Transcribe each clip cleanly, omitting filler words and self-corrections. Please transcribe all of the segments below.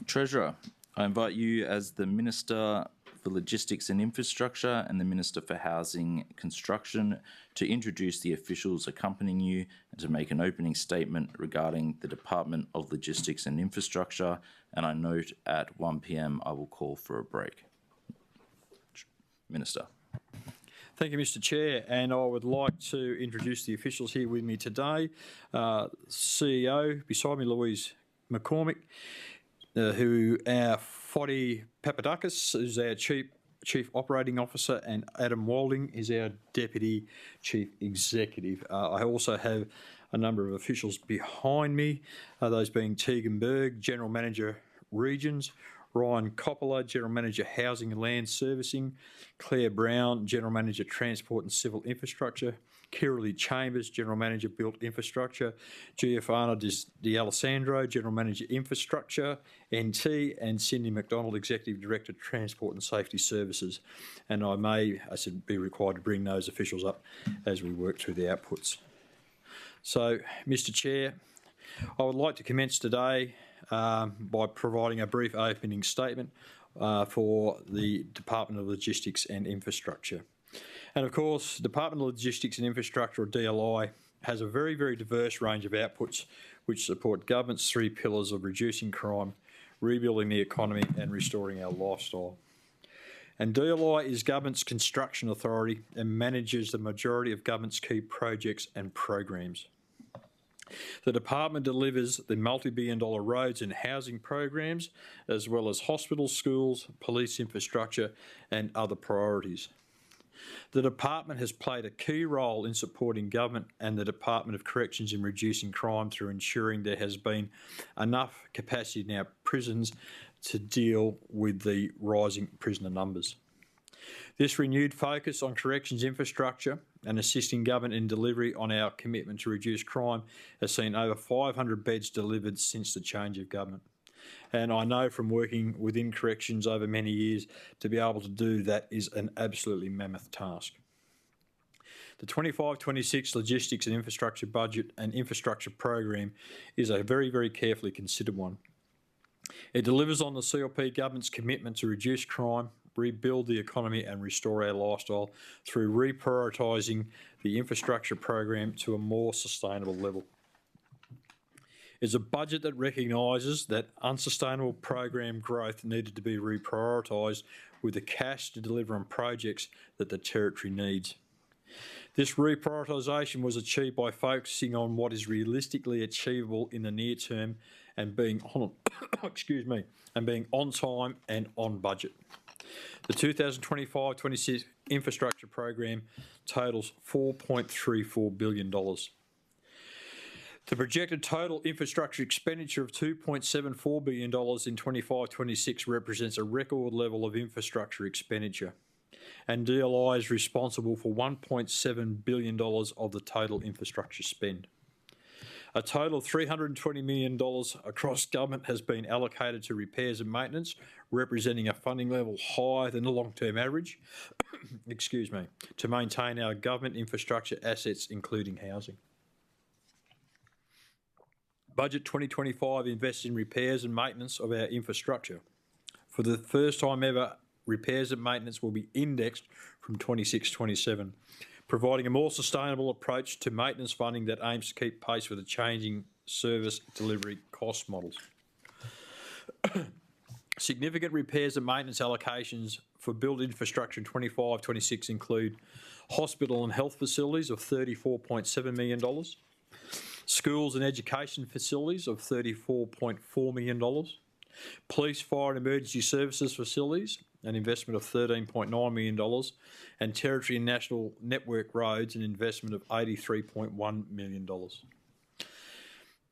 Treasurer, I invite you as the Minister for Logistics and Infrastructure and the Minister for Housing and Construction to introduce the officials accompanying you and to make an opening statement regarding the Department of Logistics and Infrastructure, and I note at 1 p.m. I will call for a break. Minister. Thank you, Mr. Chair, and I would like to introduce the officials here with me today. CEO beside me, Louise McCormick, who our Fotis Papadakis is our Chief Operating Officer, and Adam Walding is our Deputy Chief Executive. I also have a number of officials behind me, those being 𝙍𝙀𝙇𝙀𝙍𝙍, General Manager Regions, Ryan Coppola, General Manager Housing and Land Servicing, Claire Brown, General Manager Transport and Civil Infrastructure, Kirralie Chambers, General Manager Built Infrastructure, Giovanna D'Alessandro, General Manager Infrastructure, NT, and Cindy McDonald, Executive Director Transport and Safety Services. And I should be required to bring those officials up as we work through the outputs. So, Mr. Chair, I would like to commence today by providing a brief opening statement for the Department of Logistics and Infrastructure. And of course, Department of Logistics and Infrastructure, or DLI, has a very, very diverse range of outputs which support government's three pillars of reducing crime, rebuilding the economy and restoring our lifestyle. And DLI is government's construction authority and manages the majority of government's key projects and programs. The department delivers the multi-billion-dollar roads and housing programs, as well as hospitals, schools, police infrastructure and other priorities. The department has played a key role in supporting government and the Department of Corrections in reducing crime through ensuring there has been enough capacity in our prisons to deal with the rising prisoner numbers. This renewed focus on corrections infrastructure and assisting government in delivery on our commitment to reduce crime has seen over 500 beds delivered since the change of government. And I know from working within corrections over many years, to be able to do that is an absolutely mammoth task. The 25-26 Logistics and Infrastructure Budget and Infrastructure Program is a very, very carefully considered one. It delivers on the CLP government's commitment to reduce crime, rebuild the economy and restore our lifestyle through reprioritising the infrastructure program to a more sustainable level. It's a budget that recognises that unsustainable program growth needed to be reprioritised with the cash to deliver on projects that the Territory needs. This reprioritisation was achieved by focusing on what is realistically achievable in the near term and being on, being on time and on budget. The 2025-26 infrastructure program totals $4.34 billion. The projected total infrastructure expenditure of $2.74 billion in 25-26 represents a record level of infrastructure expenditure, and DLI is responsible for $1.7 billion of the total infrastructure spend. A total of $320 million across government has been allocated to repairs and maintenance, representing a funding level higher than the long-term average, to maintain our government infrastructure assets, including housing. Budget 2025 invests in repairs and maintenance of our infrastructure. For the first time ever, repairs and maintenance will be indexed from 26-27, providing a more sustainable approach to maintenance funding that aims to keep pace with the changing service delivery cost models. Significant repairs and maintenance allocations for built infrastructure in 25-26 include hospital and health facilities of $34.7 million, schools and education facilities of $34.4 million, police, fire and emergency services facilities, an investment of $13.9 million, and Territory and National Network roads, an investment of $83.1 million.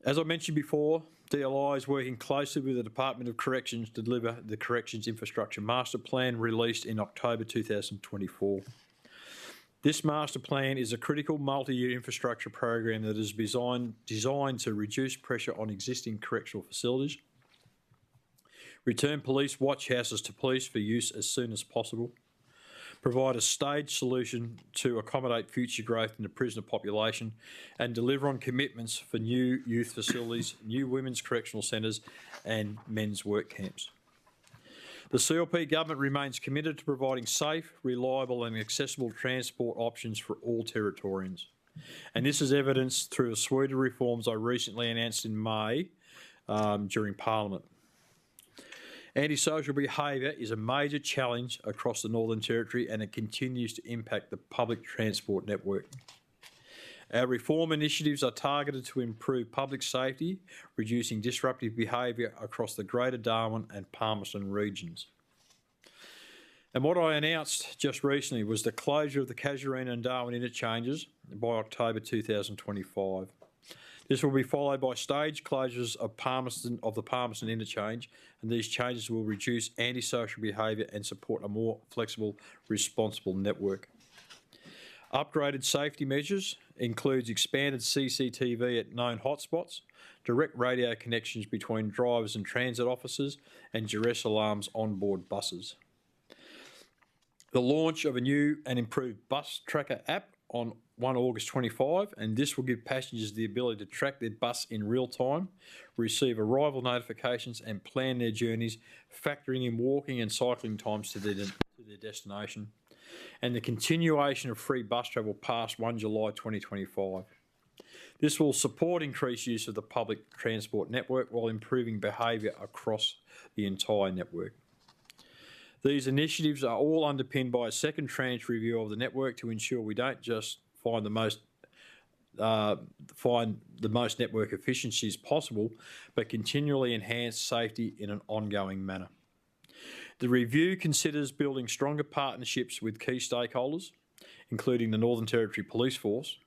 As I mentioned before, DLI is working closely with the Department of Corrections to deliver the Corrections Infrastructure Master Plan released in October 2024. This master plan is a critical multi-year infrastructure program that is designed to reduce pressure on existing correctional facilities, return police watch houses to police for use as soon as possible, provide a staged solution to accommodate future growth in the prisoner population, and deliver on commitments for new youth facilities, new women's correctional centres and men's work camps. The CLP government remains committed to providing safe, reliable and accessible transport options for all Territorians. And this is evidenced through a suite of reforms I recently announced in May during Parliament. Antisocial behaviour is a major challenge across the Northern Territory, and it continues to impact the public transport network. Our reform initiatives are targeted to improve public safety, reducing disruptive behaviour across the Greater Darwin and Palmerston regions. And what I announced just recently was the closure of the Casuarina and Darwin interchanges by October 2025. This will be followed by staged closures of the Palmerston interchange, and these changes will reduce antisocial behaviour and support a more flexible, responsible network. Upgraded safety measures includes expanded CCTV at known hotspots, direct radio connections between drivers and transit officers, and duress alarms on board buses. The launch of a new and improved bus tracker app on 1 August 25, and this will give passengers the ability to track their bus in real time, receive arrival notifications and plan their journeys, factoring in walking and cycling times to their destination, and the continuation of free bus travel past 1 July 2025. This will support increased use of the public transport network while improving behaviour across the entire network. These initiatives are all underpinned by a second tranche review of the network to ensure we don't just find the most network efficiencies possible, but continually enhance safety in an ongoing manner. The review considers building stronger partnerships with key stakeholders, including the Northern Territory Police Force,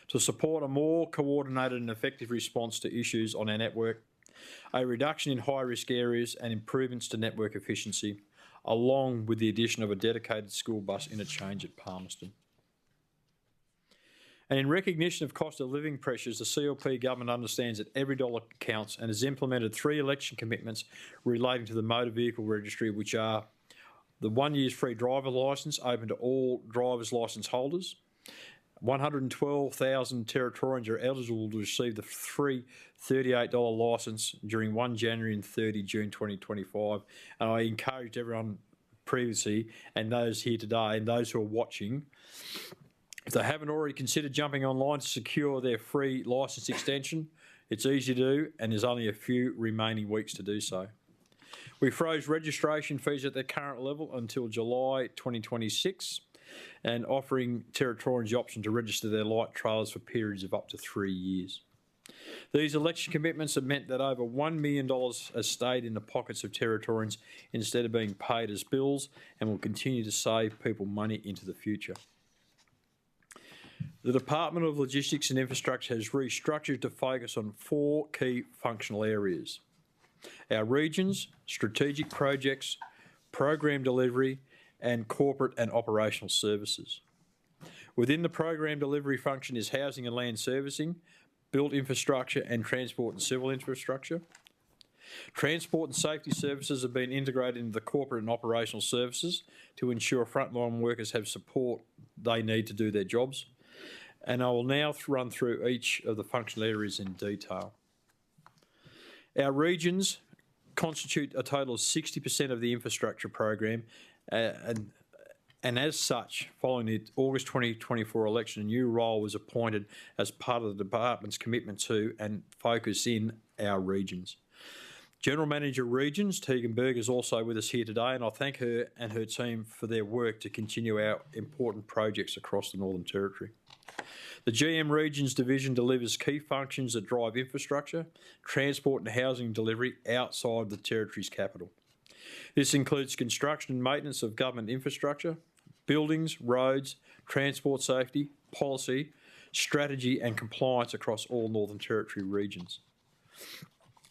to support a more coordinated and effective response to issues on our network, a reduction in high-risk areas and improvements to network efficiency, along with the addition of a dedicated school bus interchange at Palmerston. And in recognition of cost of living pressures, the CLP government understands that every dollar counts and has implemented 3 election commitments relating to the motor vehicle registry, which are the 1 year's free driver licence open to all driver's licence holders. 112,000 Territorians are eligible to receive the free $38 licence during 1 January and 30 June 2025. And I encouraged everyone previously, and those here today, and those who are watching, if they haven't already considered jumping online to secure their free licence extension, it's easy to do, and there's only a few remaining weeks to do so. We froze registration fees at their current level until July 2026, and offering Territorians the option to register their light trailers for periods of up to 3 years. These election commitments have meant that over $1 million has stayed in the pockets of Territorians instead of being paid as bills, and will continue to save people money into the future. The Department of Logistics and Infrastructure has restructured to focus on 4 key functional areas: our regions, strategic projects, program delivery, and corporate and operational services. Within the program delivery function is housing and land servicing, built infrastructure and transport and civil infrastructure. Transport and safety services have been integrated into the corporate and operational services to ensure frontline workers have support they need to do their jobs. And I will now run through each of the functional areas in detail. Our regions constitute a total of 60% of the infrastructure program, and as such, following the August 2024 election, a new role was appointed as part of the department's commitment to and focus in our regions. General Manager Regions, Tegan Berg, is also with us here today, and I thank her and her team for their work to continue our important projects across the Northern Territory. The GM Regions Division delivers key functions that drive infrastructure, transport and housing delivery outside the Territory's capital. This includes construction and maintenance of government infrastructure, buildings, roads, transport safety, policy, strategy and compliance across all Northern Territory regions.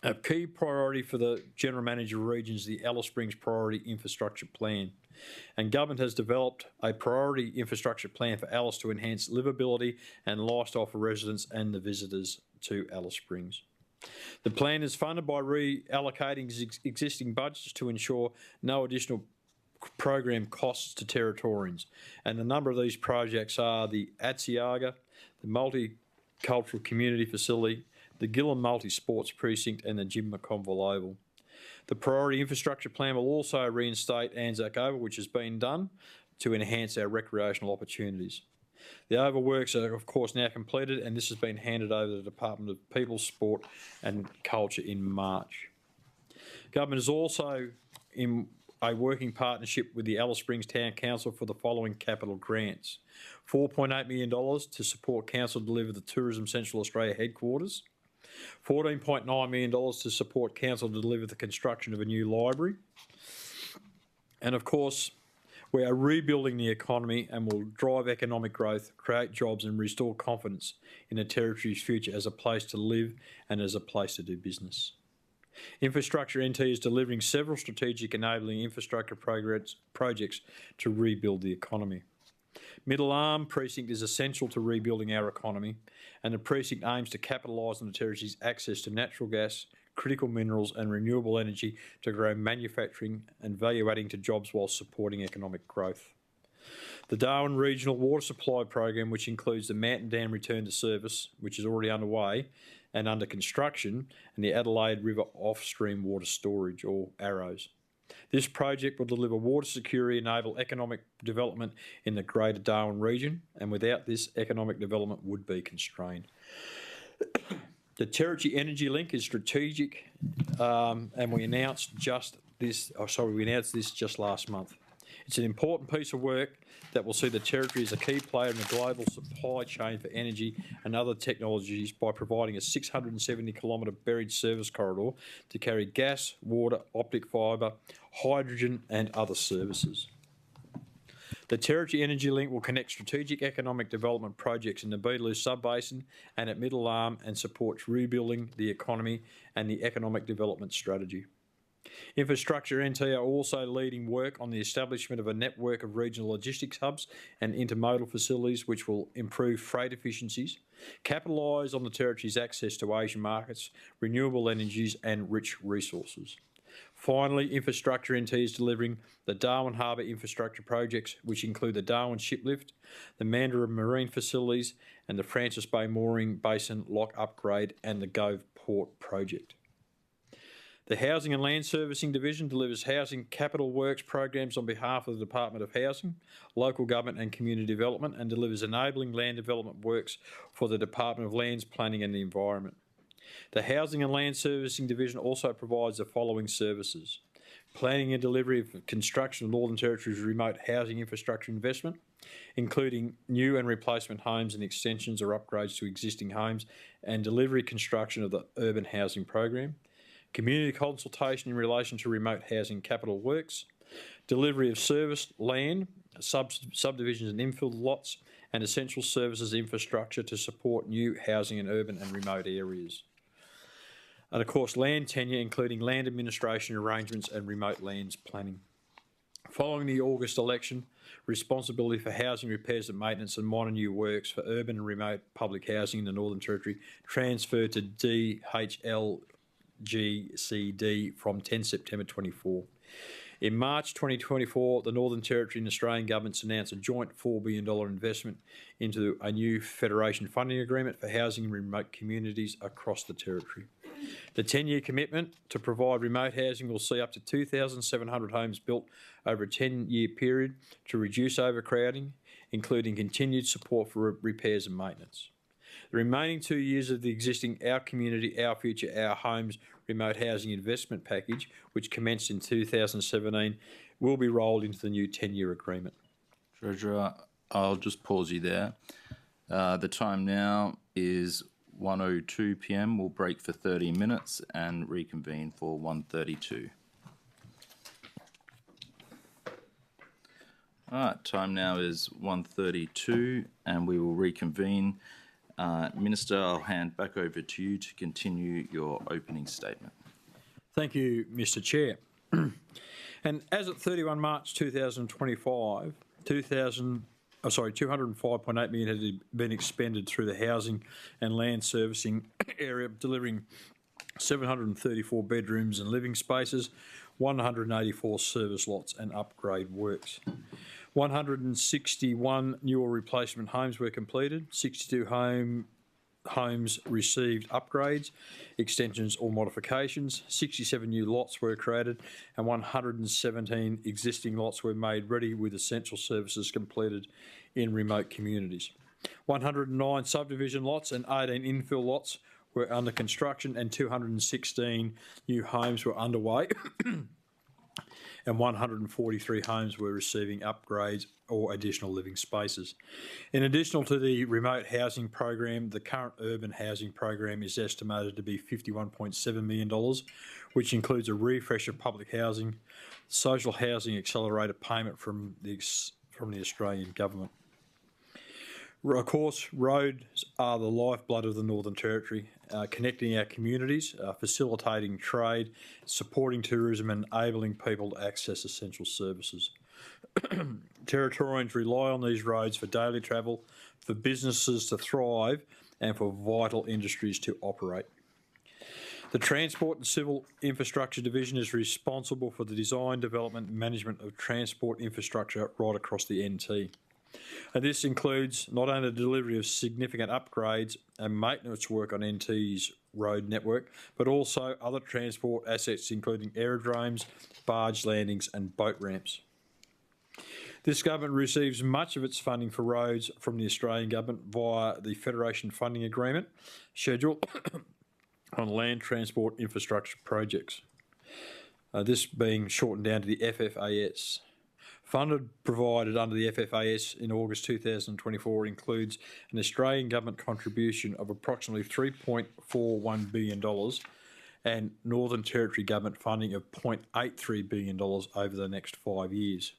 A key priority for the General Manager Regions is the Alice Springs Priority Infrastructure Plan, and Government has developed a priority infrastructure plan for Alice to enhance livability and lifestyle for residents and the visitors to Alice Springs. The plan is funded by reallocating existing budgets to ensure no additional program costs to Territorians. And a number of these projects are the 𝙍𝙬𝙑𝙬𝙎, the Multicultural Community Facility, the Gillam Multi-Sports Precinct and the Jim McConville Oval. The Priority Infrastructure Plan will also reinstate Anzac Oval, which has been done, to enhance our recreational opportunities. The Oval works are, of course, now completed, and this has been handed over to the Department of People, Sport and Culture in March. Government is also in a working partnership with the Alice Springs Town Council for the following capital grants. $4.8 million to support Council to deliver the Tourism Central Australia headquarters. $14.9 million to support Council to deliver the construction of a new library. And of course, we are rebuilding the economy and will drive economic growth, create jobs and restore confidence in the Territory's future as a place to live and as a place to do business. Infrastructure NT is delivering several strategic enabling infrastructure projects to rebuild the economy. Middle Arm Precinct is essential to rebuilding our economy, and the precinct aims to capitalise on the Territory's access to natural gas, critical minerals and renewable energy to grow manufacturing and value-adding to jobs while supporting economic growth. The Darwin Regional Water Supply Program, which includes the Mountain Dam Return to Service, which is already underway and under construction, and the Adelaide River Off-Stream Water Storage, or ARROS. This project will deliver water security, enable economic development in the Greater Darwin region, and without this, economic development would be constrained. The Territory Energy Link is strategic, and we announced this just last month. It's an important piece of work that will see the Territory as a key player in the global supply chain for energy and other technologies by providing a 670-kilometre buried service corridor to carry gas, water, optic fibre, hydrogen and other services. The Territory Energy Link will connect strategic economic development projects in the Beetaloo Sub-Basin and at Middle Arm and supports rebuilding the economy and the economic development strategy. Infrastructure NT are also leading work on the establishment of a network of regional logistics hubs and intermodal facilities which will improve freight efficiencies, capitalise on the Territory's access to Asian markets, renewable energies and rich resources. Finally, Infrastructure NT is delivering the Darwin Harbour infrastructure projects, which include the Darwin Shiplift, the Mandurah Marine Facilities and the Francis Bay Mooring Basin Lock Upgrade and the Gove Port Project. The Housing and Land Servicing Division delivers housing capital works programs on behalf of the Department of Housing, Local Government and Community Development and delivers enabling land development works for the Department of Lands, Planning and the Environment. The Housing and Land Servicing Division also provides the following services: planning and delivery of construction of Northern Territory's remote housing infrastructure investment, including new and replacement homes and extensions or upgrades to existing homes, and delivery construction of the Urban Housing Program, community consultation in relation to remote housing capital works, delivery of serviced land, subdivisions and infill lots, and essential services infrastructure to support new housing in urban and remote areas. And of course, land tenure, including land administration arrangements and remote lands planning. Following the August election, responsibility for housing repairs and maintenance and minor new works for urban and remote public housing in the Northern Territory transferred to 𝙍𝙀𝙇𝙀𝙑 from 10 September 24. In March 2024, the Northern Territory and Australian governments announced a joint $4 billion investment into a new Federation funding agreement for housing in remote communities across the Territory. The 10-year commitment to provide remote housing will see up to 2,700 homes built over a 10-year period to reduce overcrowding, including continued support for repairs and maintenance. The remaining 2 years of the existing Our Community, Our Future, Our Homes remote housing investment package, which commenced in 2017, will be rolled into the new 10-year agreement. Treasurer, I'll just pause you there. The time now is 1:02 p.m. We'll break for 30 minutes and reconvene for 1:32. All right, time now is 1:32 and we will reconvene. Minister, I'll hand back over to you to continue your opening statement. Thank you, Mr. Chair. And as at 31 March 2025, $205.8 million had been expended through the housing and land servicing area, delivering 734 bedrooms and living spaces, 184 service lots and upgrade works. 161 new or replacement homes were completed, 62 homes received upgrades, extensions or modifications, 67 new lots were created and 117 existing lots were made ready with essential services completed in remote communities. 109 subdivision lots and 18 infill lots were under construction and 216 new homes were underway and 143 homes were receiving upgrades or additional living spaces. In addition to the remote housing program, the current urban housing program is estimated to be $51.7 million, which includes a refresh of public housing, social housing accelerator payment from the Australian government. Of course, roads are the lifeblood of the Northern Territory, connecting our communities, facilitating trade, supporting tourism and enabling people to access essential services. Territorians rely on these roads for daily travel, for businesses to thrive and for vital industries to operate. The Transport and Civil Infrastructure Division is responsible for the design, development and management of transport infrastructure right across the NT. And this includes not only the delivery of significant upgrades and maintenance work on NT's road network, but also other transport assets including aerodromes, barge landings and boat ramps. This government receives much of its funding for roads from the Australian government via the Federation Funding Agreement schedule on land transport infrastructure projects, this being shortened down to the FFAS. Funded provided under the FFAS in August 2024 includes an Australian government contribution of approximately $3.41 billion and Northern Territory government funding of $0.83 billion over the next 5 years.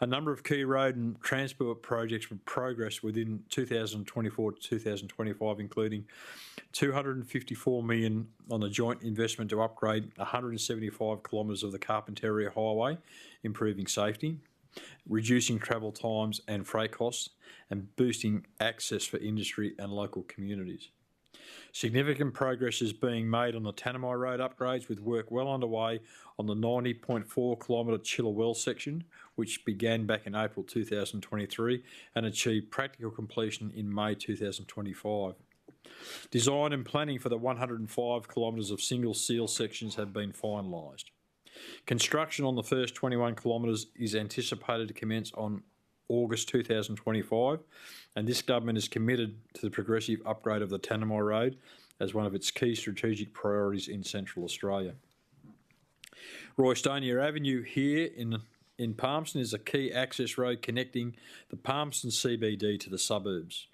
A number of key road and transport projects were progressed within 2024 to 2025, including $254 million on the joint investment to upgrade 175 kilometres of the Carpentaria Highway, improving safety, reducing travel times and freight costs, and boosting access for industry and local communities. Significant progress is being made on the Tanami Road upgrades, with work well underway on the 90.4 kilometre Chillawell section, which began back in April 2023 and achieved practical completion in May 2025. Design and planning for the 105 kilometres of single seal sections have been finalised. Construction on the first 21 kilometres is anticipated to commence on August 2025, and this government is committed to the progressive upgrade of the Tanami Road as one of its key strategic priorities in Central Australia. Roystonia Avenue here in Palmerston is a key access road connecting the Palmerston CBD to the suburbs,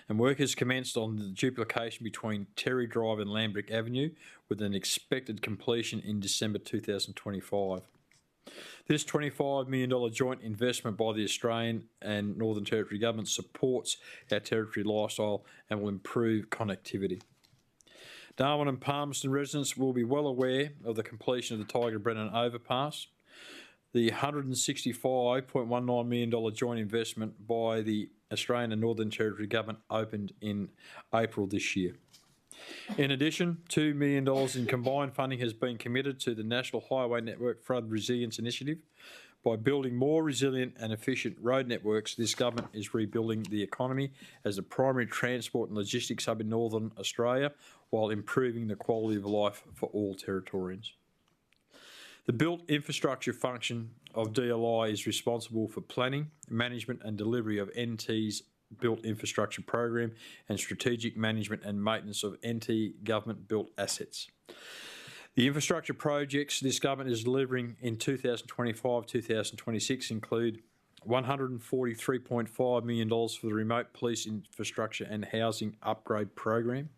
and work has commenced on the duplication between Terry Drive and Lambrick Avenue, with an expected completion in December 2025. This $25 million joint investment by the Australian and Northern Territory government supports our territory lifestyle and will improve connectivity. Darwin and Palmerston residents will be well aware of the completion of the Tiger Brennan overpass. The $165.19 million joint investment by the Australian and Northern Territory government opened in April this year. In addition, $2 million in combined funding has been committed to the National Highway Network Flood Resilience Initiative. By building more resilient and efficient road networks, this government is rebuilding the economy as a primary transport and logistics hub in Northern Australia, while improving the quality of life for all Territorians. The built infrastructure function of DLI is responsible for planning, management and delivery of NT's built infrastructure program and strategic management and maintenance of NT government built assets. The infrastructure projects this government is delivering in 2025-2026 include $143.5 million for the remote police infrastructure and housing upgrade program,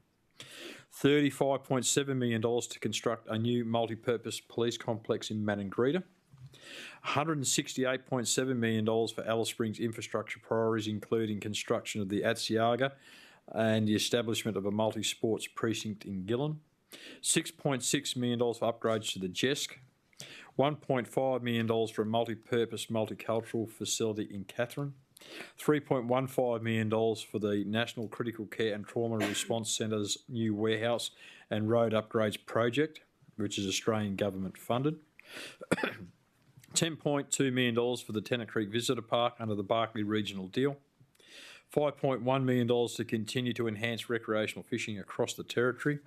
$35.7 million to construct a new multi-purpose police complex in Maningrida, $168.7 million for Alice Springs infrastructure priorities, including construction of the 𝙍𝙀𝙇𝙀𝙎 and the establishment of a multi-sports precinct in Gillen, $6.6 million for upgrades to the JESC, $1.5 million for a multi-purpose multicultural facility in Katherine, $3.15 million for the National Critical Care and Trauma Response Centre's new warehouse and road upgrades project, which is Australian government funded. $10.2 million for the Tennant Creek Visitor Park under the Barkly Regional Deal. $5.1 million to continue to enhance recreational fishing across the territory.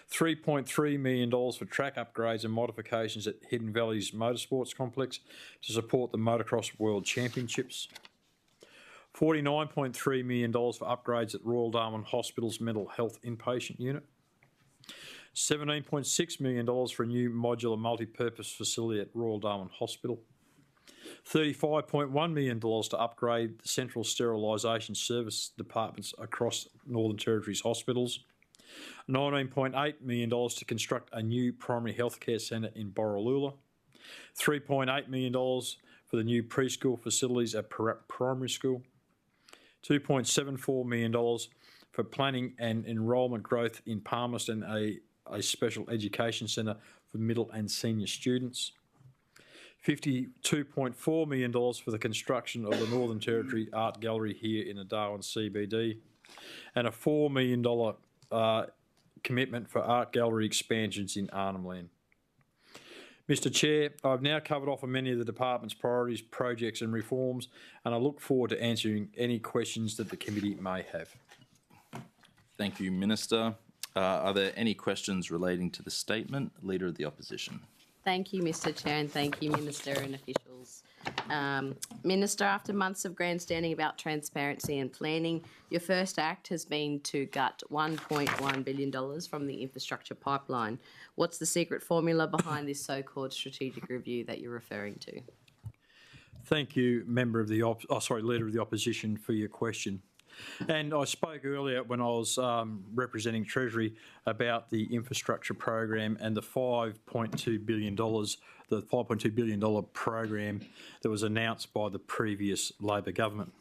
$3.3 million for track upgrades and modifications at Hidden Valley's Motorsports Complex to support the Motocross World Championships. $49.3 million for upgrades at Royal Darwin Hospital's Mental Health Inpatient Unit. $17.6 million for a new modular multi-purpose facility at Royal Darwin Hospital. $35.1 million to upgrade the central sterilisation service departments across Northern Territory's hospitals. $19.8 million to construct a new primary healthcare centre in Borroloola. $3.8 million for the new preschool facilities at Primary School. $2.74 million for planning and enrolment growth in Palmerston, a special education centre for middle and senior students. $52.4 million for the construction of the Northern Territory Art Gallery here in the Darwin CBD, and a $4 million commitment for art gallery expansions in Arnhem Land. Mr Chair, I've now covered off on many of the department's priorities, projects and reforms, and I look forward to answering any questions that the committee may have. Thank you, Minister. Are there any questions relating to the statement? Leader of the Opposition. Thank you, Mr Chair, and thank you, Minister and officials. Minister, after months of grandstanding about transparency and planning, your first act has been to gut $1.1 billion from the infrastructure pipeline. What's the secret formula behind this so-called strategic review that you're referring to? Thank you, Leader of the Opposition, for your question. And I spoke earlier when I was representing Treasury about the infrastructure program and the $5.2 billion, the $5.2 billion program that was announced by the previous Labor government.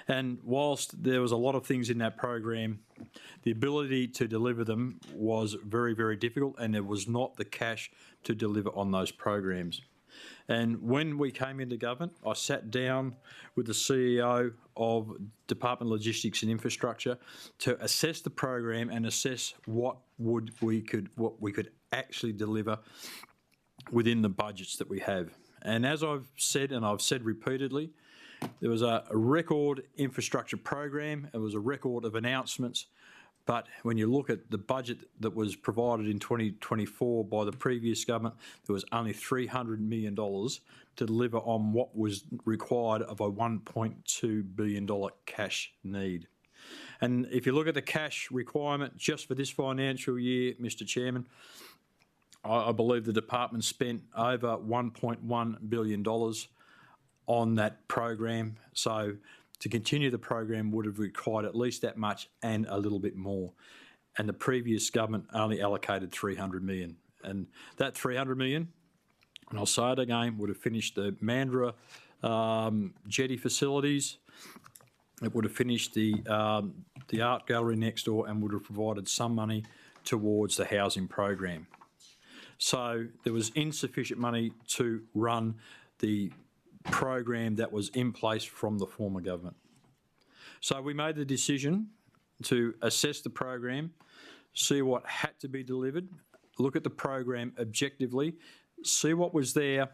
And whilst there was a lot of things in that program, the ability to deliver them was very, very difficult, and there was not the cash to deliver on those programs. And when we came into government, I sat down with the CEO of Department of Logistics and Infrastructure to assess the program and assess what we could actually deliver within the budgets that we have. And as I've said, and I've said repeatedly, there was a record infrastructure program. It was a record of announcements. But when you look at the budget that was provided in 2024 by the previous government, there was only $300 million to deliver on what was required of a $1.2 billion cash need. And if you look at the cash requirement just for this financial year, Mr Chairman, I believe the department spent over $1.1 billion on that program. So to continue the program would have required at least that much and a little bit more. And the previous government only allocated $300 million. And that $300 million, and I'll say it again, would have finished the Mandurah jetty facilities. It would have finished the art gallery next door and would have provided some money towards the housing program. So there was insufficient money to run the program that was in place from the former government. So we made the decision to assess the program, see what had to be delivered, look at the program objectively, see what was there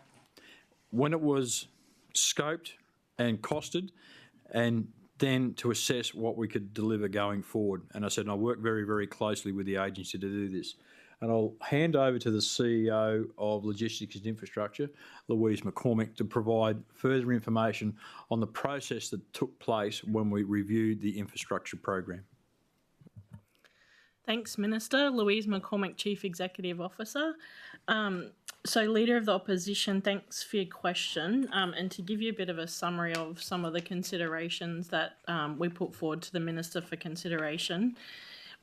when it was scoped and costed, and then to assess what we could deliver going forward. And I said, and I work very, very closely with the agency to do this. And I'll hand over to the CEO of Logistics and Infrastructure, Louise McCormick, to provide further information on the process that took place when we reviewed the infrastructure program. Thanks, Minister. Louise McCormick, Chief Executive Officer. So, Leader of the Opposition, thanks for your question. And to give you a bit of a summary of some of the considerations that we put forward to the Minister for consideration,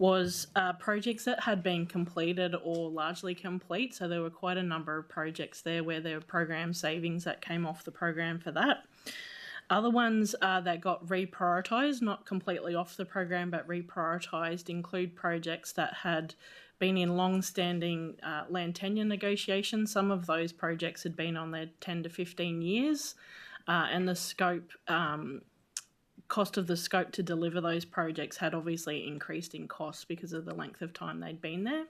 was projects that had been completed or largely complete. So there were quite a number of projects there where there were program savings that came off the program for that. Other ones that got reprioritised, not completely off the program, but reprioritised, include projects that had been in long-standing land tenure negotiations. Some of those projects had been on there 10 to 15 years, and the scope cost of the scope to deliver those projects had obviously increased in cost because of the length of time they'd been there.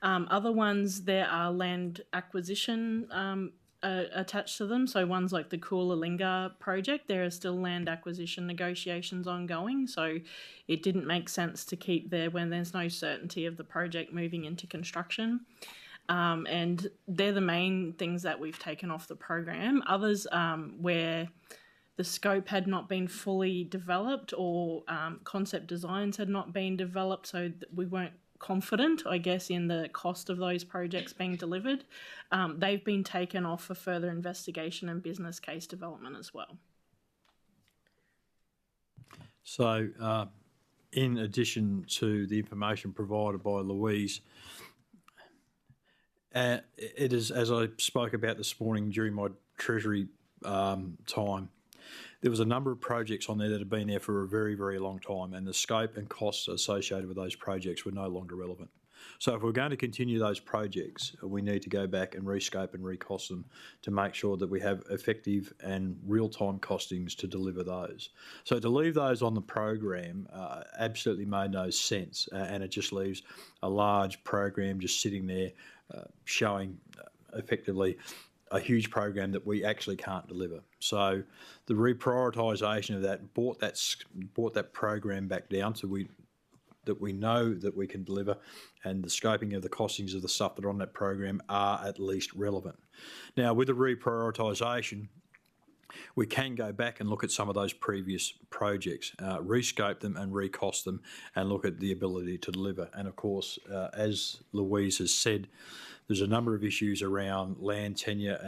Other ones, there are land acquisition attached to them. So ones like the 𝙍𝙀𝙇𝙀𝙑𝘍𝙍 project, there are still land acquisition negotiations ongoing. So it didn't make sense to keep there when there's no certainty of the project moving into construction. And they're the main things that we've taken off the program. Others where the scope had not been fully developed or concept designs had not been developed, so we weren't confident, I guess, in the cost of those projects being delivered. They've been taken off for further investigation and business case development as well. So, in addition to the information provided by Louise, it is, as I spoke about this morning during my Treasury time, there was a number of projects on there that have been there for a very, very long time, and the scope and costs associated with those projects were no longer relevant. So if we're going to continue those projects, we need to go back and rescope and recost them to make sure that we have effective and real-time costings to deliver those. So to leave those on the program absolutely made no sense, and it just leaves a large program just sitting there showing effectively a huge program that we actually can't deliver. So the reprioritisation of that brought that program back down to that we know that we can deliver, and the scoping of the costings of the stuff that are on that program are at least relevant. Now, with the reprioritisation, we can go back and look at some of those previous projects, rescope them and recost them, and look at the ability to deliver. And of course, as Louise has said, there's a number of issues around land tenure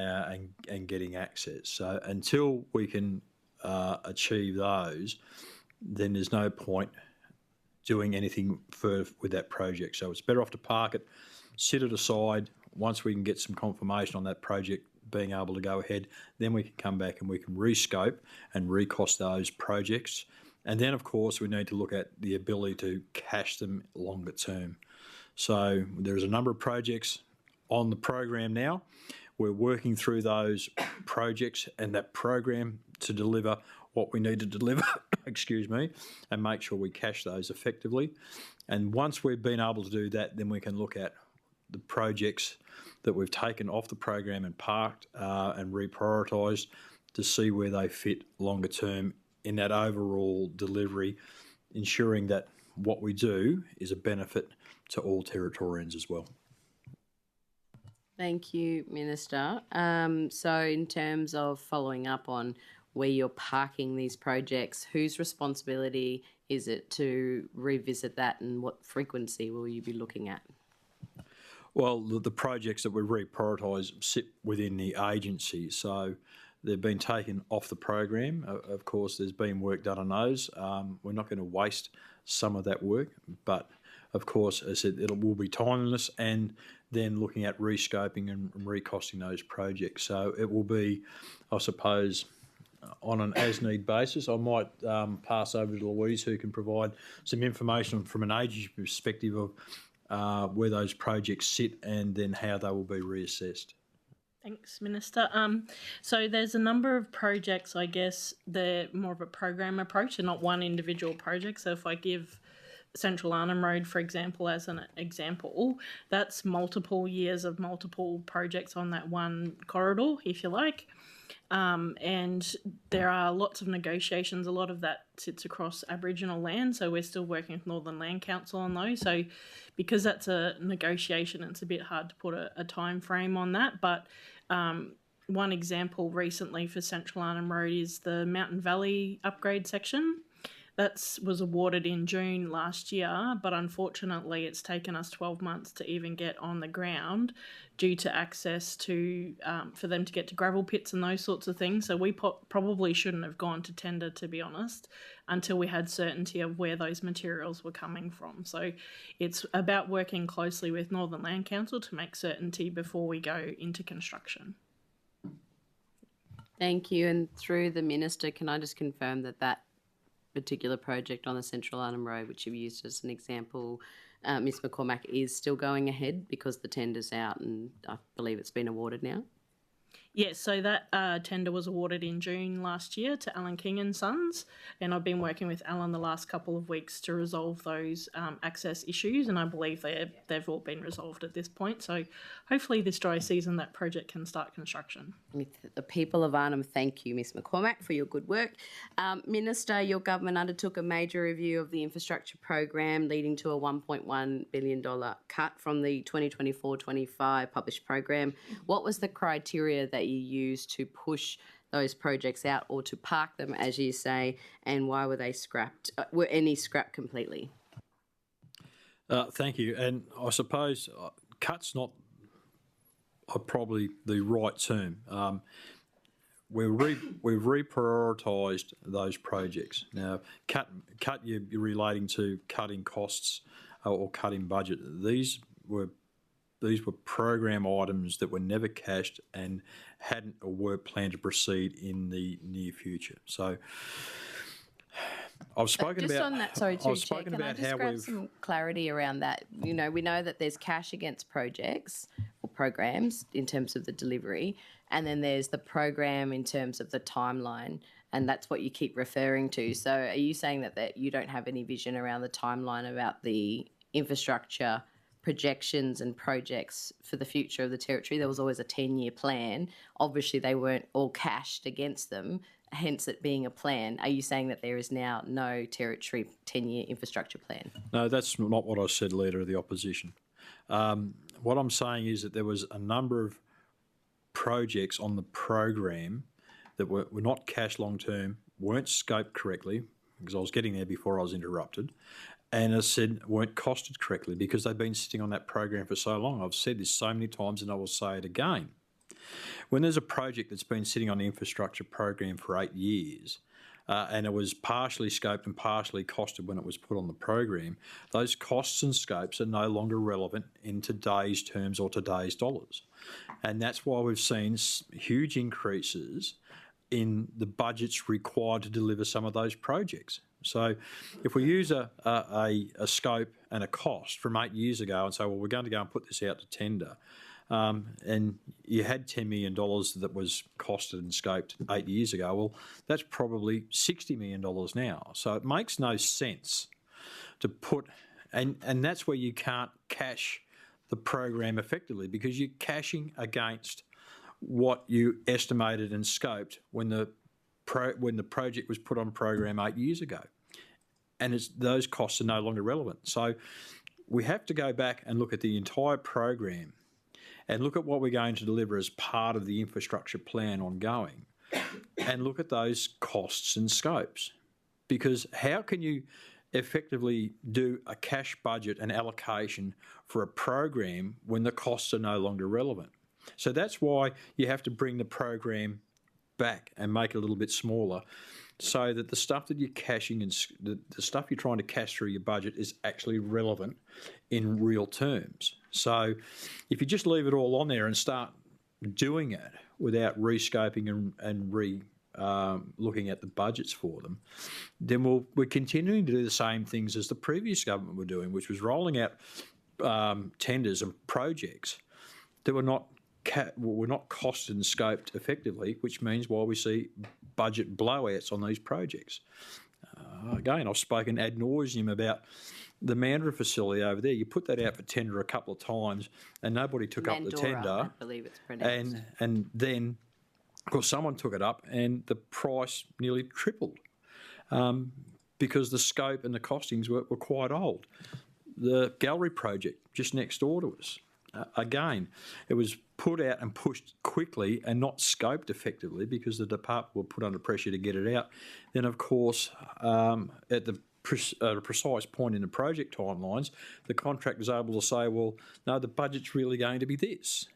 and getting access. So until we can achieve those, then there's no point doing anything further with that project. So it's better off to park it, sit it aside. Once we can get some confirmation on that project being able to go ahead, then we can come back and we can rescope and recost those projects. And then, of course, we need to look at the ability to cash them longer term. So there's a number of projects on the program now. We're working through those projects and that program to deliver what we need to deliver, excuse me, and make sure we cash those effectively. And once we've been able to do that, then we can look at the projects that we've taken off the program and parked and reprioritised to see where they fit longer term in that overall delivery, ensuring that what we do is a benefit to all Territorians as well. Thank you, Minister. So in terms of following up on where you're parking these projects, whose responsibility is it to revisit that, and what frequency will you be looking at? Well, the projects that we reprioritise sit within the agency, so they've been taken off the program. Of course, there's been work done on those. We're not going to waste some of that work, but of course, as I said, it will be timeless, and then looking at rescoping and recosting those projects. So it will be, I suppose, on an as-need basis. I might pass over to Louise, who can provide some information from an agency perspective of where those projects sit and then how they will be reassessed. Thanks, Minister. So there's a number of projects, I guess, they're more of a program approach and not one individual project. So if I give Central Arnhem Road, for example, as an example, that's multiple years of multiple projects on that one corridor, if you like. And there are lots of negotiations. A lot of that sits across Aboriginal land, so we're still working with Northern Land Council on those. So because that's a negotiation, it's a bit hard to put a time frame on that. But one example recently for Central Arnhem Road is the Mountain Valley upgrade section. That was awarded in June last year, but unfortunately it's taken us 12 months to even get on the ground due to access to, for them to get to gravel pits and those sorts of things. So we probably shouldn't have gone to tender, to be honest, until we had certainty of where those materials were coming from. So it's about working closely with Northern Land Council to make certainty before we go into construction. Thank you. And through the Minister, can I just confirm that that particular project on the Central Arnhem Road, which you've used as an example, Ms McCormick, is still going ahead because the tender's out and I believe it's been awarded now? Yes, so that tender was awarded in June last year to Alan King and Sons, and I've been working with Alan the last couple of weeks to resolve those access issues, and I believe they've all been resolved at this point. So hopefully this dry season that project can start construction. With the people of Arnhem, thank you, Ms McCormick, for your good work. Minister, your government undertook a major review of the infrastructure program, leading to a $1.1 billion cut from the 2024-25 published program. What was the criteria that you used to push those projects out or to park them, as you say, and why were they scrapped? Were any scrapped completely? Thank you. And I suppose cut's not probably the right term. We've reprioritised those projects. Now, cut you're relating to cutting costs or cutting budget. These were program items that were never cashed and hadn't or weren't planned to proceed in the near future. So I've spoken just about. On that, sorry, I've spoken about how grab we've some clarity around that? You know, we know that there's cash against projects or programs in terms of the delivery, and then there's the program in terms of the timeline, and that's what you keep referring to. So are you saying that you don't have any vision around the timeline about the infrastructure projections and projects for the future of the territory? There was always a 10-year plan. Obviously, they weren't all cashed against them, hence it being a plan. Are you saying that there is now no territory 10-year infrastructure plan? No, that's not what I said, Leader of the Opposition. What I'm saying is that there was a number of projects on the program that were not cash long-term, weren't scoped correctly, because I was getting there before I was interrupted, and as I said, weren't costed correctly because they've been sitting on that program for so long. I've said this so many times and I will say it again. When there's a project that's been sitting on the infrastructure program for 8 years and it was partially scoped and partially costed when it was put on the program, those costs and scopes are no longer relevant in today's terms or today's dollars. And that's why we've seen huge increases in the budgets required to deliver some of those projects. So if we use a scope and a cost from 8 years ago and say, well, we're going to go and put this out to tender, and you had $10 million that was costed and scoped 8 years ago, well, that's probably $60 million now. So it makes no sense to put, and that's where you can't cash the program effectively because you're cashing against what you estimated and scoped when the project was put on program 8 years ago, and those costs are no longer relevant. So we have to go back and look at the entire program and look at what we're going to deliver as part of the infrastructure plan ongoing and look at those costs and scopes, because how can you effectively do a cash budget and allocation for a program when the costs are no longer relevant? So that's why you have to bring the program back and make it a little bit smaller so that the stuff that you're cashing and the stuff you're trying to cash through your budget is actually relevant in real terms. So if you just leave it all on there and start doing it without rescoping and looking at the budgets for them, then we're continuing to do the same things as the previous government were doing, which was rolling out tenders and projects that were not costed and scoped effectively, which means why we see budget blowouts on these projects. Again, I've spoken ad nauseum about the Mandurah facility over there. You put that out for tender a couple of times and nobody took up the tender. I believe it's pronounced. And then, of course, someone took it up and the price nearly tripled because the scope and the costings were quite old. The gallery project just next door to us, again, it was put out and pushed quickly and not scoped effectively because the department were put under pressure to get it out. Then, of course, at a precise point in the project timelines, the contractor was able to say, well, no, the budget's really going to be this.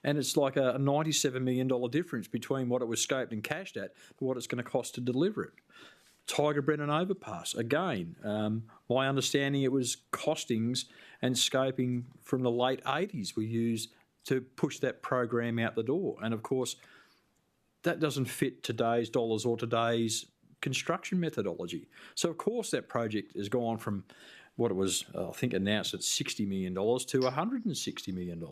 And it's like a $97 million difference between what it was scoped and cashed at to what it's going to cost to deliver it. Tiger Brennan Overpass, again, my understanding it was costings and scoping from the late 80s were used to push that program out the door. And of course, that doesn't fit today's dollars or today's construction methodology. So of course that project has gone from what it was, I think, announced at $60 million to $160 million.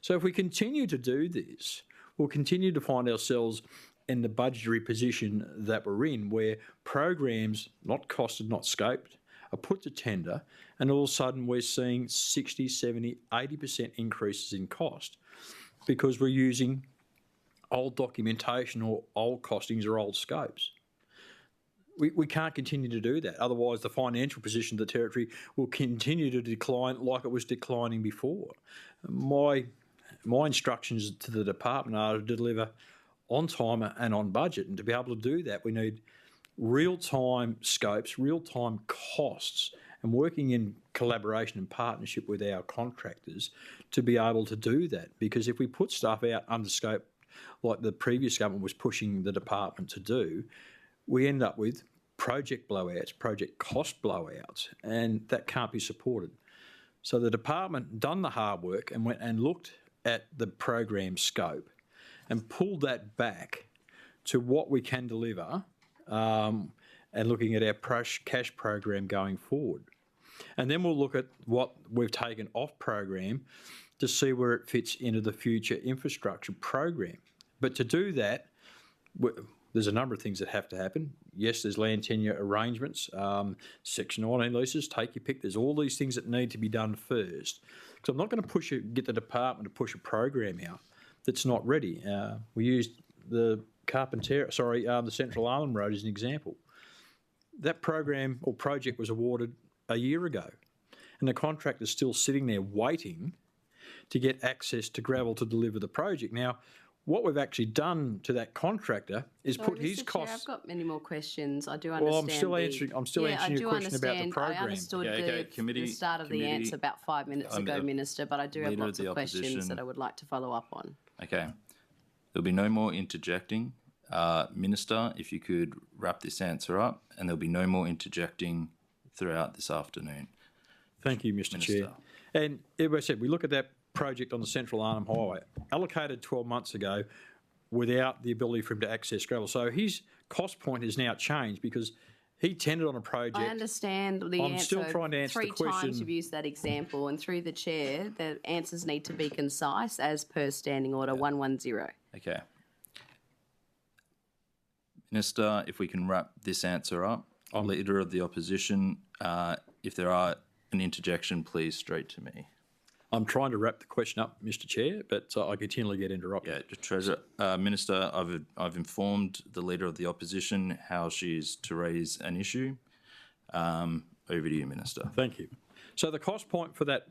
So if we continue to do this, we'll continue to find ourselves in the budgetary position that we're in, where programs not costed, not scoped, are put to tender, and all of a sudden we're seeing 60, 70, 80% increases in cost because we're using old documentation or old costings or old scopes. We can't continue to do that. Otherwise, the financial position of the Territory will continue to decline like it was declining before. My instructions to the department are to deliver on time and on budget, and to be able to do that, we need real-time scopes, real-time costs, and working in collaboration and partnership with our contractors to be able to do that. Because if we put stuff out under scope like the previous government was pushing the department to do, we end up with project blowouts, project cost blowouts, and that can't be supported. So the department done the hard work and went and looked at the program scope and pulled that back to what we can deliver, and looking at our cash program going forward. And then we'll look at what we've taken off program to see where it fits into the future infrastructure program. But to do that, there's a number of things that have to happen. Yes, there's land tenure arrangements, Section 19 leases, take your pick. There's all these things that need to be done first. So I'm not going to get the department to push a program out that's not ready. We used the the Central Island Road as an example. That program or project was awarded a year ago, and the contractor's still sitting there waiting to get access to gravel to deliver the project. Now, what we've actually done to that contractor is put his Mr. Chair, costs. I've got many more questions. I do understand. Well, I'm still answering your question about the program. I understood the start of the answer about 5 minutes ago, Minister, but I do have lots of questions that I would like to follow up on. Okay. There'll be no more interjecting. Minister, if you could wrap this answer up, and there'll be no more interjecting throughout this afternoon. Thank you, Mr. Chair. And as I said, we look at that project on the Central Arnhem Highway, allocated 12 months ago without the ability for him to access gravel. So his cost point has now changed because he tendered on a project. I understand the answer. I'm still trying to answer the question. 3 times you've used that example, and through the Chair, the answers need to be concise as per Standing Order 110. Okay. Minister, if we can wrap this answer up. Leader of the Opposition, if there are an interjection, please straight to me. I'm trying to wrap the question up, Mr. Chair, but I continually get interrupted. Yeah, Treasurer. Minister, I've informed the Leader of the Opposition how she's to raise an issue. Over to you, Minister. Thank you. So the cost point for that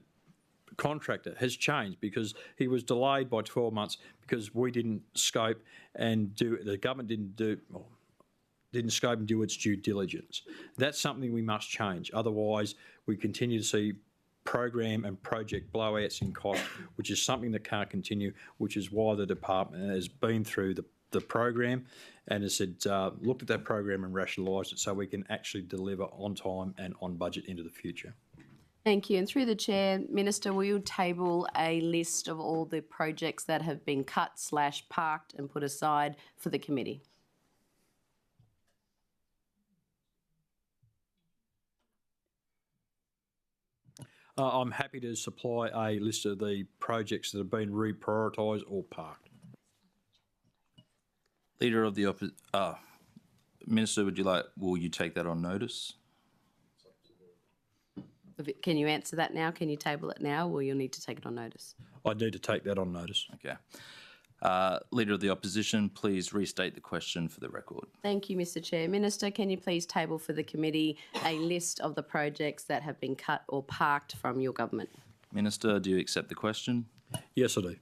contractor has changed because he was delayed by 12 months because we didn't scope and the government didn't scope and do its due diligence. That's something we must change. Otherwise, we continue to see program and project blowouts in cost, which is something that can't continue, which is why the department has been through the program and has said, looked at that program and rationalised it so we can actually deliver on time and on budget into the future. Thank you. And through the Chair, Minister, will you table a list of all the projects that have been cut / parked and put aside for the committee? I'm happy to supply a list of the projects that have been reprioritised or parked. Leader of the Minister, will you take that on notice? Can you answer that now? Can you table it now, or you'll need to take it on notice? I need to take that on notice. Okay. Leader of the Opposition, please restate the question for the record. Thank you, Mr. Chair. Minister, can you please table for the committee a list of the projects that have been cut or parked from your government? Minister, do you accept the question? Yes, I do.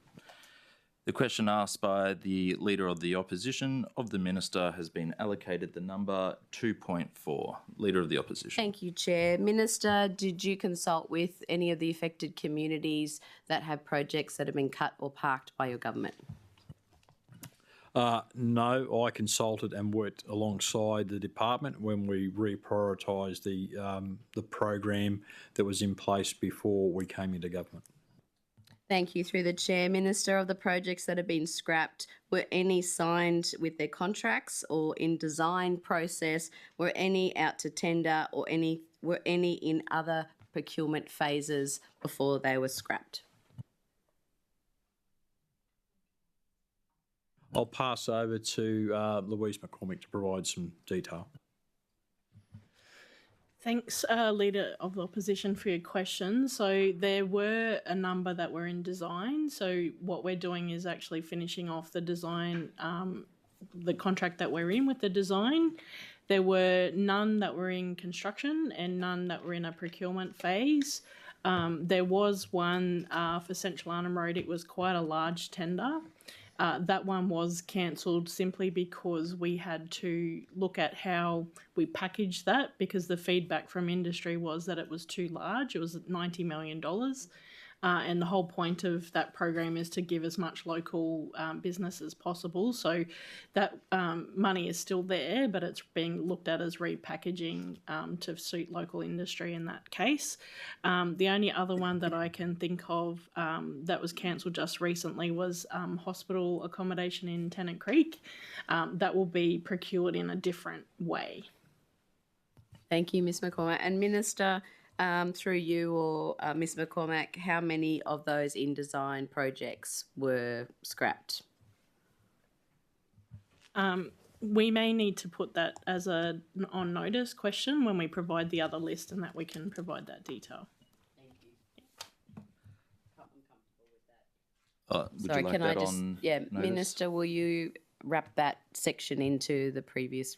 The question asked by the Leader of the Opposition of the Minister has been allocated the number 2.4. Leader of the Opposition. Thank you, Chair. Minister, did you consult with any of the affected communities that have projects that have been cut or parked by your government? No, I consulted and worked alongside the department when we reprioritised the program that was in place before we came into government. Thank you. Through the Chair, Minister, of the projects that have been scrapped, were any signed with their contracts or in design process? Were any out to tender or were any in other procurement phases before they were scrapped? I'll pass over to Louise McCormick to provide some detail. Thanks, Leader of the Opposition, for your question. So there were a number that were in design. So what we're doing is actually finishing off the design, the contract that we're in with the design. There were none that were in construction and none that were in a procurement phase. There was one for Central Arnhem Road. It was quite a large tender. That one was cancelled simply because we had to look at how we packaged that, because the feedback from industry was that it was too large. It was $90 million. And the whole point of that program is to give as much local business as possible. So that money is still there, but it's being looked at as repackaging to suit local industry in that case. The only other one that I can think of that was cancelled just recently was hospital accommodation in Tennant Creek. That will be procured in a different way. Thank you, Ms McCormick. And Minister, through you or Ms McCormick, how many of those in-design projects were scrapped? We may need to put that as a on notice question when we provide the other list, and that we can provide that detail. Thank you. I'm comfortable with that. Would Sorry, you like can that I just, on yeah, notice? Minister, will you wrap that section into the previous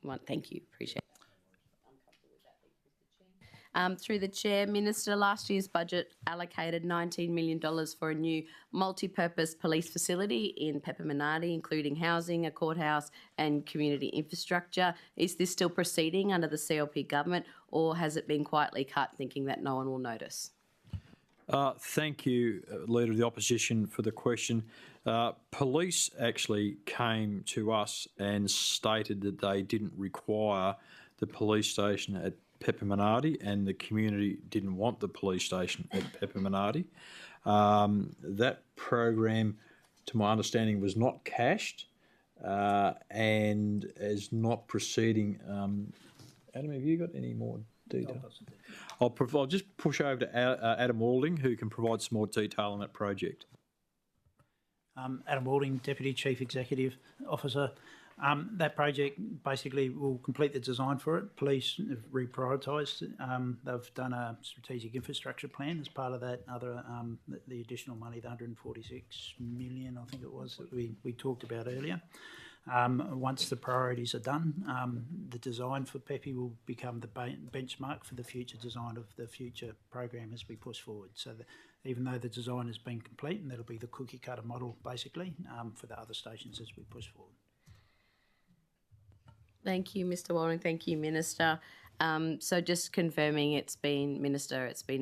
one? Thank you, appreciate it. Through the Chair, Minister, last year's budget allocated $19 million for a new multi-purpose police facility in Pepperminardi, including housing, a courthouse and community infrastructure. Is this still proceeding under the CLP government, or has it been quietly cut, thinking that no one will notice? Thank you, Leader of the Opposition, for the question. Police actually came to us and stated that they didn't require the police station at Pepperminardi, and the community didn't want the police station at Pepperminardi. That program, to my understanding, was not cashed and is not proceeding. Adam, have you got any more detail? I'll just push over to Adam Walding, who can provide some more detail on that project. Adam Walding, Deputy Chief Executive Officer. That project basically will complete the design for it. Police have reprioritised. They've done a strategic infrastructure plan as part of that other, the additional money, the 146 million, I think it was, that we talked about earlier. Once the priorities are done, the design for Pepe will become the benchmark for the future design of the future program as we push forward. So even though the design has been complete, and that'll be the cookie cutter model basically for the other stations as we push forward. Thank you, Mr Walding. Thank you, Minister. So just confirming, it's been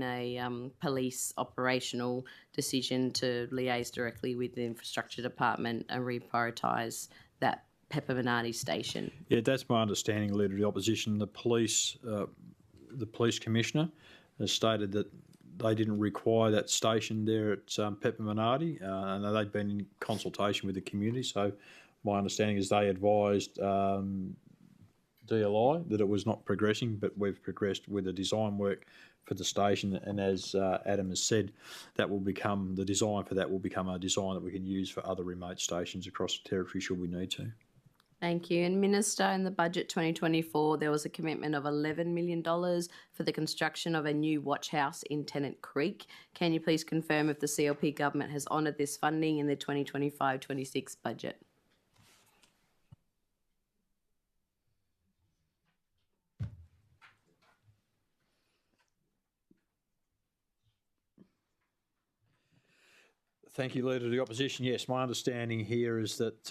a police operational decision to liaise directly with the Infrastructure Department and reprioritise that Pepperminardi station. Yeah, that's my understanding, Leader of the Opposition. The police commissioner has stated that they didn't require that station there at Pepperminardi, and they'd been in consultation with the community. So my understanding is they advised DLI that it was not progressing, but we've progressed with the design work for the station, and as Adam has said, that will become, the design for that will become a design that we can use for other remote stations across the territory should we need to. Thank you. And Minister, in the budget 2024, there was a commitment of $11 million for the construction of a new watch house in Tennant Creek. Can you please confirm if the CLP government has honoured this funding in the 2025-26 budget? Thank you, Leader of the Opposition. Yes, my understanding here is that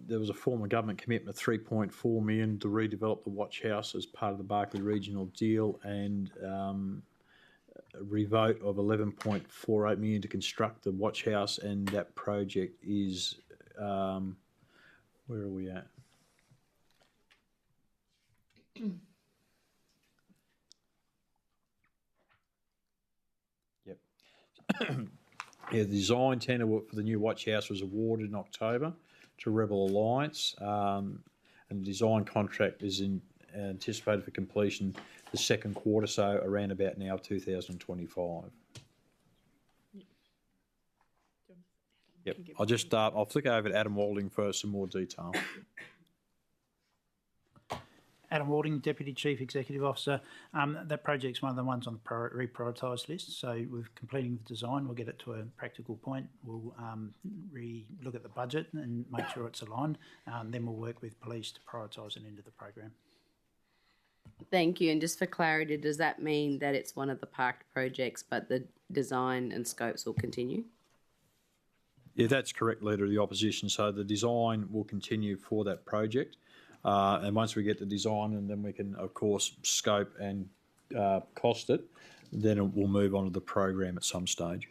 there was a former government commitment of $3.4 million to redevelop the watch house as part of the Barkly Regional Deal, and a revote of $11.48 million to construct the watch house, and that project is, where are we at? Yep. Yeah, the design tender for the new watch house was awarded in October to Rebel Alliance, and the design contract is anticipated for completion the second quarter, so around about now 2025. Yep. I'll flick over to Adam Walding for some more detail. Adam Walding, Deputy Chief Executive Officer. That project's one of the ones on the reprioritised list. So we're completing the design. We'll get it to a practical point. We'll look at the budget and make sure it's aligned. Then we'll work with police to prioritise it into the program. Thank you. And just for clarity, does that mean that it's one of the parked projects, but the design and scopes will continue? Yeah, that's correct, Leader of the Opposition. So the design will continue for that project. And once we get the design, and then we can, of course, scope and cost it, then it will move on to the program at some stage.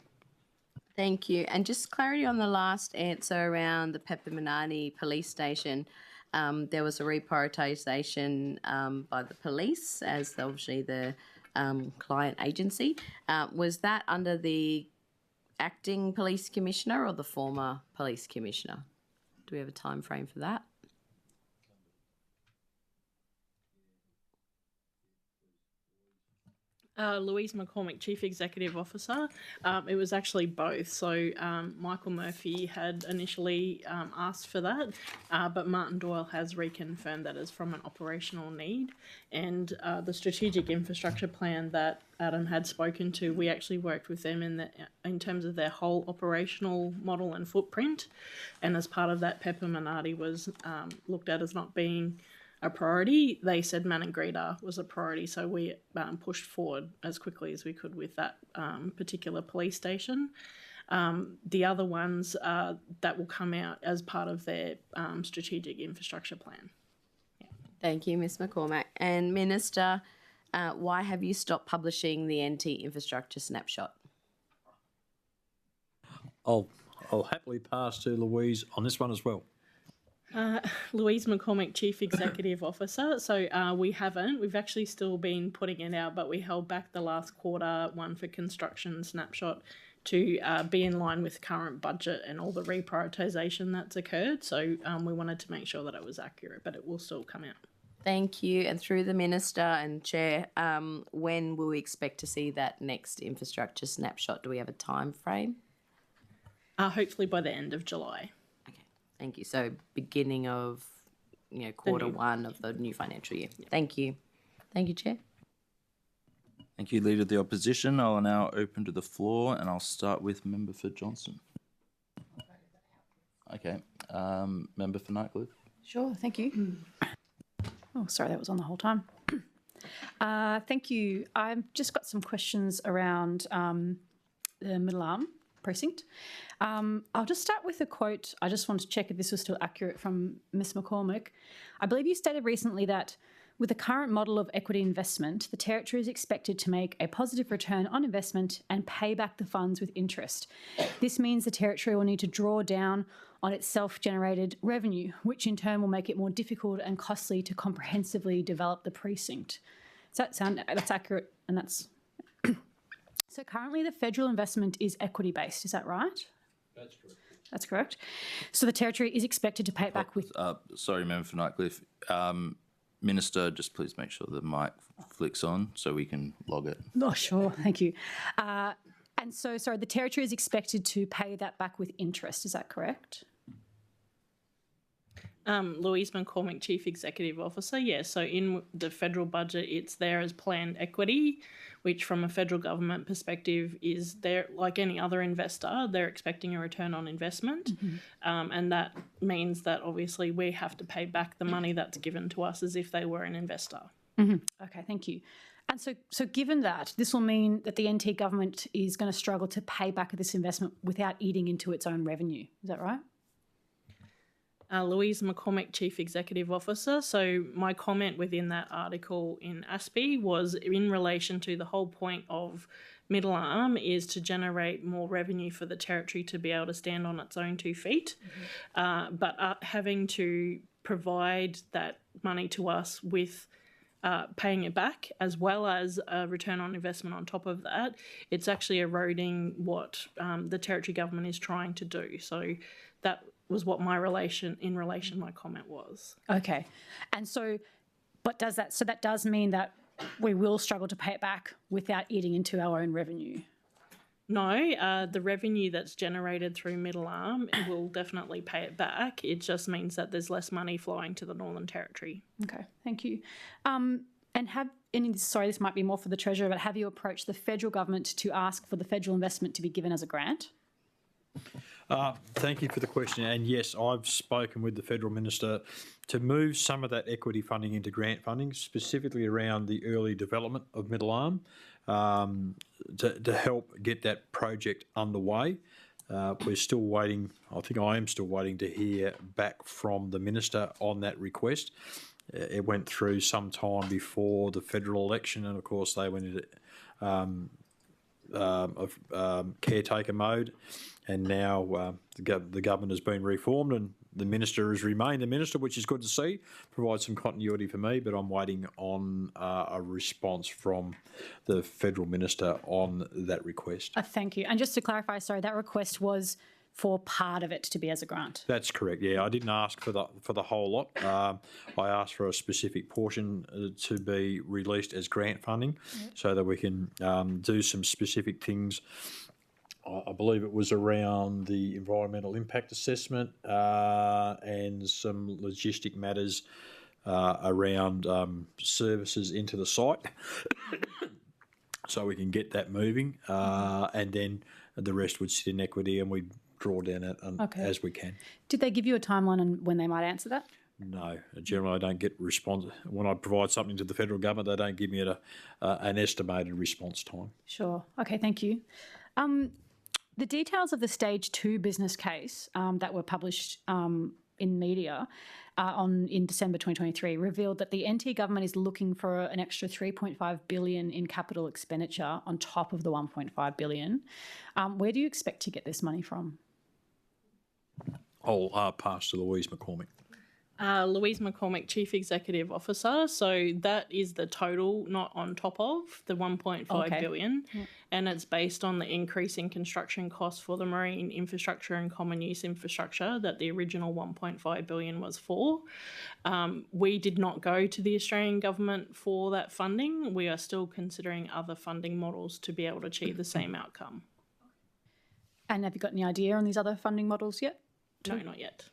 Thank you. And just clarity on the last answer around the Papadakis police station. There was a reprioritisation by the police as obviously the client agency. Was that under the acting police commissioner or the former police commissioner? Do we have a time frame for that? Louise McCormick, Chief Executive Officer. It was actually both. So Michael Murphy had initially asked for that, but Martin Doyle has reconfirmed that as from an operational need. And the strategic infrastructure plan that Adam had spoken to, we actually worked with them in terms of their whole operational model and footprint. And as part of that, Papadakis was looked at as not being a priority. They said Maningrida was a priority, so we pushed forward as quickly as we could with that particular police station. The other ones that will come out as part of their strategic infrastructure plan. Yeah. Thank you, Ms McCormack. And Minister, why have you stopped publishing the NT infrastructure snapshot? I'll happily pass to Louise on this one as well. Louise McCormick, Chief Executive Officer. So we haven't. We've actually still been putting it out, but we held back the last quarter one for construction snapshot to be in line with current budget and all the reprioritisation that's occurred. So we wanted to make sure that it was accurate, but it will still come out. Thank you. And through the Minister and Chair, when will we expect to see that next infrastructure snapshot? Do we have a time frame? Hopefully by the end of July. Thank you. So beginning of, quarter one of the new financial year. Yeah. Thank you. Thank you, Chair. Thank you, Leader of the Opposition. I will now open to the floor, and I'll start with Member for Johnston. Okay. Member for Nightcliff. Sure. Thank you. Oh, sorry, that was on the whole time. Thank you. I've just got some questions around the Middle Arm precinct. I'll just start with a quote. I just wanted to check if this was still accurate from Ms McCormick. I believe you stated recently that with the current model of equity investment, the Territory is expected to make a positive return on investment and pay back the funds with interest. This means the Territory will need to draw down on its self-generated revenue, which in turn will make it more difficult and costly to comprehensively develop the precinct. Does that sound, that's accurate, and that's... So currently the federal investment is equity-based, is that right? That's correct. That's correct. So the Territory is expected to pay it back with... Sorry, Member for Nightcliff. Minister, just please make sure the mic flicks on so we can log it. Oh, sure. Thank you. And so, sorry, the Territory is expected to pay that back with interest, is that correct? Louise McCormick, Chief Executive Officer, yes. So in the federal budget, it's there as planned equity, which from a federal government perspective is there, like any other investor, they're expecting a return on investment. And that means that obviously we have to pay back the money that's given to us as if they were an investor. Okay, thank you. And so given that, this will mean that the NT government is going to struggle to pay back this investment without eating into its own revenue. Is that right? Louise McCormick, Chief Executive Officer. So my comment within that article in ASPE was in relation to the whole point of Middle Arm is to generate more revenue for the Territory to be able to stand on its own 2 feet. But having to provide that money to us with paying it back as well as a return on investment on top of that, it's actually eroding what the Territory government is trying to do. So that was what my my comment was. Okay. And so, but that does mean that we will struggle to pay it back without eating into our own revenue? No, the revenue that's generated through Middle Arm will definitely pay it back. It just means that there's less money flowing to the Northern Territory. Okay, thank you. Sorry, this might be more for the Treasurer, but have you approached the federal government to ask for the federal investment to be given as a grant? Thank you for the question. And yes, I've spoken with the Federal Minister to move some of that equity funding into grant funding, specifically around the early development of Middle Arm, to help get that project underway. We're still waiting, I think I am still waiting to hear back from the Minister on that request. It went through some time before the federal election, and of course they went into caretaker mode, and now the government has been reformed and the minister has remained the minister, which is good to see, provides some continuity for me, but I'm waiting on a response from the federal minister on that request. Thank you. And just to clarify, sorry, that request was for part of it to be as a grant? That's correct, yeah. I didn't ask for the whole lot. I asked for a specific portion to be released as grant funding so that we can do some specific things. I believe it was around the environmental impact assessment and some logistic matters around services into the site so we can get that moving, and then the rest would sit in equity and we draw down it as we can. Did they give you a timeline on when they might answer that? No, generally I don't get response. When I provide something to the federal government, they don't give me an estimated response time. Sure. Okay, thank you. The details of the Stage 2 business case that were published in media in December 2023 revealed that the NT government is looking for an extra $3.5 billion in capital expenditure on top of the $1.5 billion. Where do you expect to get this money from? I'll pass to Louise McCormick. Louise McCormick, Chief Executive Officer. So that is the total, not on top of the $1.5 billion. And it's based on the increase in construction costs for the marine infrastructure and common use infrastructure that the original $1.5 billion was for. We did not go to the Australian government for that funding. We are still considering other funding models to be able to achieve the same outcome. And have you got any idea on these other funding models yet? No, not yet.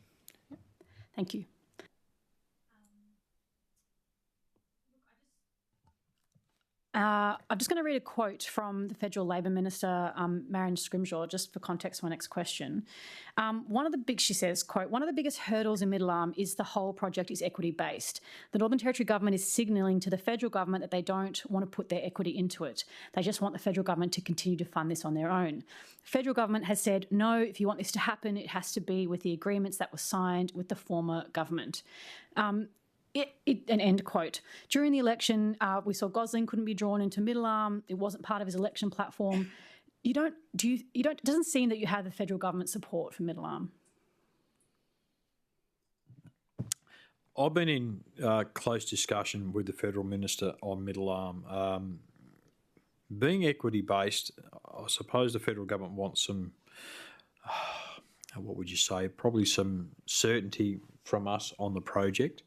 Thank you. I'm just going to read a quote from the Federal Labor Minister, Marion Scrimshaw, just for context for my next question. She says, quote, "One of the biggest hurdles in Middle Arm is the whole project is equity-based. The Northern Territory government is signalling to the federal government that they don't want to put their equity into it. They just want the federal government to continue to fund this on their own. The federal government has said, no, if you want this to happen, it has to be with the agreements that were signed with the former government." An end quote. During the election, we saw Gosling couldn't be drawn into Middle Arm. It wasn't part of his election platform. It doesn't seem that you have the federal government support for Middle Arm. I've been in close discussion with the federal minister on Middle Arm. Being equity-based, I suppose the federal government wants some, what would you say, probably some certainty from us on the project.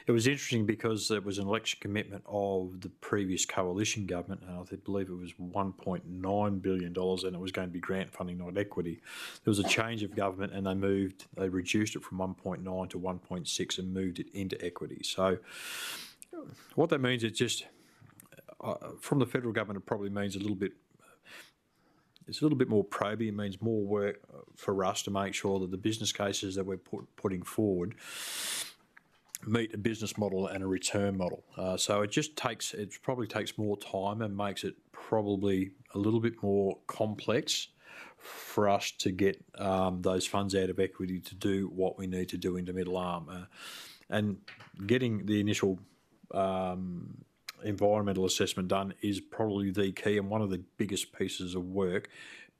It was interesting because it was an election commitment of the previous coalition government, and I believe it was $1.9 billion, and it was going to be grant funding, not equity. There was a change of government, and they reduced it from 1.9 to 1.6 and moved it into equity. So what that means, it just, from the federal government, it probably means it's a little bit more probing. It means more work for us to make sure that the business cases that we're putting forward meet a business model and a return model. So it probably takes more time and makes it probably a little bit more complex for us to get those funds out of equity to do what we need to do into Middle Arm. And getting the initial environmental assessment done is probably the key and one of the biggest pieces of work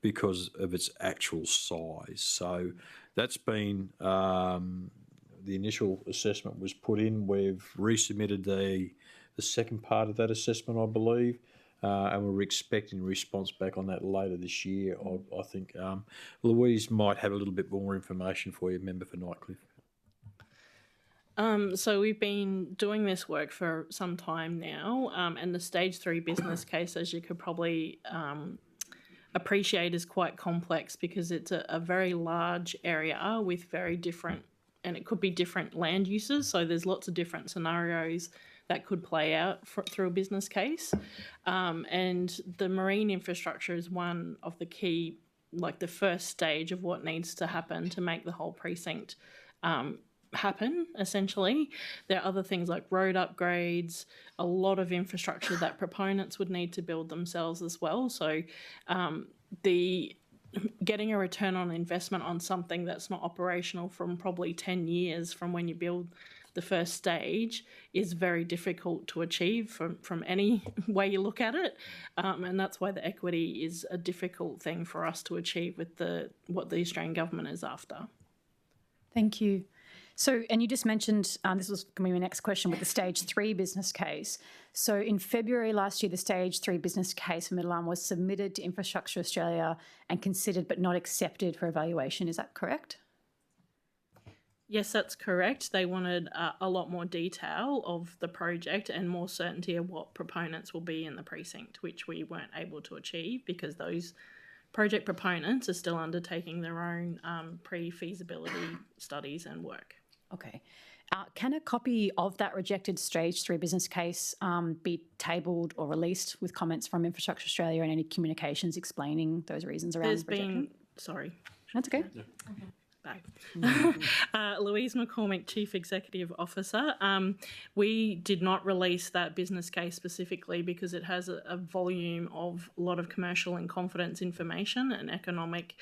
because of its actual size. So that's been, the initial assessment was put in. We've resubmitted the second part of that assessment, I believe, and we're expecting a response back on that later this year. I think Louise might have a little bit more information for you, member for Nightcliff. So we've been doing this work for some time now, and the Stage 3 business case, as you could probably appreciate is quite complex because it's a very large area with very different, and it could be different land uses. So there's lots of different scenarios that could play out through a business case. And the marine infrastructure is one of the key, like the first stage of what needs to happen to make the whole precinct happen, essentially. There are other things like road upgrades, a lot of infrastructure that proponents would need to build themselves as well. So getting a return on investment on something that's not operational from probably 10 years from when you build the first stage is very difficult to achieve from any way you look at it. And that's why the equity is a difficult thing for us to achieve with what the Australian government is after. Thank you. So, and you just mentioned, this was going to be my next question, with the Stage 3 business case. So in February last year, the Stage 3 business case for Middle Arm was submitted to Infrastructure Australia and considered but not accepted for evaluation. Is that correct? Yes, that's correct. They wanted a lot more detail of the project and more certainty of what proponents will be in the precinct, which we weren't able to achieve because those project proponents are still undertaking their own pre-feasibility studies and work. Okay. Can a copy of that rejected Stage 3 business case be tabled or released with comments from Infrastructure Australia and any communications explaining those reasons around rejection? Sorry. That's okay. Yeah. Okay. Louise McCormick, Chief Executive Officer. We did not release that business case specifically because it has a volume of a lot of commercial and confidence information and economic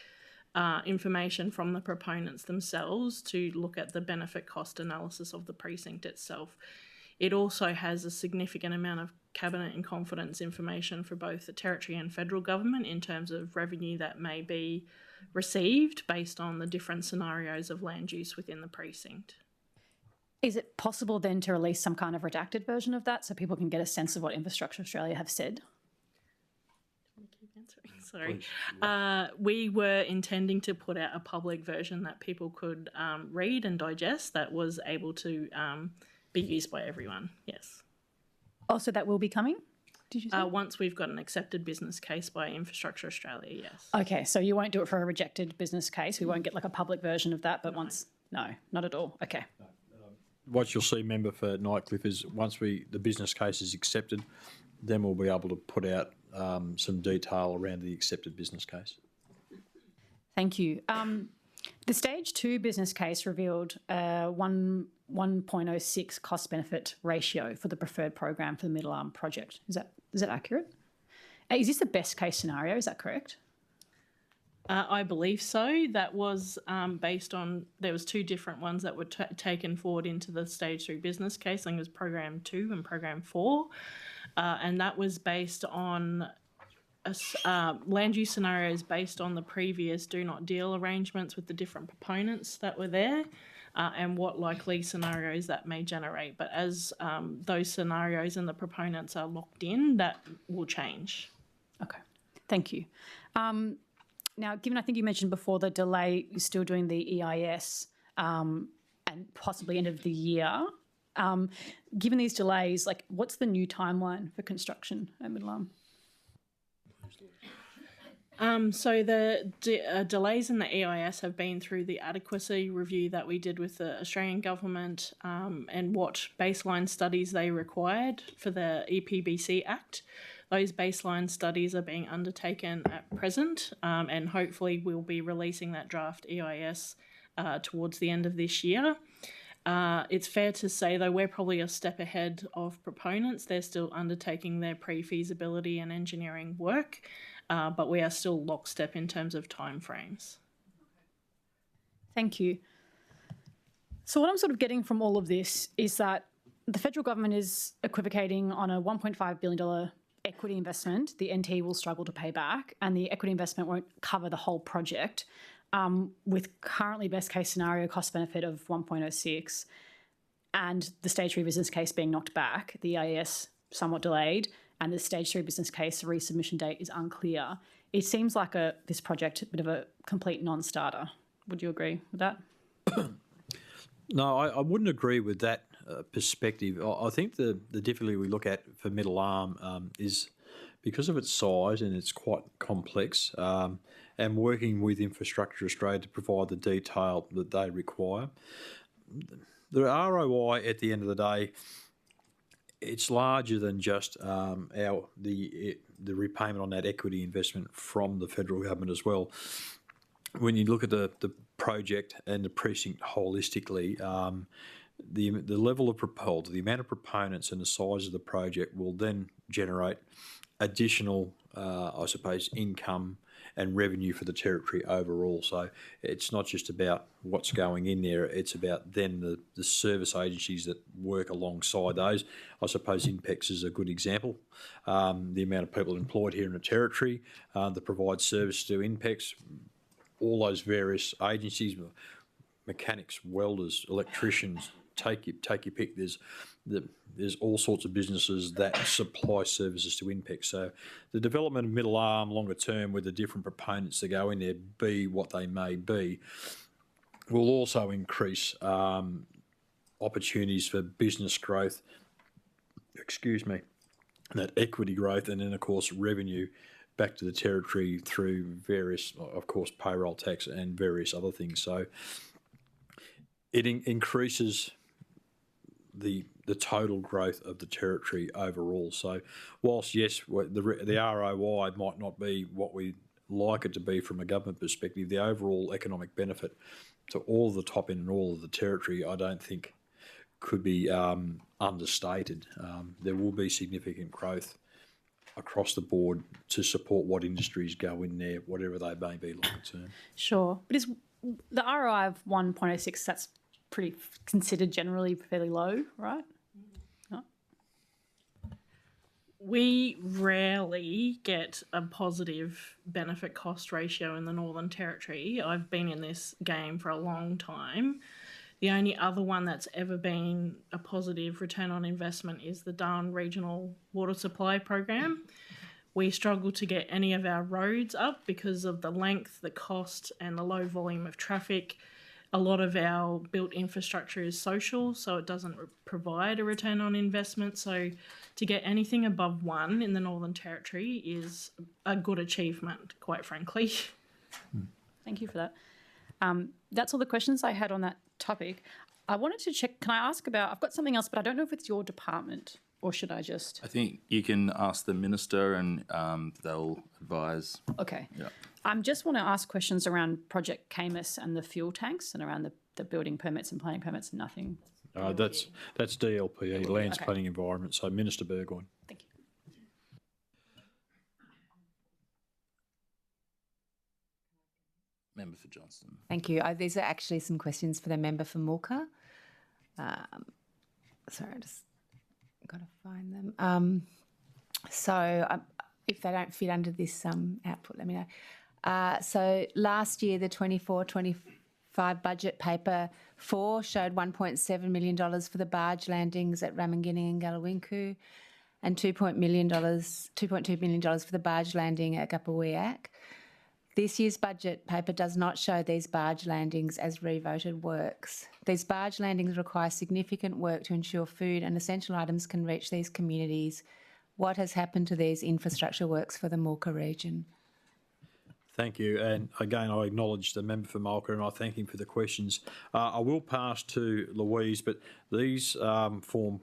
information from the proponents themselves to look at the benefit cost analysis of the precinct itself. It also has a significant amount of cabinet and confidence information for both the territory and federal government in terms of revenue that may be received based on the different scenarios of land use within the precinct. Is it possible then to release some kind of redacted version of that so people can get a sense of what Infrastructure Australia have said? Sorry. We were intending to put out a public version that people could read and digest that was able to be used by everyone, yes. Oh, so that will be coming? Did you say? Once we've got an accepted business case by Infrastructure Australia, yes. Okay, so you won't do it for a rejected business case. We won't get like a public version of that, but no, not at all. Okay. What you'll see, member for Nightcliff, is once the business case is accepted, then we'll be able to put out some detail around the accepted business case. Thank you. The Stage 2 business case revealed 1.06 cost-benefit ratio for the preferred program for the Middle Arm project. Is that accurate? Is this the best case scenario? Is that correct? I believe so. That was based on, there was two different ones that were taken forward into the Stage 3 business case. I think it was Program 2 and Program 4. And that was based on land use scenarios based on the previous do not deal arrangements with the different proponents that were there and what likely scenarios that may generate. But as those scenarios and the proponents are locked in, that will change. Okay, thank you. Now, given I think you mentioned before the delay, you're still doing the EIS and possibly end of the year. Given these delays, like what's the new timeline for construction at Middle Arm? So the delays in the EIS have been through the adequacy review that we did with the Australian government and what baseline studies they required for the EPBC Act. Those baseline studies are being undertaken at present and hopefully we'll be releasing that draft EIS towards the end of this year. It's fair to say, though, we're probably a step ahead of proponents. They're still undertaking their pre-feasibility and engineering work, but we are still lockstep in terms of timeframes. Thank you. So what I'm sort of getting from all of this is that the federal government is equivocating on a $1.5 billion equity investment. The NT will struggle to pay back, and the equity investment won't cover the whole project. With currently best case scenario cost benefit of 1.06 and the Stage 3 business case being knocked back, the EIS somewhat delayed, and the Stage 3 business case resubmission date is unclear. It seems like this project a bit of a complete non-starter. Would you agree with that? No, I wouldn't agree with that perspective. I think the difficulty we look at for Middle Arm is because of its size and it's quite complex, and working with Infrastructure Australia to provide the detail that they require. The ROI at the end of the day, it's larger than just the repayment on that equity investment from the federal government as well. When you look at the project and the precinct holistically, the level of proposal, the amount of proponents and the size of the project will then generate additional, I suppose, income and revenue for the territory overall. So it's not just about what's going in there, it's about then the service agencies that work alongside those. I suppose INPEX is a good example. The amount of people employed here in the territory that provide service to INPEX, all those various agencies, mechanics, welders, electricians, take your pick. There's all sorts of businesses that supply services to INPEX. So the development of Middle Arm longer term with the different proponents that go in there, be what they may be, will also increase opportunities for business growth, that equity growth, and then of course revenue back to the territory through various, of course, payroll tax and various other things. So it increases the total growth of the territory overall. So whilst, yes, the ROI might not be what we like it to be from a government perspective, the overall economic benefit to all the top end and all of the territory, I don't think could be understated. There will be significant growth across the board to support what industries go in there, whatever they may be long term. Sure. But is the ROI of 1.06, that's pretty considered generally fairly low, right? No? We rarely get a positive benefit cost ratio in the Northern Territory. I've been in this game for a long time. The only other one that's ever been a positive return on investment is the Darwin Regional Water Supply Program. We struggle to get any of our roads up because of the length, the cost and the low volume of traffic. A lot of our built infrastructure is social, so it doesn't provide a return on investment. So to get anything above 1 in the Northern Territory is a good achievement, quite frankly. Thank you for that. That's all the questions I had on that topic. I wanted to check, can I ask about, I've got something else, but I don't know if it's your department, or should I just? I think you can ask the minister and they'll advise. Okay. Yeah. I just want to ask questions around Project CAMUS and the fuel tanks and around the building permits and planning permits and nothing. That's DLPE, Lands Planning Environment, so Minister Burgoyne. Thank you. Member for Johnston. Thank you. These are actually some questions for the member for Mulka. Sorry, I just got to find them. If they don't fit under this output, let me know. So last year, the 24-25 budget paper 4 showed $1.7 million for the barge landings at Ramangini and Galawinku and $2.2 million for the barge landing at 𝙍𝙀𝙇𝙀𝙑𝙬𝙍𝙬𝙍𝙬𝙍𝙍. This year's budget paper does not show these barge landings as revoted works. These barge landings require significant work to ensure food and essential items can reach these communities. What has happened to these infrastructure works for the Mulka region? Thank you. And again, I acknowledge the member for Mulka and I thank him for the questions. I will pass to Louise, but these form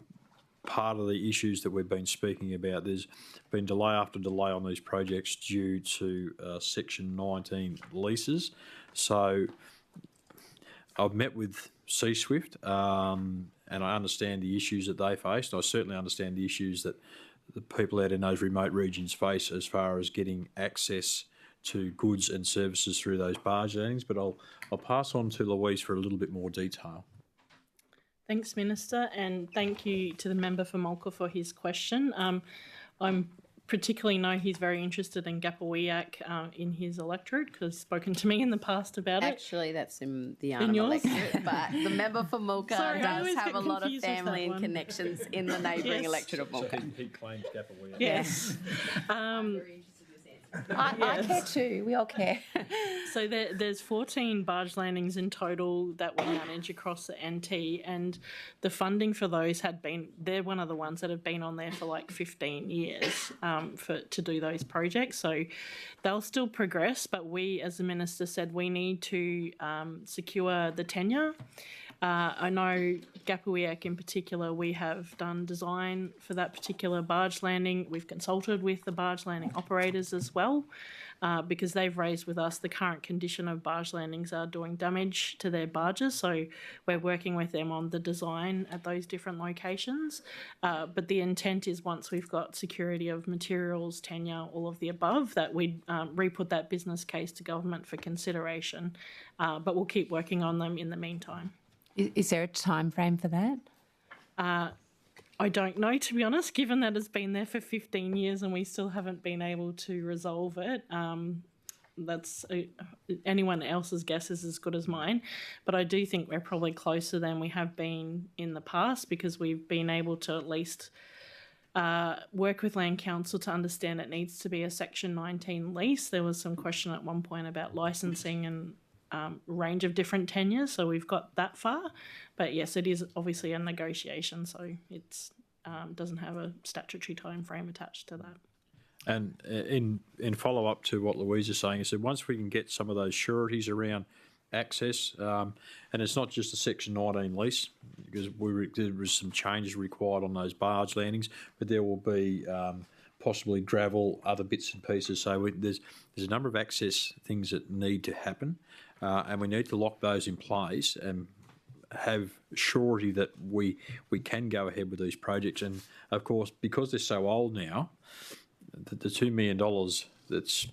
part of the issues that we've been speaking about. There's been delay after delay on these projects due to Section 19 leases. So I've met with C-SWIFT and I understand the issues that they face. And I certainly understand the issues that the people out in those remote regions face as far as getting access to goods and services through those barge landings. But I'll pass on to Louise for a little bit more detail. Thanks, Minister, and thank you to the member for Mulka for his question. I particularly know he's very interested in 𝙍𝙀𝙇𝙀𝙬𝙍𝙬 in his electorate because he's spoken to me in the past about it. Actually, that's in the Arnhem yours? electorate, but the member for Mulka Sorry, I always does have get a lot of confused with family that and one. connections in the neighbouring Yes. electorate of Mulka. He claims 𝙍𝙀𝙇𝙀𝙀𝙀𝙀𝙀𝙀𝙀𝙀. Yes. I care too. We all care. So there's 14 barge landings in total that we manage across the NT, and the funding for those they're one of the ones that have been on there for like 15 years to do those projects. So they'll still progress, but we, as the Minister said, we need to secure the tenure. I know 𝙍𝙬𝙑𝙍𝙍𝙍 in particular, we have done design for that particular barge landing. We've consulted with the barge landing operators as well, because they've raised with us the current condition of barge landings are doing damage to their barges. So we're working with them on the design at those different locations. But the intent is, once we've got security of materials, tenure, all of the above, that we'd re-put that business case to government for consideration. But we'll keep working on them in the meantime. Is there a time frame for that? I don't know, to be honest, given that it's been there for 15 years and we still haven't been able to resolve it. Anyone else's guess is as good as mine, but I do think we're probably closer than we have been in the past, because we've been able to at least work with Land Council to understand it needs to be a Section 19 lease. There was some question at one point about licensing and range of different tenures, so we've got that far. But yes, it is obviously a negotiation, so it's doesn't have a statutory time frame attached to that. And in follow up to what Louise is saying, I said once we can get some of those sureties around access, and it's not just a Section 19 lease, because there was some changes required on those barge landings, but there will be possibly gravel, other bits and pieces. So there's a number of access things that need to happen, and we need to lock those in place and have surety that we can go ahead with these projects. And of course, because they're so old now, the $2 million was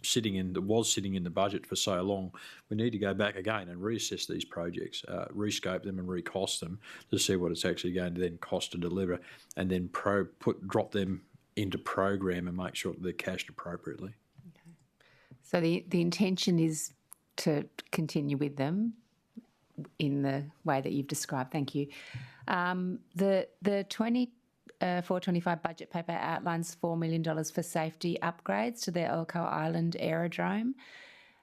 sitting in the budget for so long, we need to go back again and reassess these projects, rescope them and recost them to see what it's actually going to then cost to deliver, and then drop them into program and make sure that they're cashed appropriately. Okay. So the intention is to continue with them in the way that you've described. Thank you. The 24-25 budget paper outlines $4 million for safety upgrades to the 𝙍𝙬𝙇𝙀𝙍𝙍𝙍 Island aerodrome,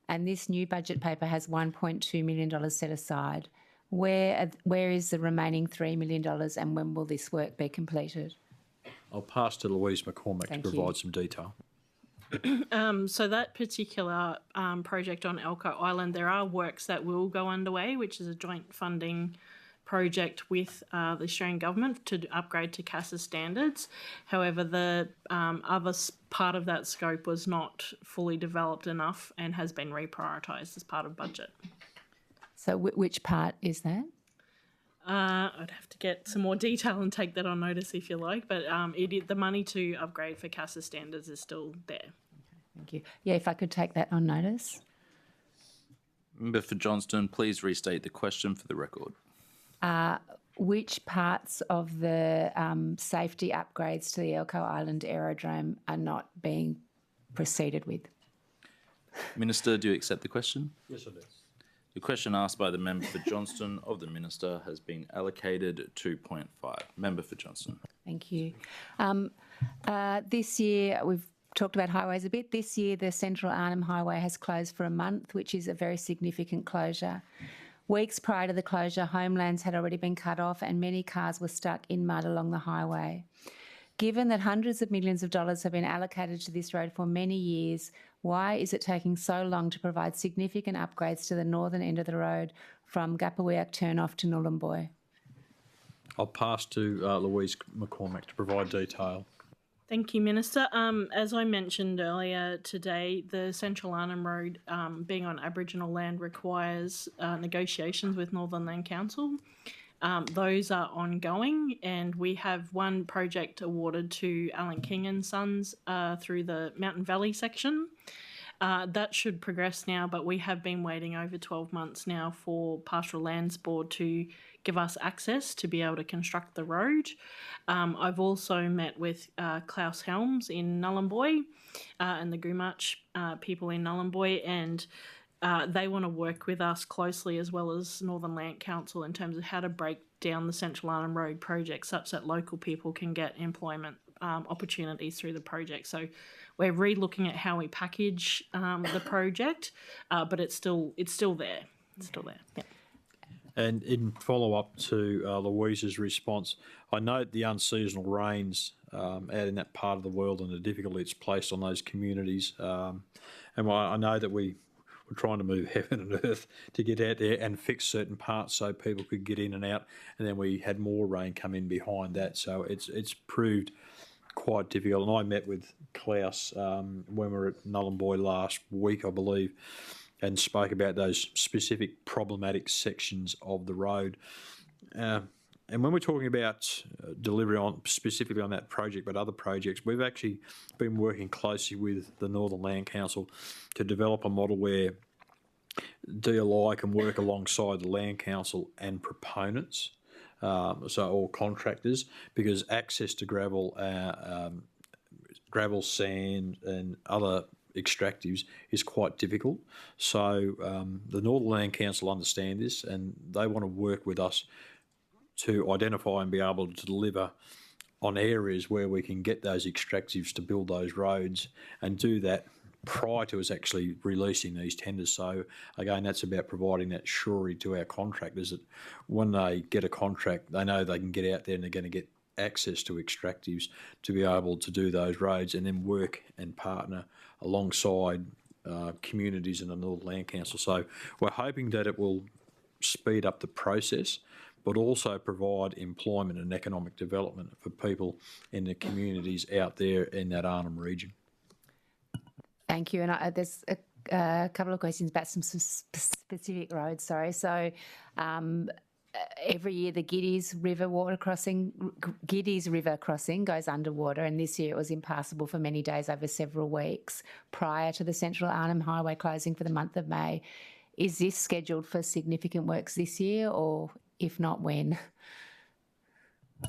and this new budget paper has $1.2 million set aside. Where is the remaining $3 million, and when will this work be completed? I'll pass to Louise McCormick to provide some detail. So that particular project on 𝙍𝙬𝙇𝙀𝙍𝙍𝙍 Island, there are works that will go underway, which is a joint funding project with the Australian Government to upgrade to CASA standards. However, the other part of that scope was not fully developed enough and has been reprioritised as part of budget. So which part is that? I'd have to get some more detail and take that on notice if you like, but the money to upgrade for CASA standards is still there. Thank you. Yeah, if I could take that on notice. Member for Johnston, please restate the question for the record. Which parts of the safety upgrades to the 𝙍𝙬𝙇𝙀𝙍𝙍𝙍 Island aerodrome are not being proceeded with? Minister, do you accept the question? Yes, I do. The question asked by the member for Johnston of the Minister has been allocated 2.5. Member for Johnston. Thank you. This year, we've talked about highways a bit. This year, the Central Arnhem Highway has closed for a month, which is a very significant closure. Weeks prior to the closure, homelands had already been cut off and many cars were stuck in mud along the highway. Given that hundreds of millions of dollars have been allocated to this road for many years, why is it taking so long to provide significant upgrades to the northern end of the road from 𝙍𝙬𝙍𝙍𝙍 turn-off to 𝙍𝙬𝙍𝙍𝙍? I'll pass to Louise McCormick to provide detail. Thank you, Minister. As I mentioned earlier today, the Central Arnhem Road, being on Aboriginal land, requires negotiations with Northern Land Council. Those are ongoing, and we have one project awarded to Alan King and Sons through the Mountain Valley section. That should progress now, but we have been waiting over 12 months now for Pastoral Lands Board to give us access to be able to construct the road. I've also met with Klaus Helms in Nhulunbuy and the 𝙍𝙬𝙍𝙍𝙍 people in Nhulunbuy, and they want to work with us closely, as well as Northern Land Council, in terms of how to break down the Central Arnhem Road project such that local people can get employment opportunities through the project. So we're re-looking at how we package the project, but it's still there. It's still there. Yeah. And in follow-up to Louise's response, I note the unseasonal rains out in that part of the world and the difficulty it's placed on those communities. And I know that we're trying to move heaven and earth to get out there and fix certain parts so people could get in and out, and then we had more rain come in behind that. So it's proved quite difficult. And I met with Klaus when we were at Nhulunbuy last week, I believe, and spoke about those specific problematic sections of the road. And when we're talking about delivery on specifically on that project, but other projects, we've actually been working closely with the Northern Land Council to develop a model where DLI can work alongside the Land Council and proponents, or contractors, because access to gravel, sand, and other extractives is quite difficult. So the Northern Land Council understand this, and they want to work with us to identify and be able to deliver on areas where we can get those extractives to build those roads, and do that prior to us actually releasing these tenders. So again, that's about providing that surety to our contractors that when they get a contract, they know they can get out there and they're going to get access to extractives to be able to do those roads, and then work and partner alongside communities in the Northern Land Council. So we're hoping that it will speed up the process, but also provide employment and economic development for people in the communities out there in that Arnhem region. Thank you. And there's a couple of questions about some specific roads, sorry. So every year the 𝙍𝙇𝘼𝙔𝙑𝘼𝙉 River crossing goes underwater, and this year it was impassable for many days over several weeks prior to the Central Arnhem Highway closing for the month of May. Is this scheduled for significant works this year, or if not, when?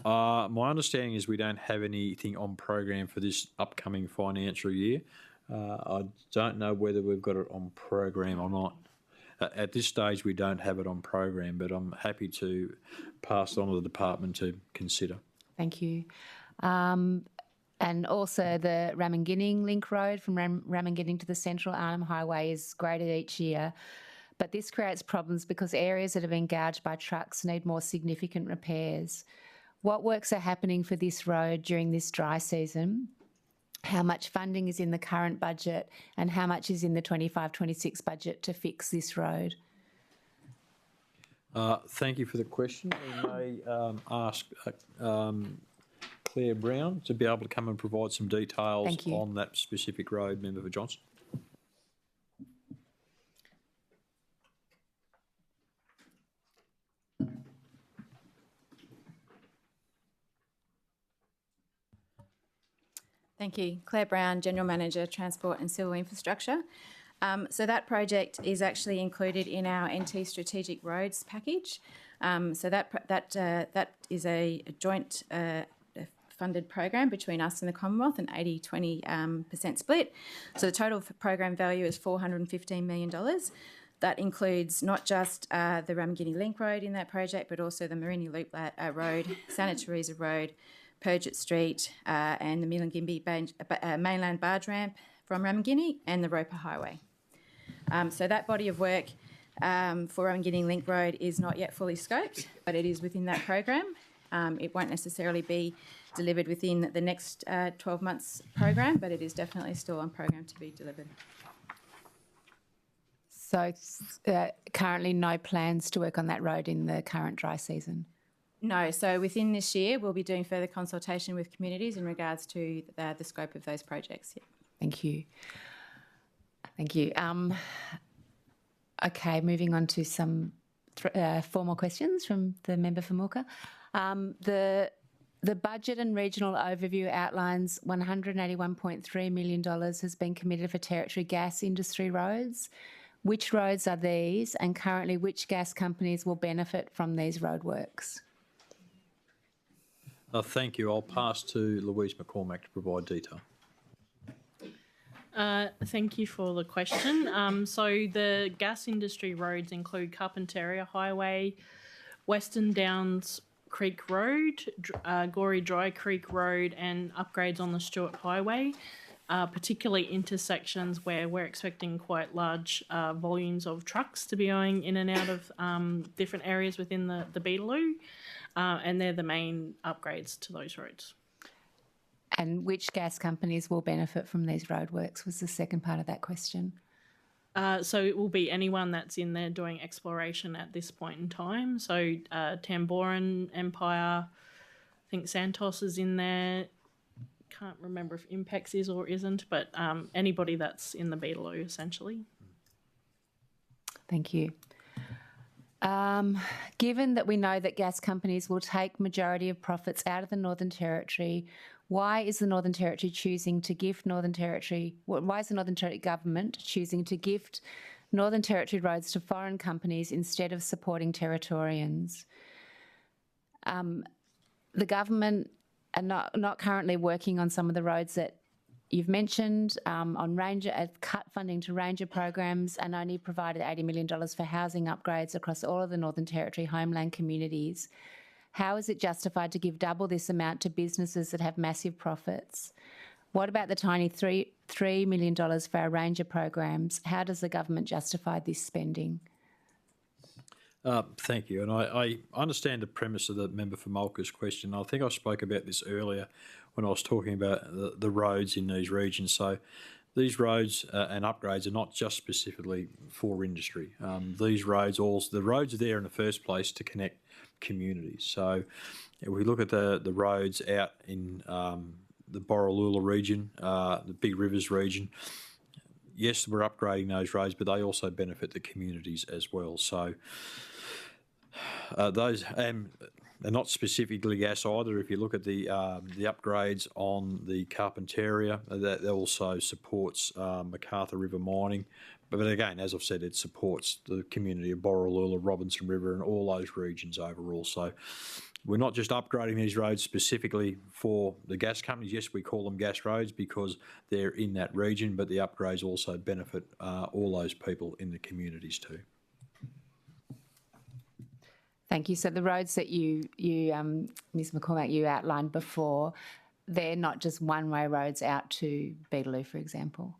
My understanding is we don't have anything on program for this upcoming financial year. I don't know whether we've got it on program or not. At this stage, we don't have it on program, but I'm happy to pass it on to the department to consider. Thank you. And also the Ramingining Link Road from Ramingining to the Central Arnhem Highway is graded each year, but this creates problems because areas that have been gouged by trucks need more significant repairs. What works are happening for this road during this dry season? How much funding is in the current budget, and how much is in the 25-26 budget to fix this road? Thank you for the question. We may ask Claire Brown to be able to come and provide some details on that specific road, Member for Johnson. Thank you. Claire Brown, General Manager, Transport and Civil Infrastructure. So that project is actually included in our NT Strategic Roads package. So that is a joint funded program between us and the Commonwealth, an 80-20% split. So the total program value is $415 million. That includes not just the Ramingining Link Road in that project, but also the Marini Loop Road, Santa Teresa Road, Purgett Street, and the Milangimbi mainland barge ramp from Ramingining, and the Roper Highway. So that body of work for Ramingining Link Road is not yet fully scoped, but it is within that program. It won't necessarily be delivered within the next 12 months program, but it is definitely still on program to be delivered. So currently no plans to work on that road in the current dry season? No, so within this year we'll be doing further consultation with communities in regards to the scope of those projects. Yeah. Thank you. Thank you. Okay, moving on to some 4 more questions from the member for Mooka. The budget and regional overview outlines $181.3 million has been committed for territory gas industry roads. Which roads are these, and currently which gas companies will benefit from these roadworks? Thank you. I'll pass to Louise McCormick to provide detail. Thank you for the question. So the gas industry roads include Carpentaria Highway, Western Downs Creek Road, 𝙍𝙬𝙇𝙬𝙍 Creek Road, and upgrades on the Stewart Highway, particularly intersections where we're expecting quite large volumes of trucks to be going in and out of different areas within the 𝙍𝙬𝙍𝙬, and they're the main upgrades to those roads. And which gas companies will benefit from these roadworks was the second part of that question. So it will be anyone that's in there doing exploration at this point in time. So Tamboran, Empire, I think Santos is in there. Can't remember if Impex is or isn't, but anybody that's in the 𝙍𝙬𝙍 essentially. Thank you. Given that we know that gas companies will take majority of profits out of the Northern Territory, why is the Northern Territory choosing to gift Northern Territory? Why is the Northern Territory government choosing to gift Northern Territory roads to foreign companies instead of supporting Territorians? The government are not currently working on some of the roads that you've mentioned, on ranger, cut funding to ranger programs, and only provided $80 million for housing upgrades across all of the Northern Territory homeland communities. How is it justified to give double this amount to businesses that have massive profits? What about the tiny $3 million for our ranger programs? How does the government justify this spending? Thank you. And I understand the premise of the member for Mulca's question. I think I spoke about this earlier when I was talking about the roads in these regions. So these roads and upgrades are not just specifically for industry. These roads, the roads are there in the first place to connect communities. So if we look at the roads out in the Borroloola region, the Big Rivers region, yes, we're upgrading those roads, but they also benefit the communities as well. So those they're not specifically gas either. If you look at the upgrades on the Carpentaria, that also supports MacArthur River mining. But again, as I've said, it supports the community of Borroloola, Robinson River, and all those regions overall. So we're not just upgrading these roads specifically for the gas companies. Yes, we call them gas roads because they're in that region, but the upgrades also benefit all those people in the communities too. Thank you. So the roads that you Ms McCormick, you outlined before, they're not just one-way roads out to 𝙍𝙬𝙍𝙍, for example?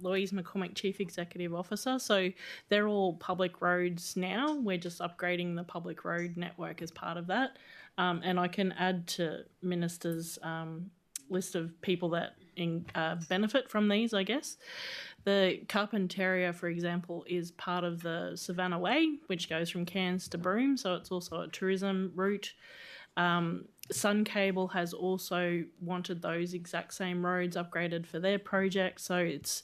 Louise McCormick, Chief Executive Officer. So they're all public roads now. We're just upgrading the public road network as part of that. And I can add to Minister's list of people that benefit from these, I guess. The Carpentaria, for example, is part of the Savannah Way, which goes from Cairns to Broome, so it's also a tourism route. Sun Cable has also wanted those exact same roads upgraded for their project, so it's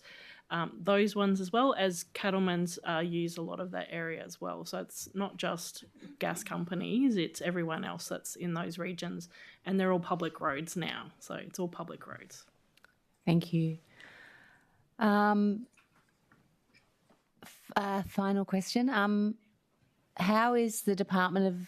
those ones as well as cattlemen's use a lot of that area as well. So it's not just gas companies, it's everyone else that's in those regions, and they're all public roads now, so it's all public roads. Thank you. Final question. How is the Department of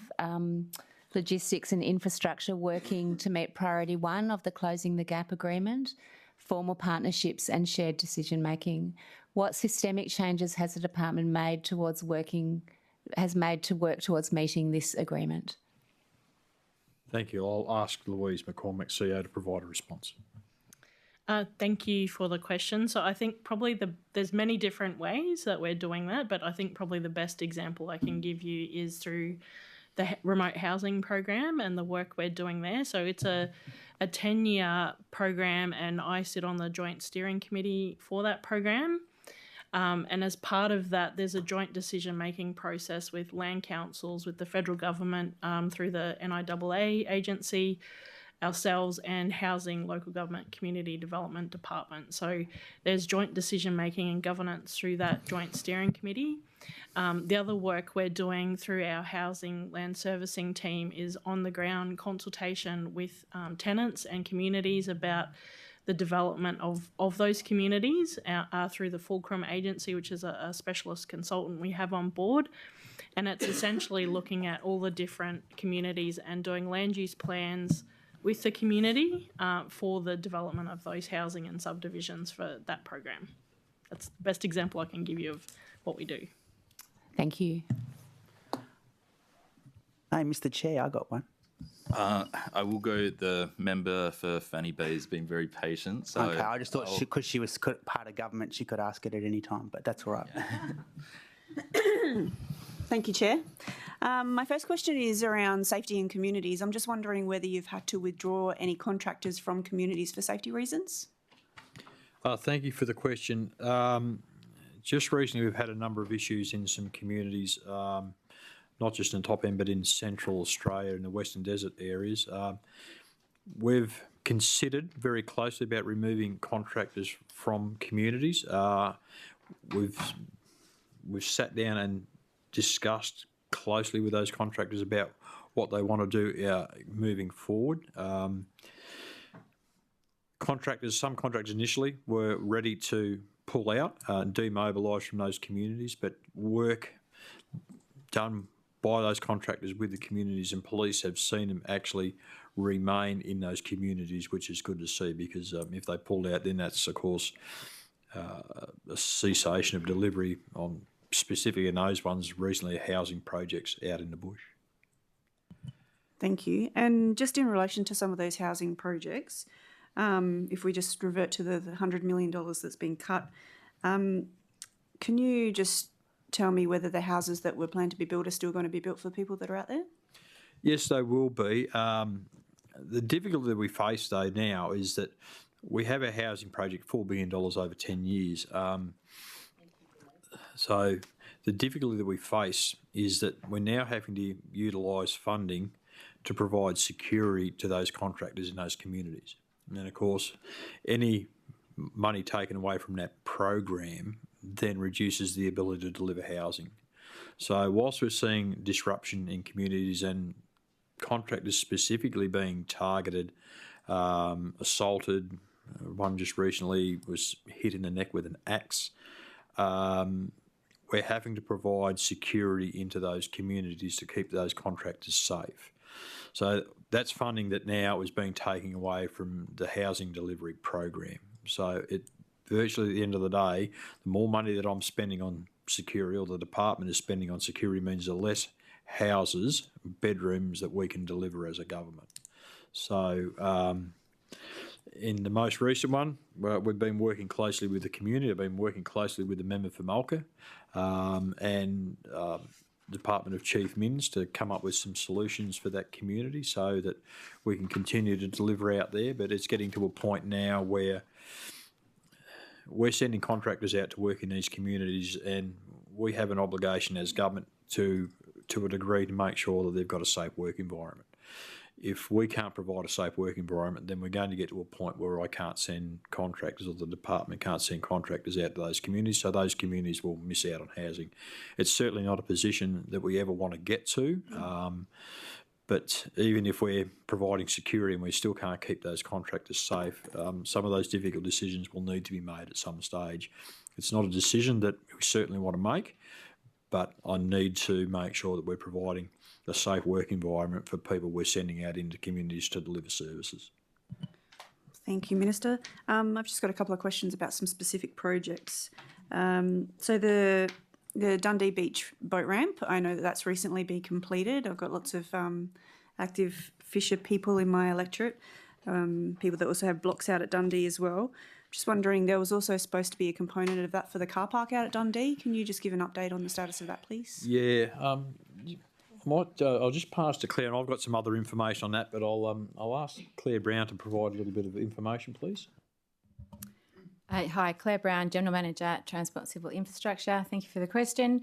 Logistics and Infrastructure working to meet priority 1 of the Closing the Gap agreement, formal partnerships and shared decision making? What systemic changes has the department made to work towards meeting this agreement? Thank you. I'll ask Louise McCormick, CEO, to provide a response. Thank you for the question. So I think probably there's many different ways that we're doing that, but I think probably the best example I can give you is through the remote housing program and the work we're doing there. So it's a 10-year program, and I sit on the joint steering committee for that program. And as part of that, there's a joint decision-making process with land councils, with the federal government through the NIAA agency, ourselves, and Housing, Local Government, Community Development Department. So there's joint decision-making and governance through that joint steering committee. The other work we're doing through our housing land servicing team is on-the-ground consultation with tenants and communities about the development of those communities through the Fulcrum Agency, which is a specialist consultant we have on board. And it's essentially looking at all the different communities and doing land use plans with the community for the development of those housing and subdivisions for that program. That's the best example I can give you of what we do. Thank you. Hey, Mr. Chair, I got one. I will go. The member for Fanny Bay has been very patient. So Okay, I just thought because she was part of government, she could ask it at any time, but that's all right. Thank you, Chair. My first question is around safety in communities. I'm just wondering whether you've had to withdraw any contractors from communities for safety reasons. Thank you for the question. Just recently, we've had a number of issues in some communities, not just in top end, but in central Australia and the Western Desert areas. We've considered very closely about removing contractors from communities. We've sat down and discussed closely with those contractors about what they want to do moving forward. Some contractors initially were ready to pull out and demobilise from those communities, but work done by those contractors with the communities and police have seen them actually remain in those communities, which is good to see, because if they pulled out, then that's, of course, a cessation of delivery on specifically in those ones recently housing projects out in the bush. Thank you. And just in relation to some of those housing projects, if we just revert to the $100 million that's been cut, can you just tell me whether the houses that were planned to be built are still going to be built for people that are out there? Yes, they will be. The difficulty that we face, though, now is that we have a housing project, $4 billion over 10 years. So the difficulty that we face is that we're now having to utilise funding to provide security to those contractors in those communities. And, of course, any money taken away from that program then reduces the ability to deliver housing. So whilst we're seeing disruption in communities and contractors specifically being targeted, assaulted, one just recently was hit in the neck with an axe, we're having to provide security into those communities to keep those contractors safe. So that's funding that now is being taken away from the housing delivery program. So virtually at the end of the day, the more money that I'm spending on security or the department is spending on security means the less houses, bedrooms that we can deliver as a government. So in the most recent one, we've been working closely with the community. I've been working closely with the member for Malka and the Department of Chief Mins to come up with some solutions for that community so that we can continue to deliver out there. But it's getting to a point now where we're sending contractors out to work in these communities, and we have an obligation as government to a degree to make sure that they've got a safe work environment. If we can't provide a safe work environment, then we're going to get to a point where I can't send contractors, or the department can't send contractors out to those communities, so those communities will miss out on housing. It's certainly not a position that we ever want to get to, but even if we're providing security and we still can't keep those contractors safe, some of those difficult decisions will need to be made at some stage. It's not a decision that we certainly want to make, but I need to make sure that we're providing a safe work environment for people we're sending out into communities to deliver services. Thank you, Minister. I've just got a couple of questions about some specific projects. So the Dundee Beach boat ramp, I know that that's recently been completed. I've got lots of active fisher people in my electorate, people that also have blocks out at Dundee as well. Just wondering, there was also supposed to be a component of that for the car park out at Dundee. Can you just give an update on the status of that, please? Yeah, I'll just pass to Claire, and I've got some other information on that, but I'll ask Claire Brown to provide a little bit of information, please. Hi, Claire Brown, General Manager at Transport and Civil Infrastructure. Thank you for the question.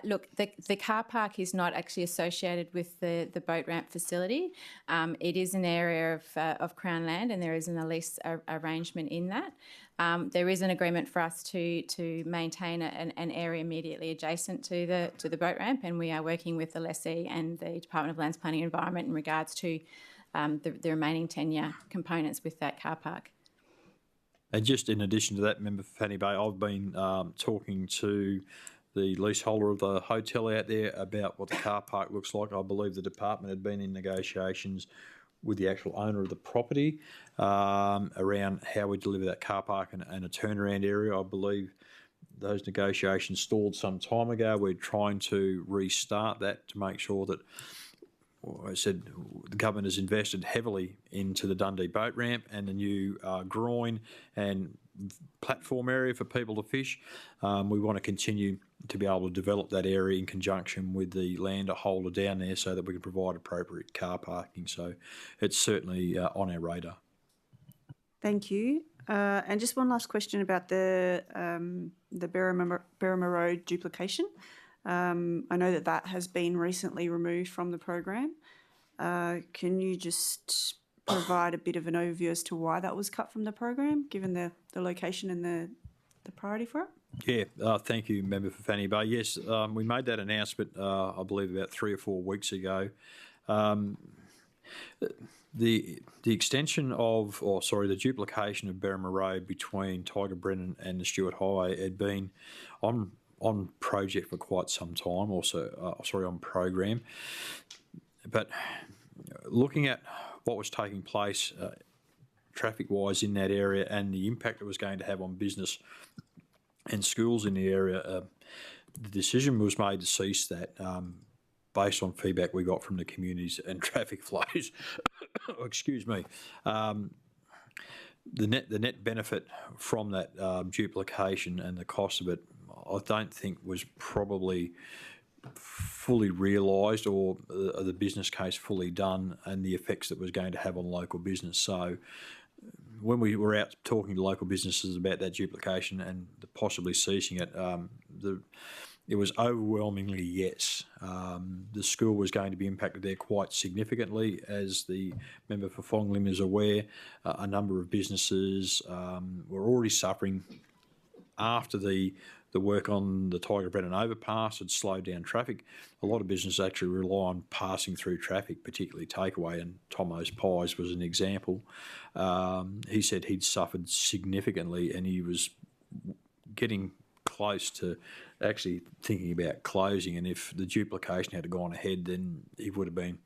Look, the car park is not actually associated with the boat ramp facility. It is an area of Crown land, and there is a lease arrangement in that. There is an agreement for us to maintain an area immediately adjacent to the boat ramp, and we are working with the lessee and the Department of Lands Planning and Environment in regards to the remaining tenure components with that car park. And just in addition to that, Member for Fanny Bay, I've been talking to the leaseholder of the hotel out there about what the car park looks like. I believe the department had been in negotiations with the actual owner of the property around how we deliver that car park and a turnaround area. I believe those negotiations stalled some time ago. We're trying to restart that to make sure that I said the government has invested heavily into the Dundee boat ramp and the new groin and platform area for people to fish. We want to continue to be able to develop that area in conjunction with the landholder down there so that we can provide appropriate car parking. So it's certainly on our radar. Thank you. And just one last question about the Berrima Road duplication. I know that has been recently removed from the program. Can you just provide a bit of an overview as to why that was cut from the program, given the location and the priority for it? Yeah, thank you, Member for Fanny Bay. Yes, we made that announcement, I believe, about 3 or 4 weeks ago. The extension of, the duplication of Berrima Road between Tiger Brennan and the Stuart Highway had been on project for quite some time, on program. But looking at what was taking place traffic-wise in that area and the impact it was going to have on business and schools in the area, the decision was made to cease that based on feedback we got from the communities and traffic flows. Excuse me. The net benefit from that duplication and the cost of it, I don't think was probably fully realised or the business case fully done and the effects that was going to have on local business. So when we were out talking to local businesses about that duplication and possibly ceasing it, it was overwhelmingly yes. The school was going to be impacted there quite significantly, as the member for Fonglim is aware. A number of businesses were already suffering after the work on the Tiger Brennan overpass had slowed down traffic. A lot of businesses actually rely on passing through traffic, particularly takeaway, and Tomo's Pies was an example. He said he'd suffered significantly and he was getting close to actually thinking about closing, and if the duplication had gone ahead, then he would have been,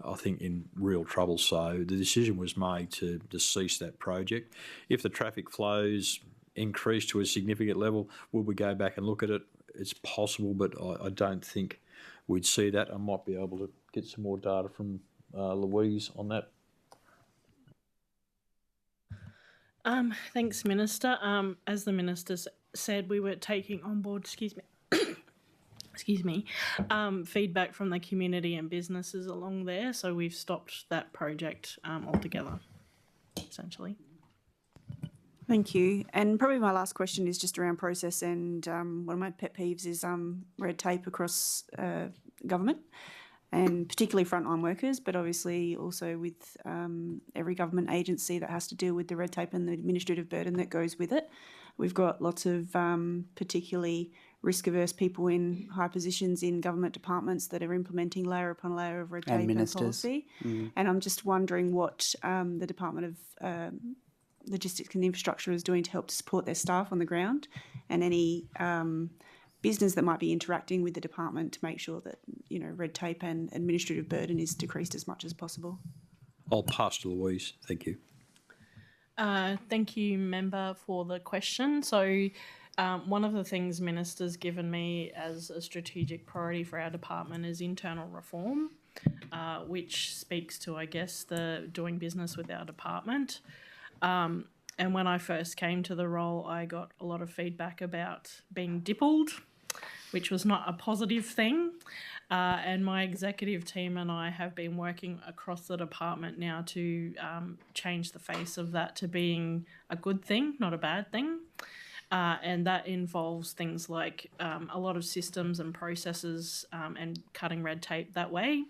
I think, in real trouble. So the decision was made to cease that project. If the traffic flows increase to a significant level, will we go back and look at it? It's possible, but I don't think we'd see that. I might be able to get some more data from Louise on that. Thanks, Minister. As the Minister said, we were taking on board, feedback from the community and businesses along there, so we've stopped that project altogether, essentially. Thank you. And probably my last question is just around process, and one of my pet peeves is red tape across government, and particularly frontline workers, but obviously also with every government agency that has to deal with the red tape and the administrative burden that goes with it. We've got lots of particularly risk-averse people in high positions in government departments that are implementing layer upon layer of red tape and policy. And I'm just wondering what the Department of Logistics and Infrastructure is doing to help to support their staff on the ground, and any business that might be interacting with the department to make sure that, you know, red tape and administrative burden is decreased as much as possible. I'll pass to Louise. Thank you. Thank you, Member, for the question. So one of the things Minister's given me as a strategic priority for our department is internal reform, which speaks to, I guess, the doing business with our department. And when I first came to the role, I got a lot of feedback about being DIPL'd, which was not a positive thing. And my executive team and I have been working across the department now to change the face of that to being a good thing, not a bad thing. And that involves things like a lot of systems and processes and cutting red tape that way.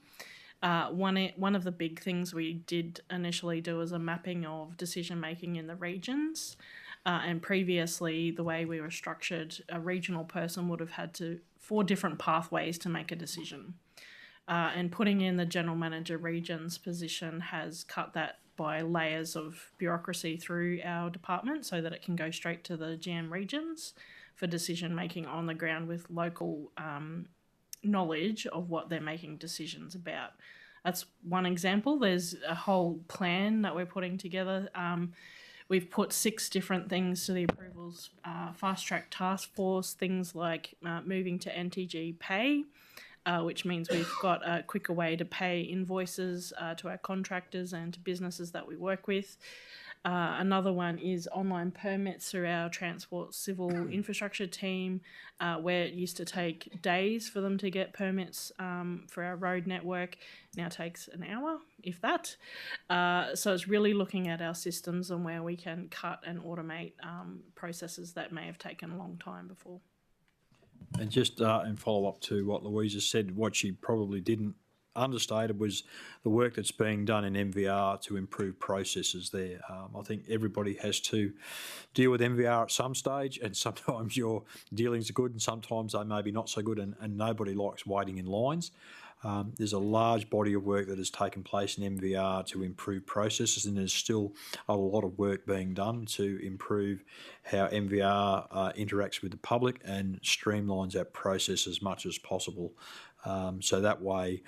One of the big things we did initially do was a mapping of decision-making in the regions. And previously, the way we were structured, a regional person would have had 4 different pathways to make a decision. And putting in the General Manager Regions position has cut that by layers of bureaucracy through our department so that it can go straight to the GM Regions for decision-making on the ground with local knowledge of what they're making decisions about. That's one example. There's a whole plan that we're putting together. We've put 6 different things to the approvals fast track task force, things like moving to NTG pay, which means we've got a quicker way to pay invoices to our contractors and to businesses that we work with. Another one is online permits through our transport civil infrastructure team, where it used to take days for them to get permits for our road network. Now takes an hour, if that. So it's really looking at our systems and where we can cut and automate processes that may have taken a long time before. And just in follow up to what Louise has said, what she probably didn't understated was the work that's being done in MVR to improve processes there. I think everybody has to deal with MVR at some stage, and sometimes your dealings are good and sometimes they may be not so good, and nobody likes waiting in lines. There's a large body of work that has taken place in MVR to improve processes, and there's still a lot of work being done to improve how MVR interacts with the public and streamlines that process as much as possible. So that way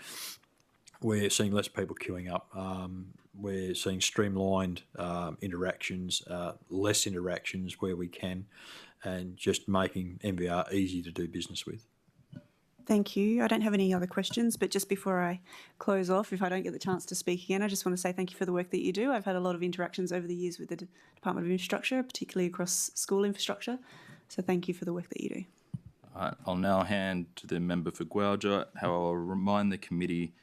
we're seeing less people queuing up. We're seeing streamlined interactions, less interactions where we can, and just making MVR easy to do business with. Thank you. I don't have any other questions, but just before I close off, if I don't get the chance to speak again, I just want to say thank you for the work that you do. I've had a lot of interactions over the years with the Department of Infrastructure, particularly across school infrastructure. So thank you for the work that you do. I'll now hand to the member for 𝙍𝙀𝙑𝙀𝙎. How I'll remind the committee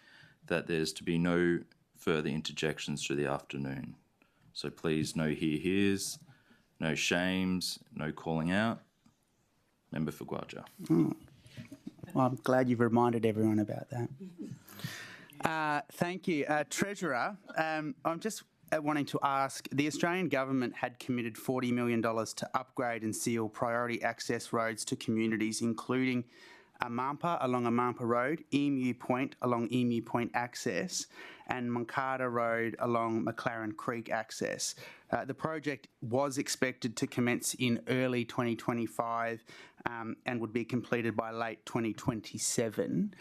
that there's to be no further interjections through the afternoon. So please, no hears, no shames, no calling out. Member for 𝙍𝙀𝙀𝙀𝙀. Well, I'm glad you've reminded everyone about that. Thank you. Treasurer, I'm just wanting to ask, the Australian government had committed $40 million to upgrade and seal priority access roads to communities, including Amampa along Amampa Road, Emu Point along Emu Point Access, and Moncada Road along McLaren Creek Access. The project was expected to commence in early 2025 and would be completed by late 2027.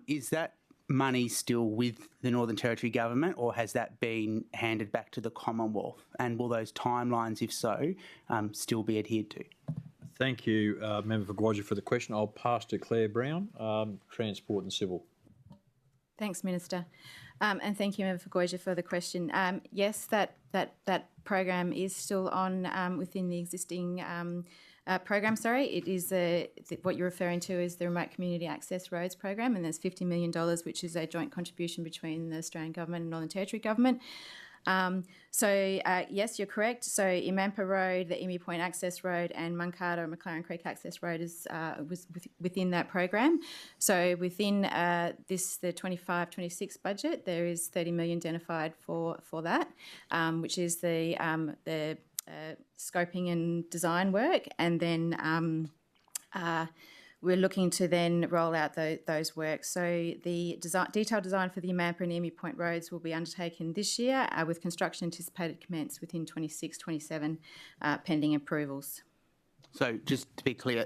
Is that money still with the Northern Territory Government, or has that been handed back to the Commonwealth? And will those timelines, if so, still be adhered to? Thank you, Member for 𝙍𝙀𝙀𝙀𝙀, for the question. I'll pass to Claire Brown, Transport and Civil. Thanks, Minister. And thank you, Member for 𝙍𝙀𝙀𝙀𝙀, for the question. Yes, that program is still on within the existing program. It is what you're referring to is the Remote Community Access Roads program, and there's $50 million, which is a joint contribution between the Australian Government and Northern Territory Government. Yes, you're correct. So Amampa Road, the Emu Point Access Road, and Moncada or McLaren Creek Access Road was within that program. So within the 25-26 budget, there is $30 million identified for that, which is the scoping and design work, and then we're looking to then roll out those works. So the detailed design for the Amampa and Emu Point roads will be undertaken this year, with construction anticipated to commence within 26-27, pending approvals. So just to be clear,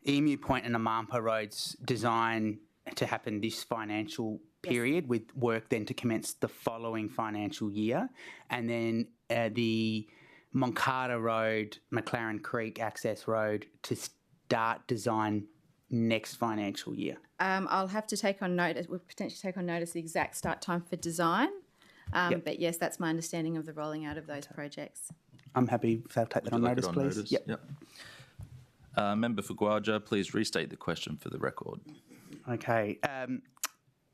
Emu Point and Amampa roads design to happen this financial period, with work then to commence the following financial year, and then the Moncada Road, McLaren Creek Access Road to start design next financial year. I'll have to take on notice. We'll potentially take on notice the exact start time for design. But yes, that's my understanding of the rolling out of those projects. I'm happy if I'll take that on notice, please. Yep. Member for 𝙍𝙀𝙀𝙀𝙀𝙀, please restate the question for the record. Okay.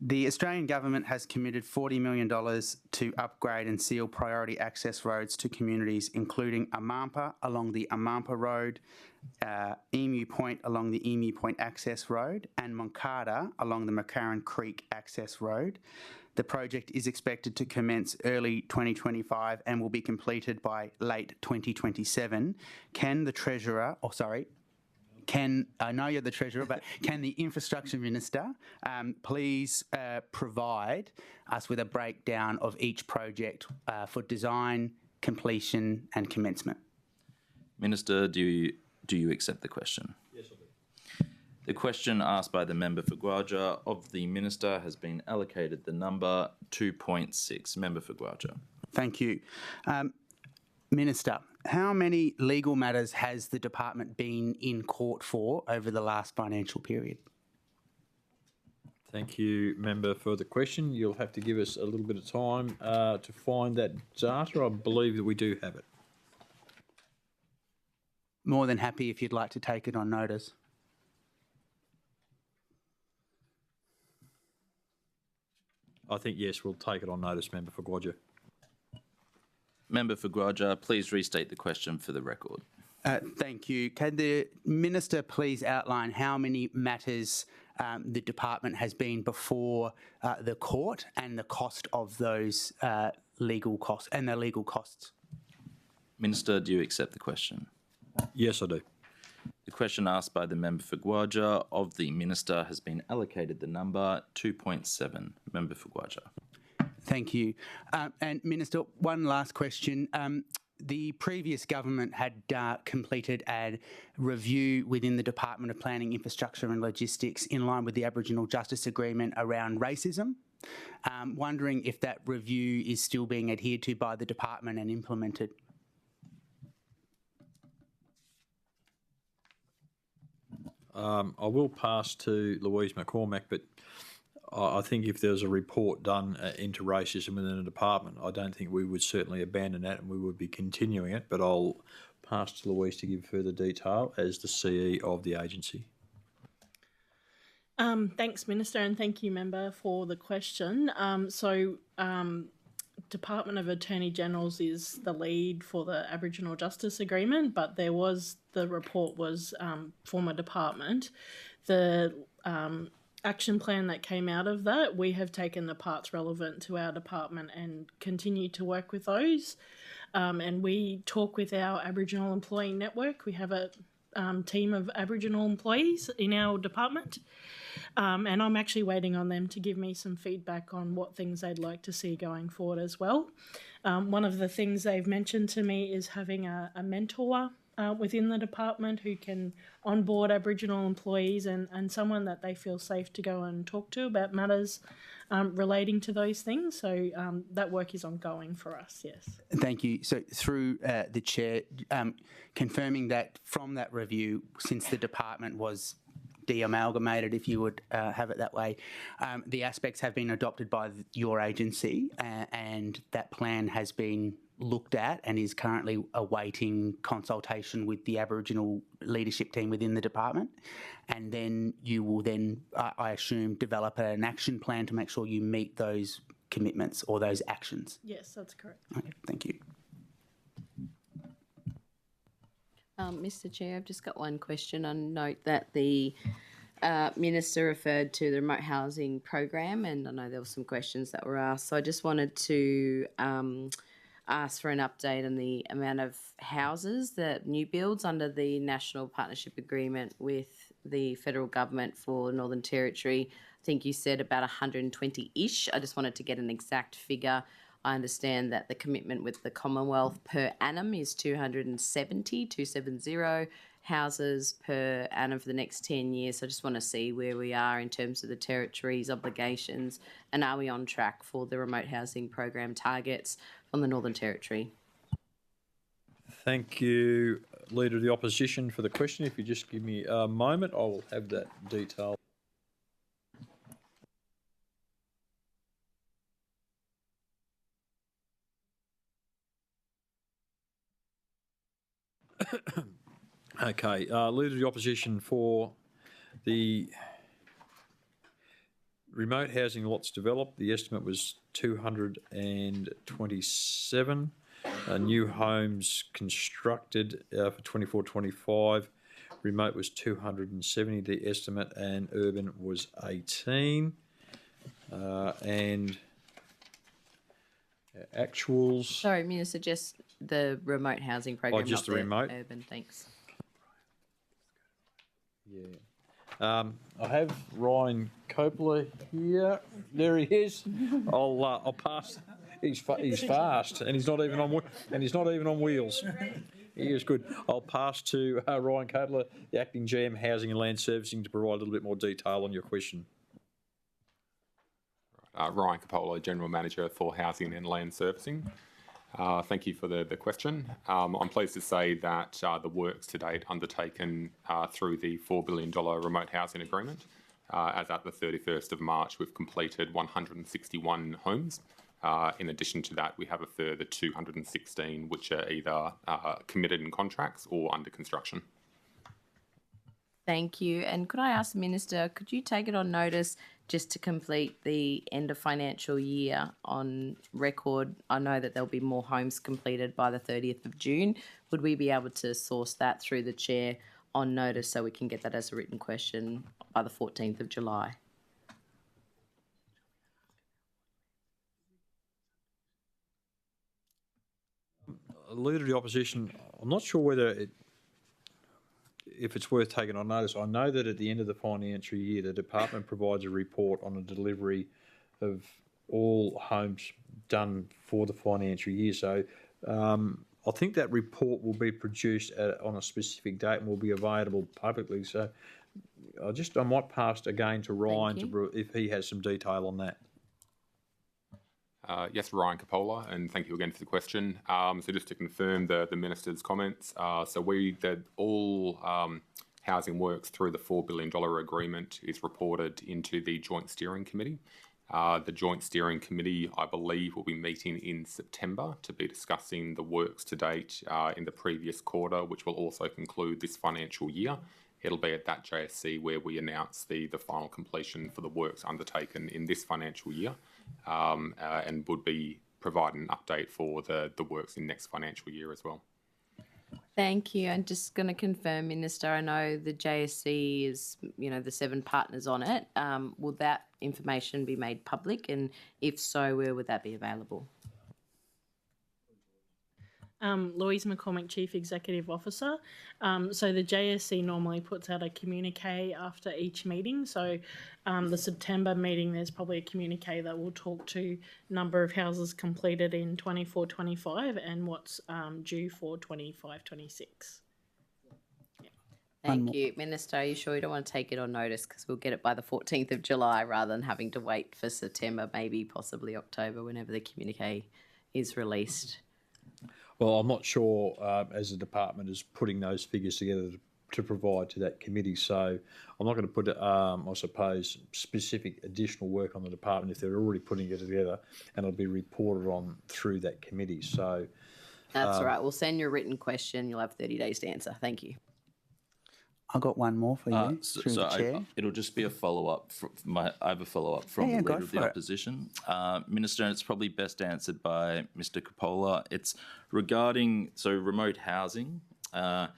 The Australian Government has committed $40 million to upgrade and seal priority access roads to communities, including Amampa along the Amampa Road, Emu Point along the Emu Point Access Road, and Moncada along the McLaren Creek Access Road. The project is expected to commence early 2025 and will be completed by late 2027. I know you're the Treasurer, but can the Infrastructure Minister please provide us with a breakdown of each project for design, completion and commencement? Minister, do you accept the question? Yes, I do. The question asked by the member for 𝙍𝙀𝙀𝙀𝙀 of the Minister has been allocated the number 2.6. Member for 𝙍𝙀𝙀𝙀𝙀. Thank you. Minister, how many legal matters has the department been in court for over the last financial period? Thank you, member, for the question. You'll have to give us a little bit of time to find that data. I believe that we do have it. More than happy if you'd like to take it on notice. I think, yes, we'll take it on notice, member for 𝙍𝙬𝙍𝙎. Member for 𝙍𝙬𝙍𝙬, please restate the question for the record. Thank you. Can the Minister please outline how many matters the department has been before the court and the cost of those legal costs and the legal costs? Minister, do you accept the question? Yes, I do. The question asked by the member for 𝙍𝙬𝙍𝙬 of the Minister has been allocated the number 2.7. Member for 𝙍𝙬𝙍𝙬. Thank you. And Minister, one last question. The previous government had completed a review within the Department of Planning, Infrastructure and Logistics in line with the Aboriginal Justice Agreement around racism. Wondering if that review is still being adhered to by the department and implemented. I will pass to Louise McCormick, but I think if there's a report done into racism within a department, I don't think we would certainly abandon that and we would be continuing it, but I'll pass to Louise to give further detail as the CE of the agency. Thanks, Minister, and thank you, member, for the question. Department of Attorney Generals is the lead for the Aboriginal Justice Agreement, but the report was former department. The action plan that came out of that, we have taken the parts relevant to our department and continue to work with those. And we talk with our Aboriginal employee network. We have a team of Aboriginal employees in our department. And I'm actually waiting on them to give me some feedback on what things they'd like to see going forward as well. One of the things they've mentioned to me is having a mentor within the department who can onboard Aboriginal employees and someone that they feel safe to go and talk to about matters relating to those things. So that work is ongoing for us, yes. Thank you. So through the Chair, confirming that from that review, since the department was de-amalgamated, if you would have it that way, the aspects have been adopted by your agency and that plan has been looked at and is currently awaiting consultation with the Aboriginal leadership team within the department. And then you will then, I assume, develop an action plan to make sure you meet those commitments or those actions. Yes, that's correct. Okay, thank you. Mr. Chair, I've just got one question. I note that the Minister referred to the remote housing program, and I know there were some questions that were asked. So I just wanted to ask for an update on the amount of houses, the new builds under the National Partnership Agreement with the federal government for Northern Territory. I think you said about 120-ish. I just wanted to get an exact figure. I understand that the commitment with the Commonwealth per annum is 270 houses per annum for the next 10 years. So I just want to see where we are in terms of the Territory's obligations and are we on track for the remote housing program targets from the Northern Territory? Thank you, Leader of the Opposition, for the question. If you just give me a moment, I will have that detail. Okay, Leader of the Opposition, for the remote housing lots developed, the estimate was 227. New homes constructed for 24-25. Remote was 270, the estimate, and urban was 18. And actuals. Sorry, Minister, just the remote housing program. Oh, just the remote? Urban, thanks. Yeah. I have Ryan Coppola here. There he is. I'll pass. He's fast, and he's not even on wheels. He is good. I'll pass to Ryan Coppola, the acting GM Housing and Land Servicing, to provide a little bit more detail on your question. Ryan Coppola, General Manager for Housing and Land Servicing. Thank you for the question. I'm pleased to say that the works to date undertaken through the $4 billion remote housing agreement As at the 31st of March, we've completed 161 homes. In addition to that, we have a further 216 which are either committed in contracts or under construction. Thank you. And could I ask the Minister, could you take it on notice just to complete the end of financial year on record? I know that there'll be more homes completed by the 30th of June. Would we be able to source that through the Chair on notice so we can get that as a written question by the 14th of July? Leader of the Opposition, I'm not sure whether if it's worth taking on notice. I know that at the end of the financial year, the department provides a report on the delivery of all homes done for the financial year. So I think that report will be produced on a specific date and will be available publicly. So I might pass again to Ryan if he has some detail on that. Yes, Ryan Coppola, and thank you again for the question. So just to confirm the Minister's comments, that all housing works through the $4 billion agreement is reported into the Joint Steering Committee. The Joint Steering Committee, I believe, will be meeting in September to be discussing the works to date in the previous quarter, which will also conclude this financial year. It'll be at that JSC where we announce the final completion for the works undertaken in this financial year, and would be providing an update for the works in next financial year as well. Thank you. And just going to confirm, Minister, I know the JSC is, the 7 partners on it. Will that information be made public? And if so, where would that be available? Louise McCormick, Chief Executive Officer. So the JSC normally puts out a communique after each meeting. So the September meeting, there's probably a communique that will talk to number of houses completed in 24-25 and what's due for 25-26. Thank you. Minister, are you sure you don't want to take it on notice? Because we'll get it by the 14th of July rather than having to wait for September, maybe possibly October, whenever the communique is released. Well, I'm not sure as the department is putting those figures together to provide to that committee. So I'm not going to put, I suppose, specific additional work on the department if they're already putting it together, and it'll be reported on through that committee. So that's right. We'll send you a written question. You'll have 30 days to answer. Thank you. I've got one more for you, through the Chair. It'll just be a follow-up. I have a follow-up from the Leader of the Opposition. Minister, and it's probably best answered by Mr. Coppola. It's regarding remote housing. Are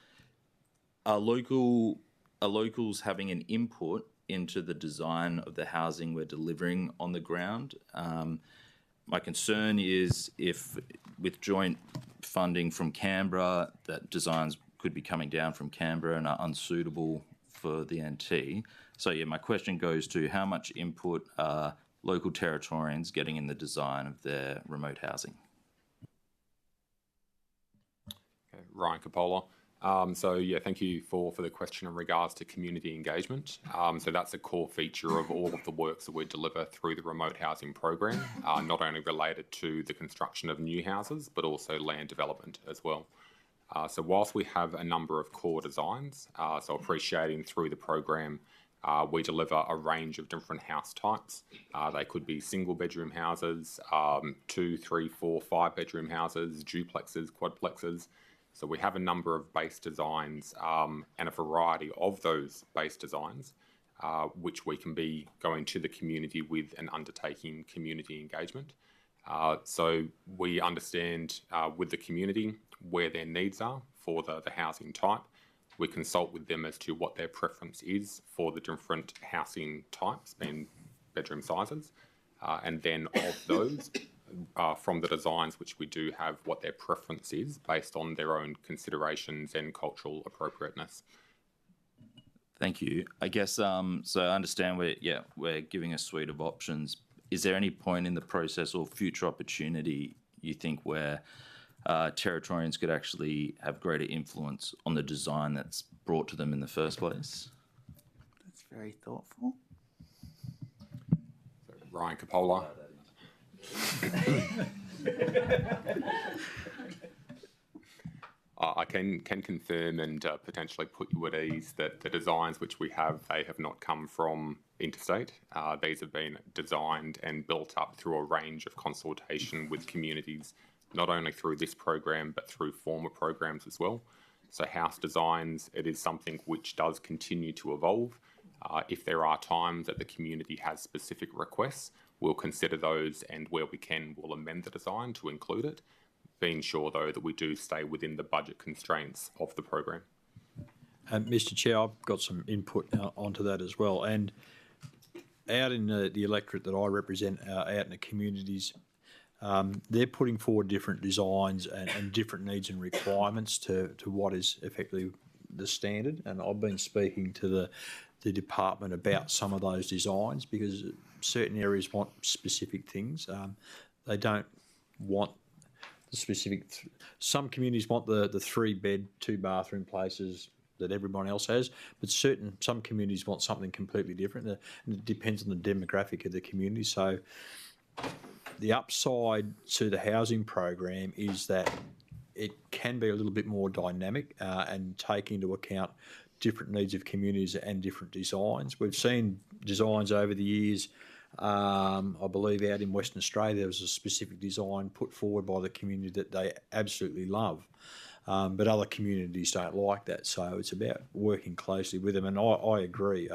locals having an input into the design of the housing we're delivering on the ground? My concern is if with joint funding from Canberra, that designs could be coming down from Canberra and are unsuitable for the NT. So yeah, my question goes to how much input are local Territorians getting in the design of their remote housing? Okay, Ryan Coppola. Thank you for the question in regards to community engagement. So that's a core feature of all of the works that we deliver through the remote housing program, not only related to the construction of new houses, but also land development as well. So whilst we have a number of core designs, so appreciating through the program, we deliver a range of different house types. They could be single bedroom houses, 2, 3, 4, 5 bedroom houses, duplexes, quadplexes. So we have a number of base designs and a variety of those base designs, which we can be going to the community with and undertaking community engagement. So we understand with the community where their needs are for the housing type. We consult with them as to what their preference is for the different housing types, being bedroom sizes, and then of those, from the designs which we do have, what their preference is based on their own considerations and cultural appropriateness. Thank you. I guess, so I understand we're giving a suite of options. Is there any point in the process or future opportunity you think where Territorians could actually have greater influence on the design that's brought to them in the first place? That's very thoughtful. So, Ryan Coppola. I can confirm and potentially put you at ease that the designs which we have, they have not come from interstate. These have been designed and built up through a range of consultation with communities, not only through this program, but through former programs as well. So house designs, it is something which does continue to evolve. If there are times that the community has specific requests, we'll consider those, and where we can, we'll amend the design to include it, being sure, though, that we do stay within the budget constraints of the program. Mr. Chair, I've got some input onto that as well. And out in the electorate that I represent, out in the communities, they're putting forward different designs and different needs and requirements to what is effectively the standard. And I've been speaking to the department about some of those designs, because certain areas want specific things. They don't want the specific. Some communities want the 3-bed, 2-bathroom places that everyone else has, but some communities want something completely different. And it depends on the demographic of the community. So the upside to the housing program is that it can be a little bit more dynamic and take into account different needs of communities and different designs. We've seen designs over the years. I believe out in Western Australia there was a specific design put forward by the community that they absolutely love, but other communities don't like that. So it's about working closely with them. And I agree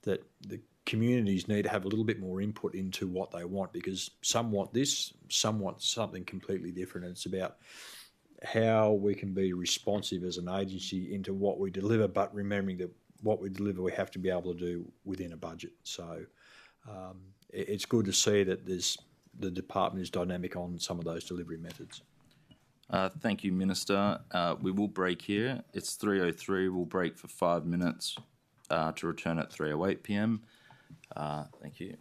that the communities need to have a little bit more input into what they want, because some want this, some want something completely different. And it's about how we can be responsive as an agency into what we deliver, but remembering that what we deliver we have to be able to do within a budget. So it's good to see that the department is dynamic on some of those delivery methods. Thank you, Minister. We will break here. It's 3:03. We'll break for 5 minutes to return at 3:08 p.m. Thank you.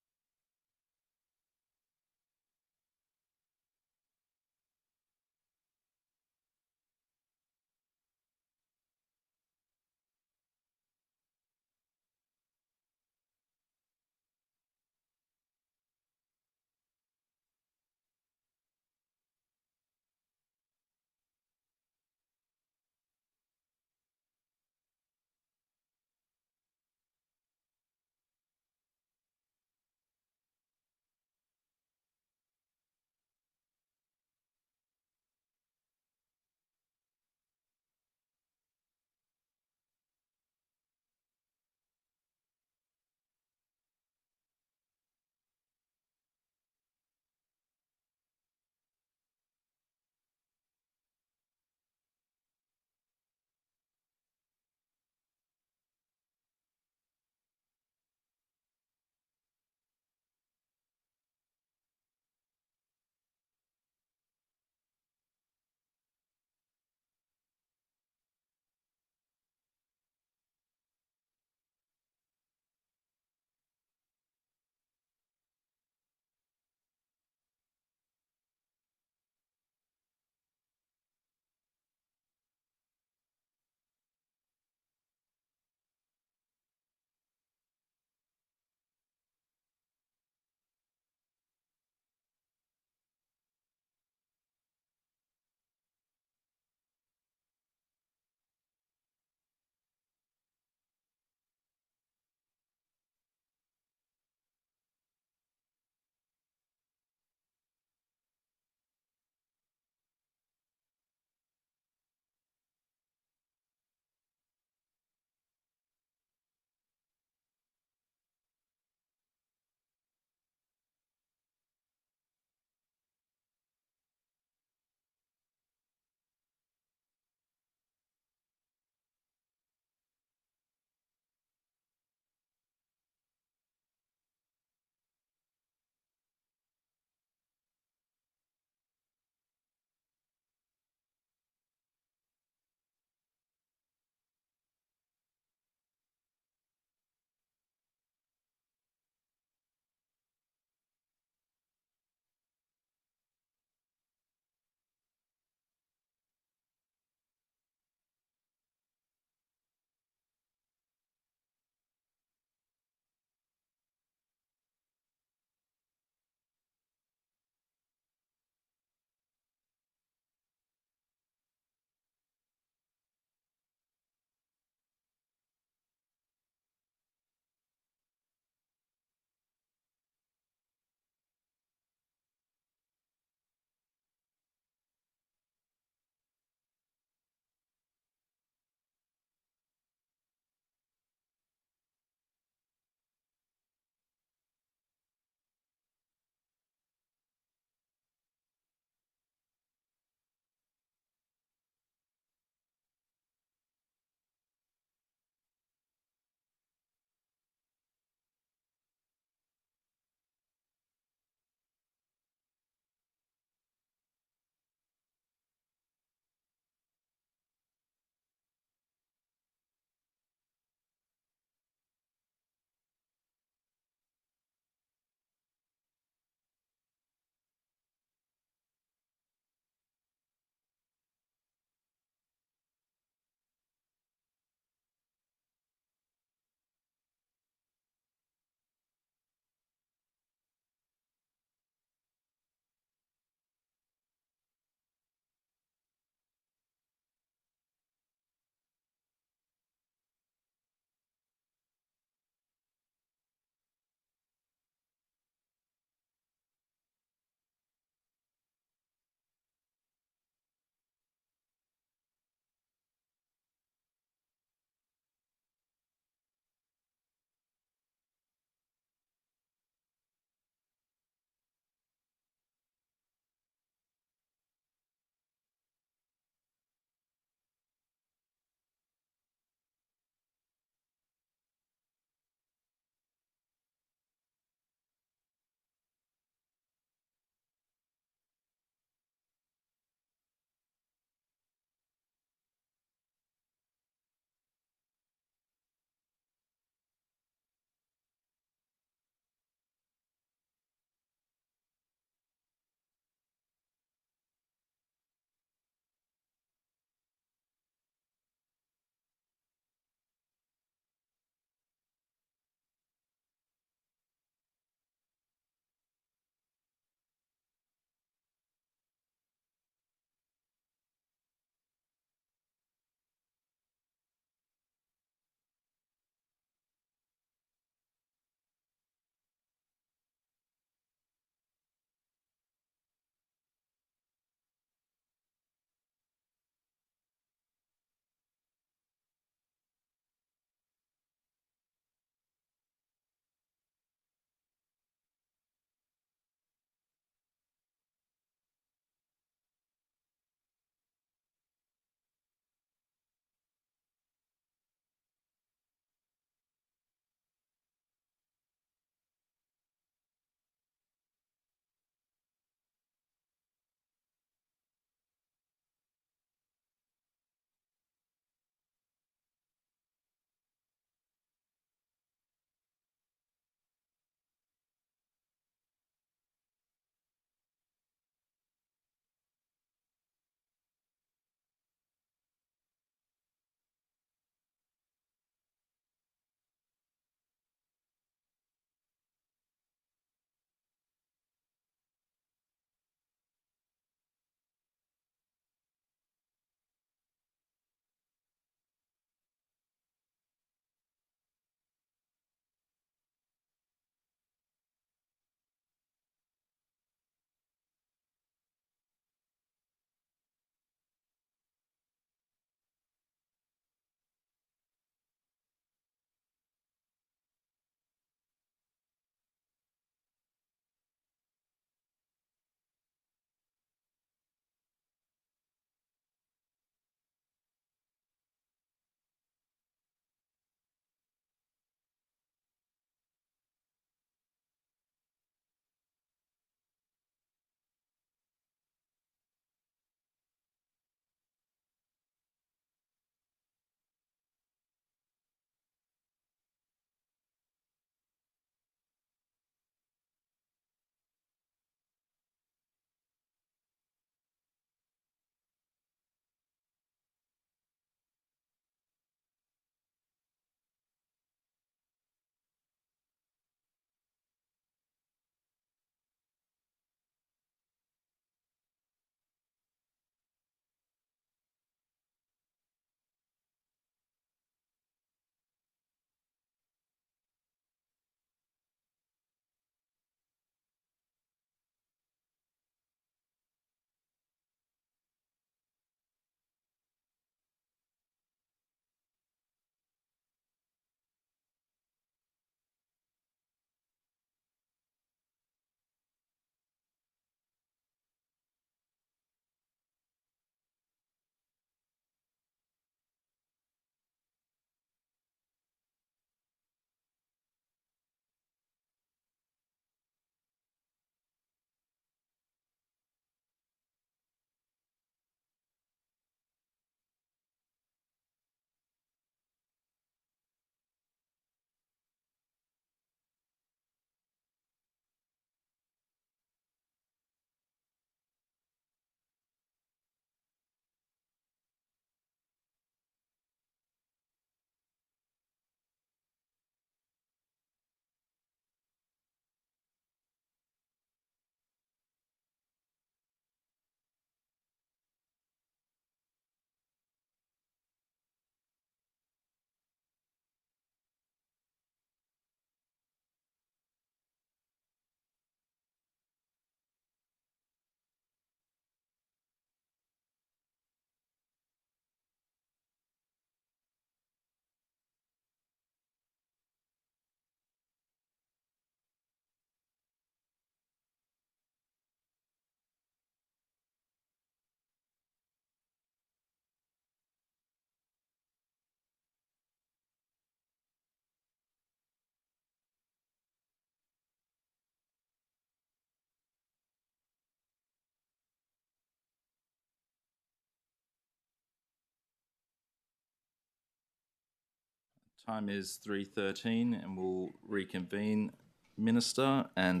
Time is 3:13 and we'll reconvene, Minister, and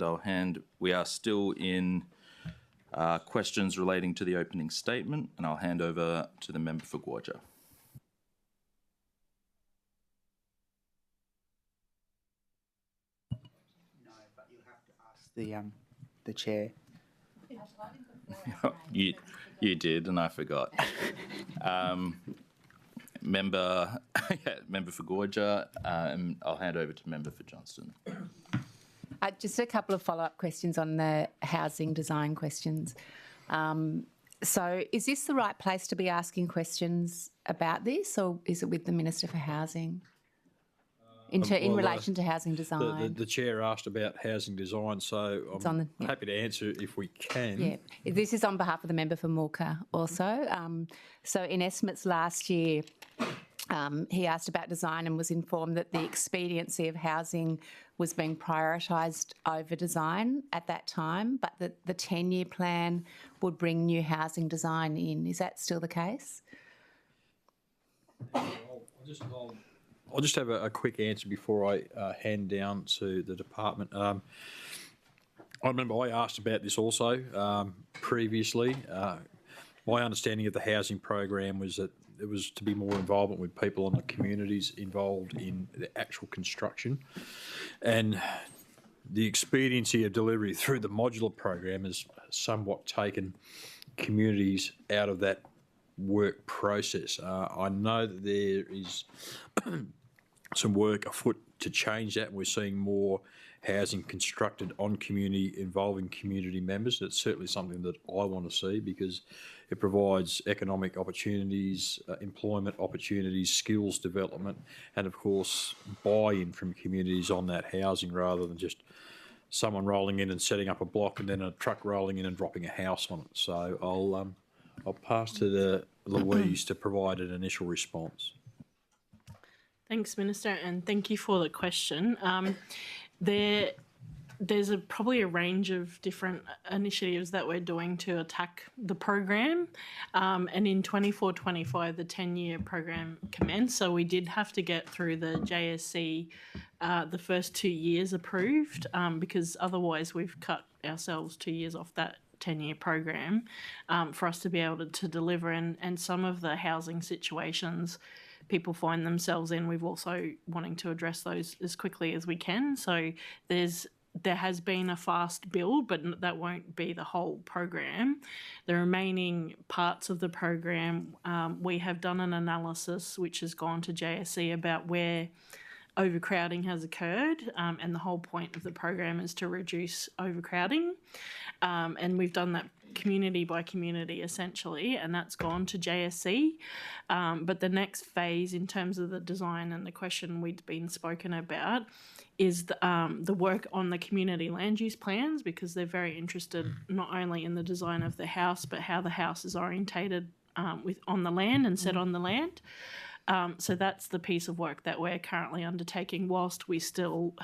we are still in questions relating to the opening statement, and I'll hand over to the member for 𝙍𝙀𝙑𝙬𝙎. No, but you'll have to ask the chair. You did, and I forgot. Member for 𝙍𝙀𝙑𝙬𝙎, and I'll hand over to member for Johnston. Just a couple of follow-up questions on the housing design questions. So is this the right place to be asking questions about this, or is it with the Minister for Housing? In relation to housing design. The chair asked about housing design, so I'm happy to answer if we can. Yeah, this is on behalf of the member for Mooka also. So in estimates last year, he asked about design and was informed that the expediency of housing was being prioritised over design at that time, but that the 10-year plan would bring new housing design in. Is that still the case? I'll just have a quick answer before I hand down to the department. I remember I asked about this also previously. My understanding of the housing program was that it was to be more involvement with people in the communities involved in the actual construction. And the expediency of delivery through the modular program has somewhat taken communities out of that work process. I know that there is some work afoot to change that. We're seeing more housing constructed on community, involving community members. That's certainly something that I want to see because it provides economic opportunities, employment opportunities, skills development, and of course buy-in from communities on that housing rather than just someone rolling in and setting up a block and then a truck rolling in and dropping a house on it. So I'll pass to the Louise to provide an initial response. Thanks, Minister, and thank you for the question. There's probably a range of different initiatives that we're doing to attack the program. And in 24-25, the 10-year program commenced, so we did have to get through the JSC the first 2 years approved because otherwise we've cut ourselves 2 years off that 10-year program for us to be able to deliver. And some of the housing situations people find themselves in, we've also wanting to address those as quickly as we can. So there has been a fast build, but that won't be the whole program. The remaining parts of the program, we have done an analysis which has gone to JSC about where overcrowding has occurred, and the whole point of the program is to reduce overcrowding. And we've done that community by community essentially, and that's gone to JSC. But the next phase in terms of the design and the question we'd been spoken about is the work on the community land use plans, because they're very interested not only in the design of the house but how the house is orientated on the land and set on the land. So that's the piece of work that we're currently undertaking whilst we still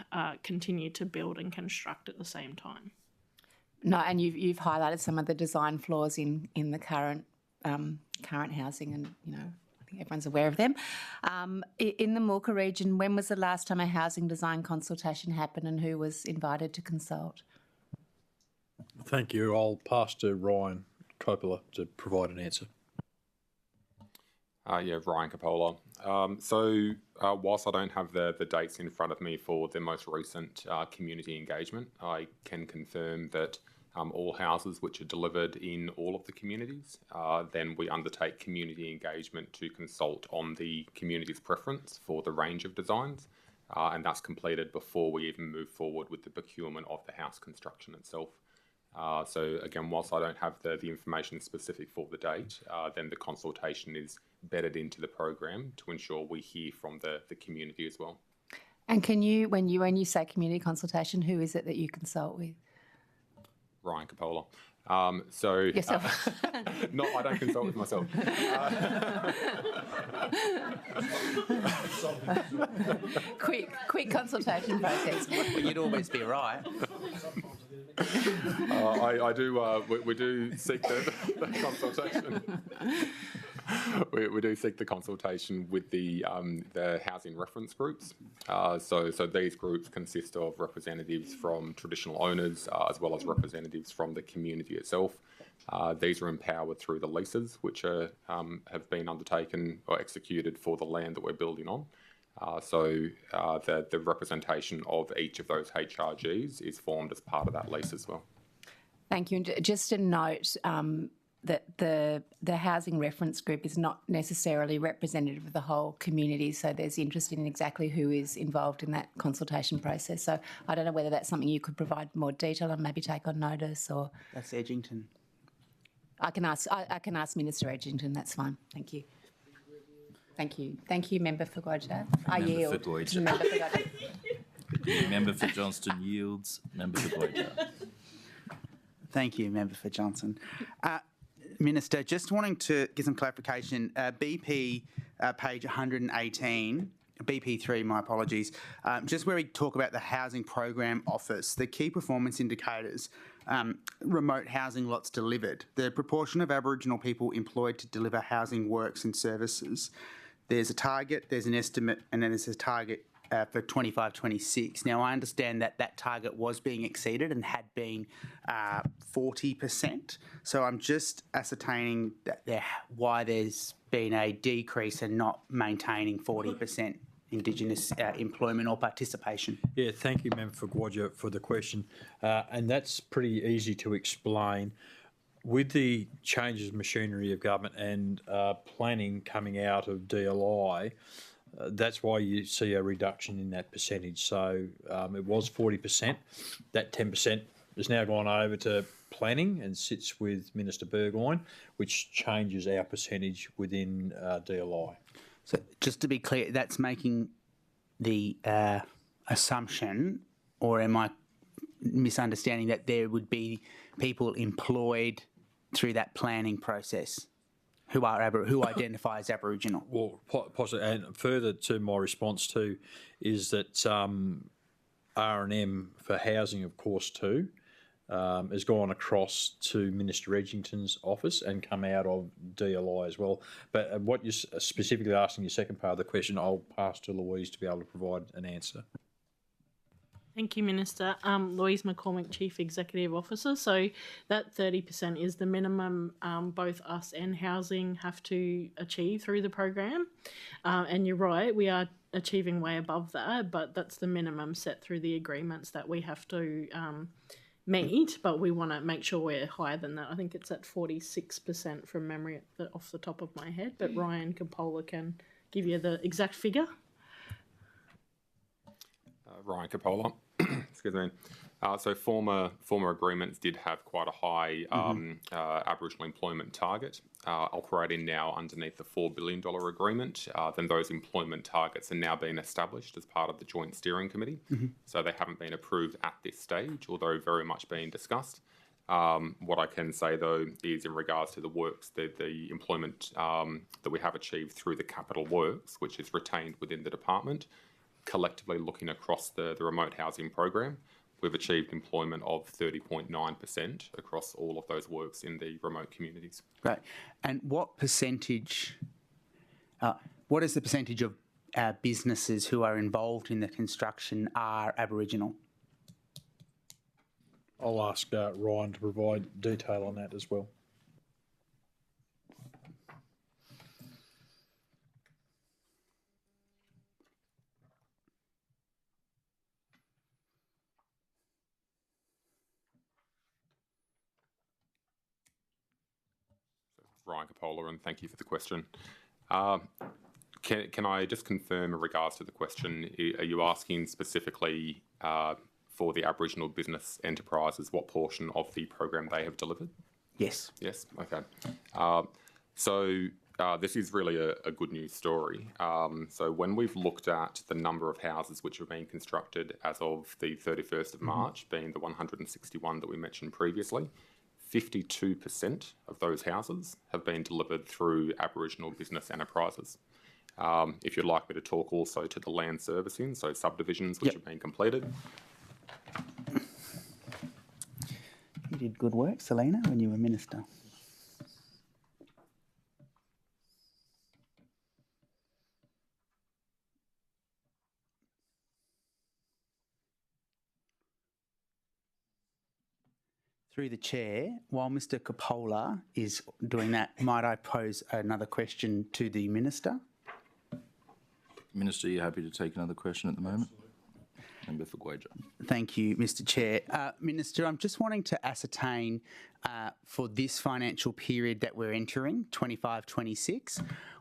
continue to build and construct at the same time. No, and you've highlighted some of the design flaws in the current housing, and I think everyone's aware of them. In the Mooka region, when was the last time a housing design consultation happened, and who was invited to consult? Thank you. I'll pass to Ryan Coppola to provide an answer. Ryan Coppola. So whilst I don't have the dates in front of me for the most recent community engagement, I can confirm that all houses which are delivered in all of the communities, then we undertake community engagement to consult on the community's preference for the range of designs, and that's completed before we even move forward with the procurement of the house construction itself. So again, whilst I don't have the information specific for the date, then the consultation is bedded into the program to ensure we hear from the community as well. And can you, when you say community consultation, who is it that you consult with? Ryan Coppola. Yourself? No, I don't consult with myself. Quick consultation process. Well, you'd always be right. I do. We do seek the consultation. we do seek the consultation with the housing reference groups. So these groups consist of representatives from traditional owners as well as representatives from the community itself. These are empowered through the leases which are, have been undertaken or executed for the land that we're building on. The representation of each of those HRGs is formed as part of that lease as well. Thank you. And just a note that the housing reference group is not necessarily representative of the whole community, so there's interest in exactly who is involved in that consultation process. So I don't know whether that's something you could provide more detail and maybe take on notice, or That's Edgington. I can ask Minister Edgington. That's fine. Thank you. Thank you. Thank you, Member for 𝙍𝙬𝙑𝙎𝙎. I Member yield. for to 𝙍𝙬𝙎𝙎. Member for 𝙍𝙬𝙎𝙎. Member for Johnston yields. Member for 𝙍𝙬𝙎𝙎. Thank you, Member for Johnson. Minister, just wanting to get some clarification. BP, page 118, BP3, my apologies, just where we talk about the Housing Program Office, the key performance indicators, remote housing lots delivered, the proportion of Aboriginal people employed to deliver housing works and services. There's a target, there's an estimate, and then there's a target for 25-26. Now, I understand that that target was being exceeded and had been 40%. So I'm just ascertaining that why there's been a decrease and not maintaining 40% Indigenous employment or participation. Yeah, thank you, Member for 𝙍𝙬𝙎𝙎, for the question. And that's pretty easy to explain. With the changes of machinery of government and planning coming out of DLI, that's why you see a reduction in that percentage. So it was 40%. That 10% has now gone over to planning and sits with Minister Burgoyne, which changes our percentage within DLI. So just to be clear, that's making the assumption, or am I misunderstanding, that there would be people employed through that planning process who identify as Aboriginal? Well, possibly, and further to my response too, is that R&M for housing, of course, too, has gone across to Minister Edgington's office and come out of DLI as well. But what you're specifically asking, your second part of the question, I'll pass to Louise to be able to provide an answer. Thank you, Minister. Louise McCormick, Chief Executive Officer. So that 30% is the minimum both us and housing have to achieve through the program. And you're right, we are achieving way above that, but that's the minimum set through the agreements that we have to meet, but we want to make sure we're higher than that. I think it's at 46% from memory off the top of my head, but Ryan Coppola can give you the exact figure. Ryan Coppola, excuse me. So former agreements did have quite a high Aboriginal employment target. Operating now underneath the $4 billion agreement, then those employment targets are now being established as part of the Joint Steering Committee. So they haven't been approved at this stage, although very much being discussed. What I can say, though, is in regards to the works, the employment that we have achieved through the capital works, which is retained within the department, collectively looking across the remote housing program, we've achieved employment of 30.9% across all of those works in the remote communities. Right. And what percentage, what is the percentage of businesses who are involved in the construction are Aboriginal? I'll ask Ryan to provide detail on that as well. Ryan Coppola, and thank you for the question. Can I just confirm in regards to the question, are you asking specifically for the Aboriginal business enterprises what portion of the program they have delivered? Yes. Yes, okay. This is really a good news story. So when we've looked at the number of houses which have been constructed as of the 31st of March, being the 161 that we mentioned previously, 52% of those houses have been delivered through Aboriginal business enterprises. If you'd like me to talk also to the land servicing, so subdivisions which have been completed. You did good work, Selena, when you were Minister. Through the chair, while Mr. Coppola is doing that, might I pose another question to the Minister? Minister, are you happy to take another question at the moment? Member for 𝙍𝙀𝙑𝙬𝙎. Thank you, Mr. Chair. Minister, I'm just wanting to ascertain for this financial period that we're entering, 25-26,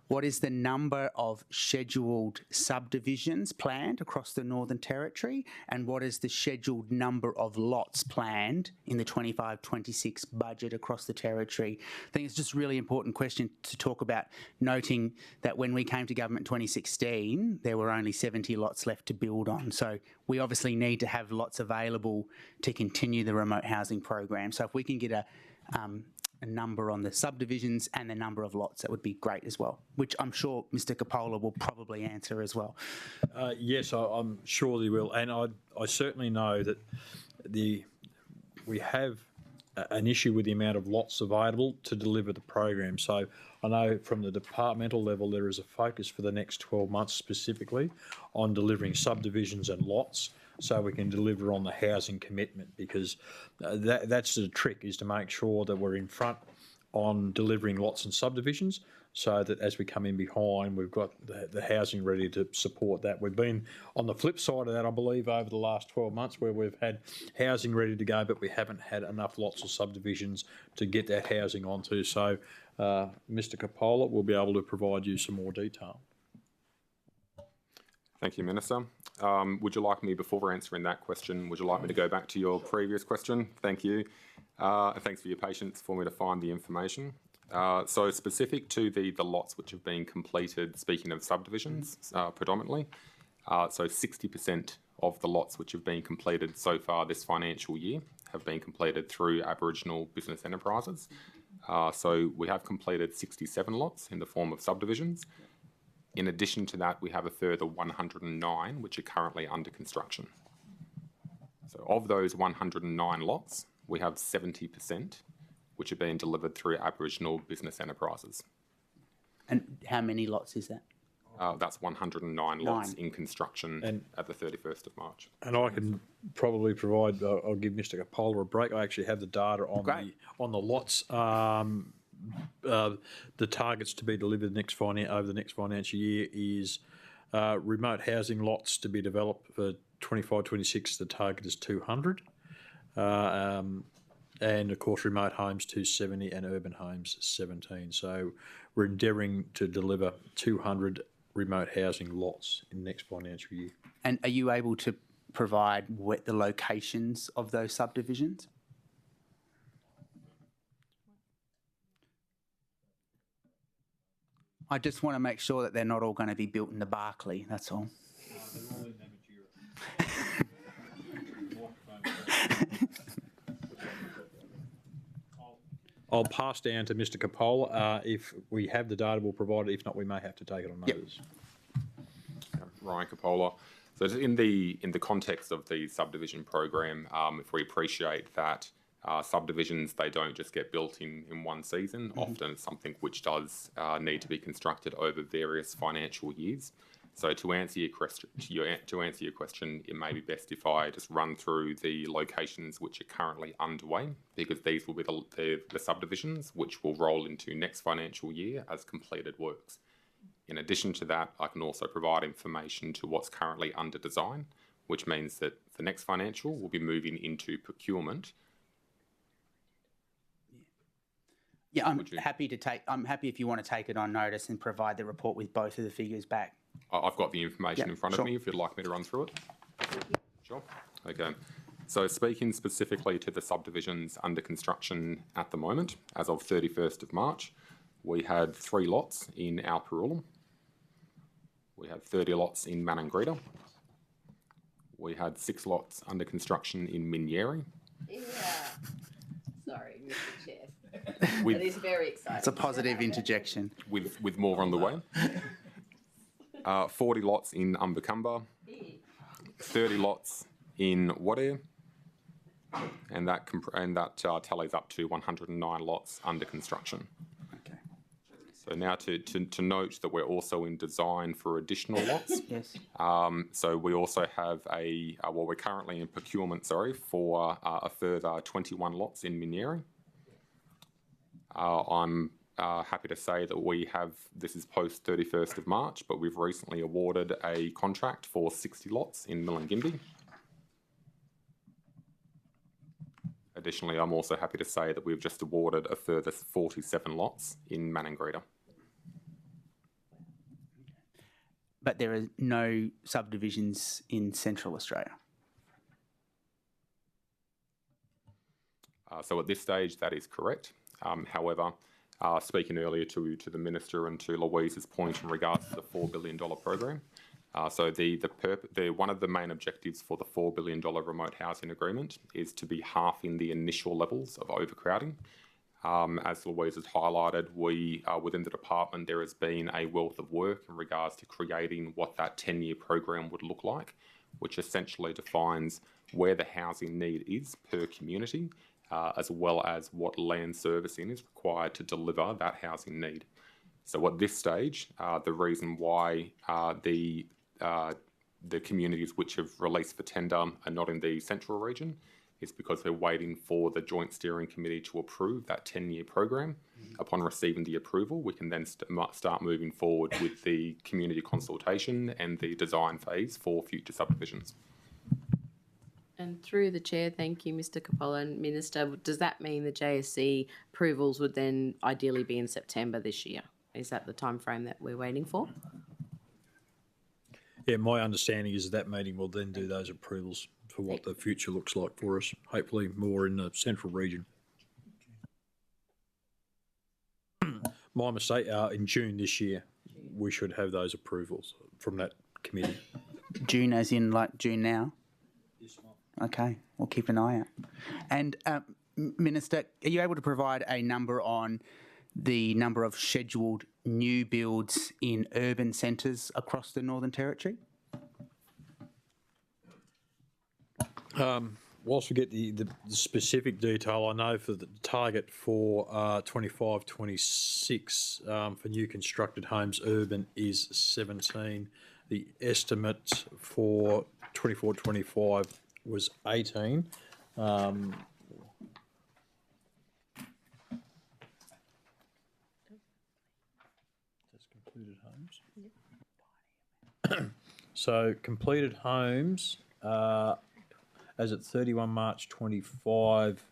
what is the number of scheduled subdivisions planned across the Northern Territory, and what is the scheduled number of lots planned in the 25-26 budget across the Territory? I think it's just a really important question to talk about, noting that when we came to government in 2016, there were only 70 lots left to build on. So we obviously need to have lots available to continue the remote housing program. So if we can get a number on the subdivisions and the number of lots, that would be great as well, which I'm sure Mr. Coppola will probably answer as well. Yes, I'm sure they will. And I certainly know that we have an issue with the amount of lots available to deliver the program. So I know from the departmental level there is a focus for the next 12 months specifically on delivering subdivisions and lots, so we can deliver on the housing commitment, because that's the trick, is to make sure that we're in front on delivering lots and subdivisions, so that as we come in behind, we've got the housing ready to support that. We've been on the flip side of that, I believe, over the last 12 months, where we've had housing ready to go, but we haven't had enough lots of subdivisions to get that housing onto. So Mr. Coppola will be able to provide you some more detail. Thank you, Minister. Would you like me, before answering that question, would you like me to go back to your previous question? Thank you. And thanks for your patience for me to find the information. So specific to the lots which have been completed, speaking of subdivisions predominantly, so 60% of the lots which have been completed so far this financial year have been completed through Aboriginal business enterprises. So we have completed 67 lots in the form of subdivisions. In addition to that, we have a further 109 which are currently under construction. So of those 109 lots, we have 70% which are being delivered through Aboriginal business enterprises. And how many lots is that? That's 109 lots in construction at the 31st of March. And I can probably provide, I'll give Mr. Coppola a break. I actually have the data on the lots. The targets to be delivered over the next financial year is remote housing lots to be developed for 25-26. The target is 200. And of course remote homes 270 and urban homes 17. So we're endeavouring to deliver 200 remote housing lots in the next financial year. And are you able to provide the locations of those subdivisions? I just want to make sure that they're not all going to be built in the Barclay, that's all. I'll pass down to Mr. Coppola. If we have the data, we'll provide it. If not, we may have to take it on notice. Ryan Coppola. So in the context of the subdivision program, if we appreciate that subdivisions, they don't just get built in one season. Often it's something which does need to be constructed over various financial years. So to answer your question, it may be best if I just run through the locations which are currently underway, because these will be the subdivisions which will roll into next financial year as completed works. In addition to that, I can also provide information to what's currently under design, which means that the next financial will be moving into procurement. Yeah, I'm happy if you want to take it on notice and provide the report with both of the figures back. I've got the information in front of me if you'd like me to run through it. Sure. Okay. So speaking specifically to the subdivisions under construction at the moment, as of 31st of March, we had 3 lots in 𝙍𝙀𝙇𝙀𝙑𝙬𝙎. We had 30 lots in Maningrida. We had 6 lots under construction in Minyeri. Yeah. Sorry, Mr. Chair. That is very exciting. It's a positive interjection. With more on the way. 40 lots in Umbakamba. 30 lots in 𝙍𝙀𝙬𝙀𝙬, and that tallies up to 109 lots under construction. Okay. So now to note that we're also in design for additional lots. Yes. So we also have we're currently in procurement, for a further 21 lots in Minieri. I'm happy to say that this is post 31st of March, but we've recently awarded a contract for 60 lots in Milingimbi. Additionally, I'm also happy to say that we've just awarded a further 47 lots in Maningrida. But there are no subdivisions in Central Australia. So at this stage, that is correct. However, speaking earlier to the Minister and to Louise's point in regards to the $4 billion program, so one of the main objectives for the $4 billion remote housing agreement is to be halving the initial levels of overcrowding. As Louise has highlighted, within the department there has been a wealth of work in regards to creating what that 10-year program would look like, which essentially defines where the housing need is per community, as well as what land servicing is required to deliver that housing need. So at this stage, the reason why the communities which have released for tender are not in the central region is because they're waiting for the Joint Steering Committee to approve that 10-year program. Upon receiving the approval, we can then start moving forward with the community consultation and the design phase for future subdivisions. And through the chair, thank you, Mr. Coppola and Minister. Does that mean the JSC approvals would then ideally be in September this year? Is that the time frame that we're waiting for? Yeah, my understanding is that meeting will then do those approvals for what the future looks like for us, hopefully more in the central region. My mistake, in June this year, we should have those approvals from that committee. June as in like June now? Okay, we'll keep an eye out. And Minister, are you able to provide a number on the number of scheduled new builds in urban centres across the Northern Territory? Whilst we get the specific detail, I know for the target for 25-26 for new constructed homes urban is 17. The estimate for 24-25 was 18. Completed homes. Yep. So completed homes as at 31 March 25,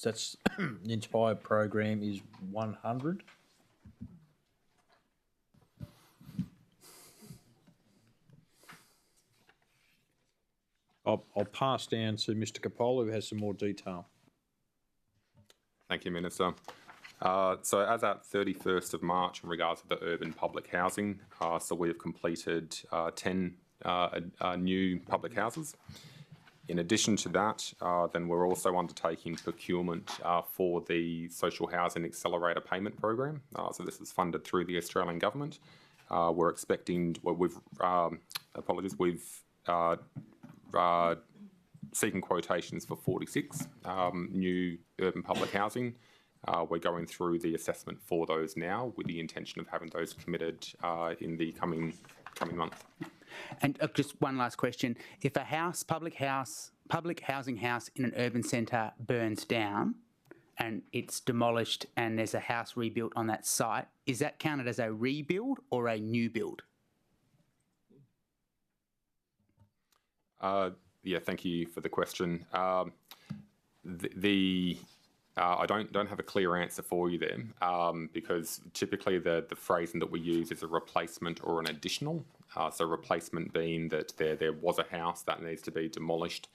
that's the entire program is 100. I'll pass down to Mr. Coppola, who has some more detail. Thank you, Minister. So as at 31st of March in regards to the urban public housing, so we have completed 10 new public houses. In addition to that, then we're also undertaking procurement for the Social Housing Accelerator Payment Program. So this is funded through the Australian Government. We're expecting, seeking quotations for 46 new urban public housing. We're going through the assessment for those now with the intention of having those committed in the coming month. And just one last question. If a public housing house in an urban centre burns down and it's demolished and there's a house rebuilt on that site, is that counted as a rebuild or a new build? Yeah, thank you for the question. I don't have a clear answer for you there because typically the phrasing that we use is a replacement or an additional. So replacement being that there was a house that needs to be demolished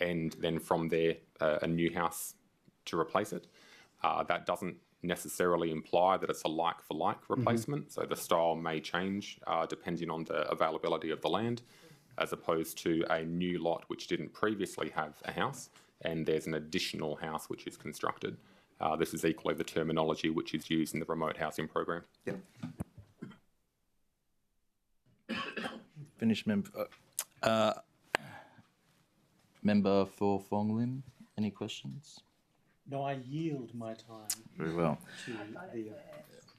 and then from there a new house to replace it. That doesn't necessarily imply that it's a like-for-like replacement. So the style may change depending on the availability of the land, as opposed to a new lot which didn't previously have a house and there's an additional house which is constructed. This is equally the terminology which is used in the remote housing program. Yep. Finish member. Member for Fong Lim, any questions? No, I yield my time Very well. to the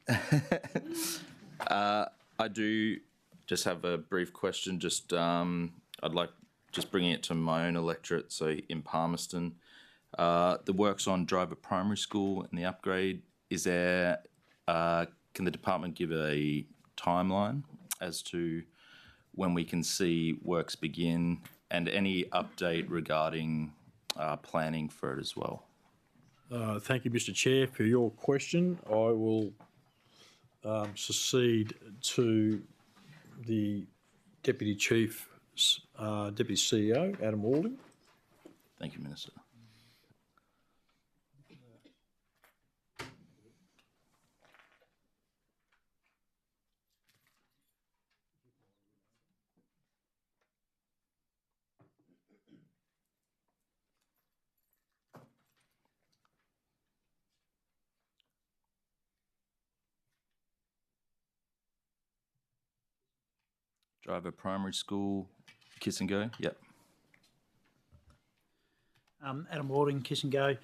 I do just have a brief question. Just I'd like just bringing it to my own electorate. So in Palmerston, the works on Driver Primary School and the upgrade. Is there? Can the department give a timeline as to when we can see works begin, and any update regarding planning for it as well? Thank you, Mr. Chair, for your question. I will succeed to the Deputy CEO, Adam Walding. Thank you, Minister. Driver Primary School, Kiss and Go. Yep. Adam Walding, Kiss and Go.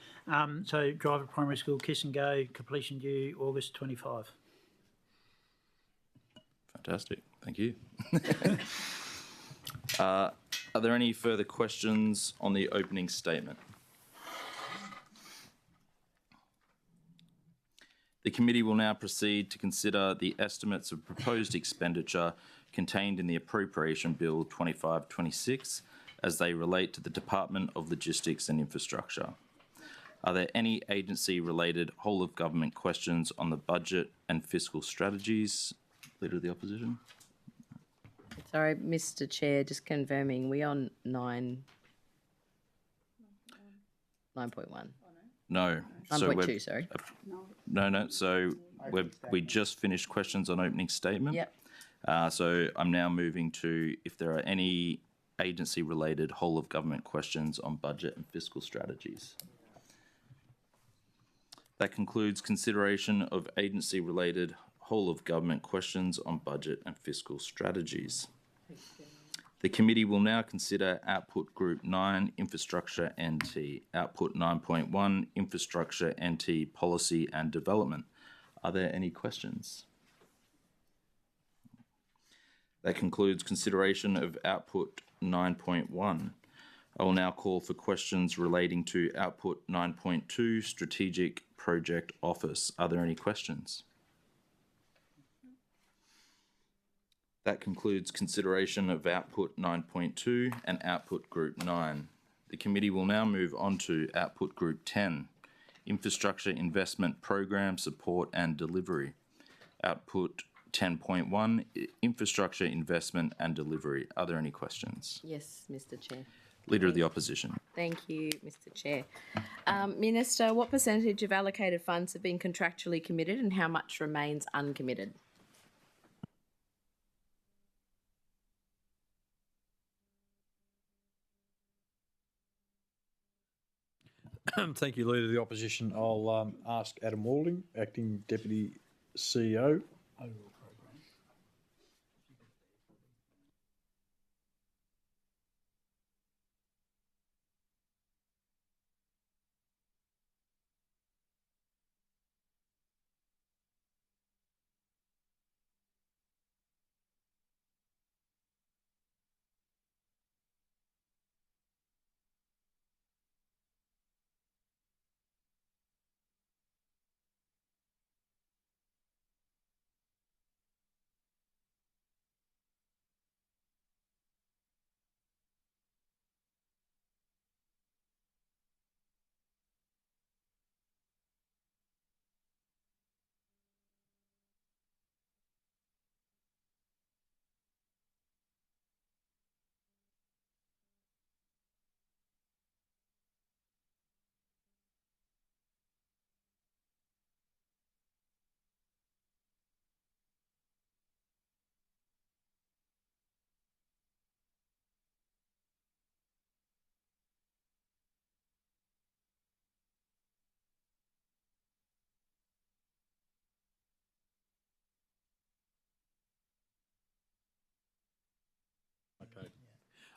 So Driver Primary School, Kiss and Go, completion due August 25. Fantastic. Thank you. Are there any further questions on the opening statement? The committee will now proceed to consider the estimates of proposed expenditure contained in the Appropriation Bill 2526 as they relate to the Department of Logistics and Infrastructure. Are there any agency-related whole-of-government questions on the budget and fiscal strategies? Leader of the Opposition. Sorry, Mr. Chair, just confirming, we on 9.1? No. 9.2, sorry. No. So we just finished questions on opening statement. Yep. So I'm now moving to if there are any agency-related whole-of-government questions on budget and fiscal strategies. That concludes consideration of agency-related whole-of-government questions on budget and fiscal strategies. The committee will now consider Output Group 9, Infrastructure NT, Output 9.1, Infrastructure NT Policy and Development. Are there any questions? That concludes consideration of Output 9.1. I will now call for questions relating to Output 9.2, Strategic Project Office. Are there any questions? That concludes consideration of Output 9.2 and Output Group 9. The committee will now move on to Output Group 10, Infrastructure Investment Program Support and Delivery. Output 10.1, Infrastructure Investment and Delivery. Are there any questions? Yes, Mr. Chair. Leader of the Opposition. Thank you, Mr. Chair. Minister, what percentage of allocated funds have been contractually committed and how much remains uncommitted? Thank you, Leader of the Opposition. I'll ask Adam Walding, Acting Deputy CEO.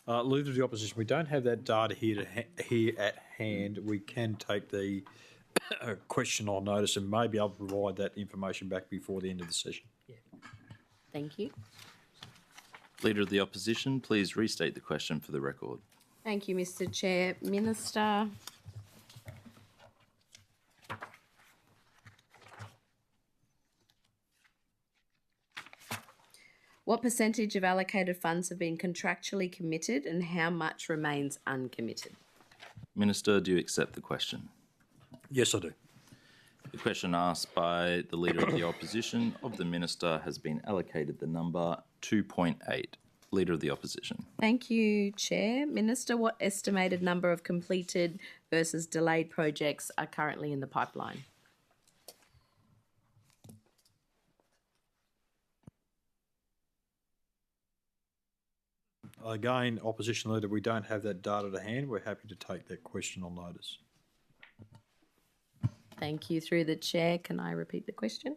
Leader of the Opposition, we don't have that data here at hand. We can take the a question on notice and may be able to provide that information back before the end of the session. Thank you. Leader of the Opposition, please restate the question for the record. Thank you, Mr. Chair. Minister. What percentage of allocated funds have been contractually committed and how much remains uncommitted? Minister, do you accept the question? Yes, I do. The question asked by the Leader of the Opposition of the Minister has been allocated the number 2.8. Leader of the Opposition. Thank you, Chair. Minister, what estimated number of completed versus delayed projects are currently in the pipeline? Again, Opposition Leader, we don't have that data to hand. We're happy to take that question on notice. Thank you. Through the Chair, can I repeat the question?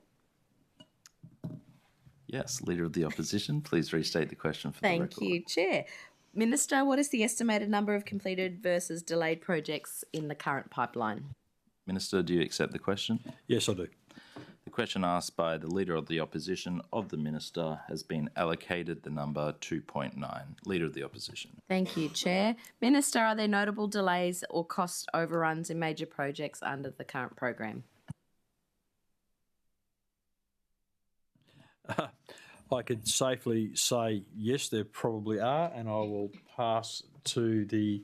Yes, Leader of the Opposition, please restate the question for the record. Thank you, Chair. Minister, what is the estimated number of completed versus delayed projects in the current pipeline? Minister, do you accept the question? Yes, I do. The question asked by the Leader of the Opposition of the Minister has been allocated the number 2.9. Leader of the Opposition. Thank you, Chair. Minister, are there notable delays or cost overruns in major projects under the current program? I could safely say yes, there probably are, and I will pass to the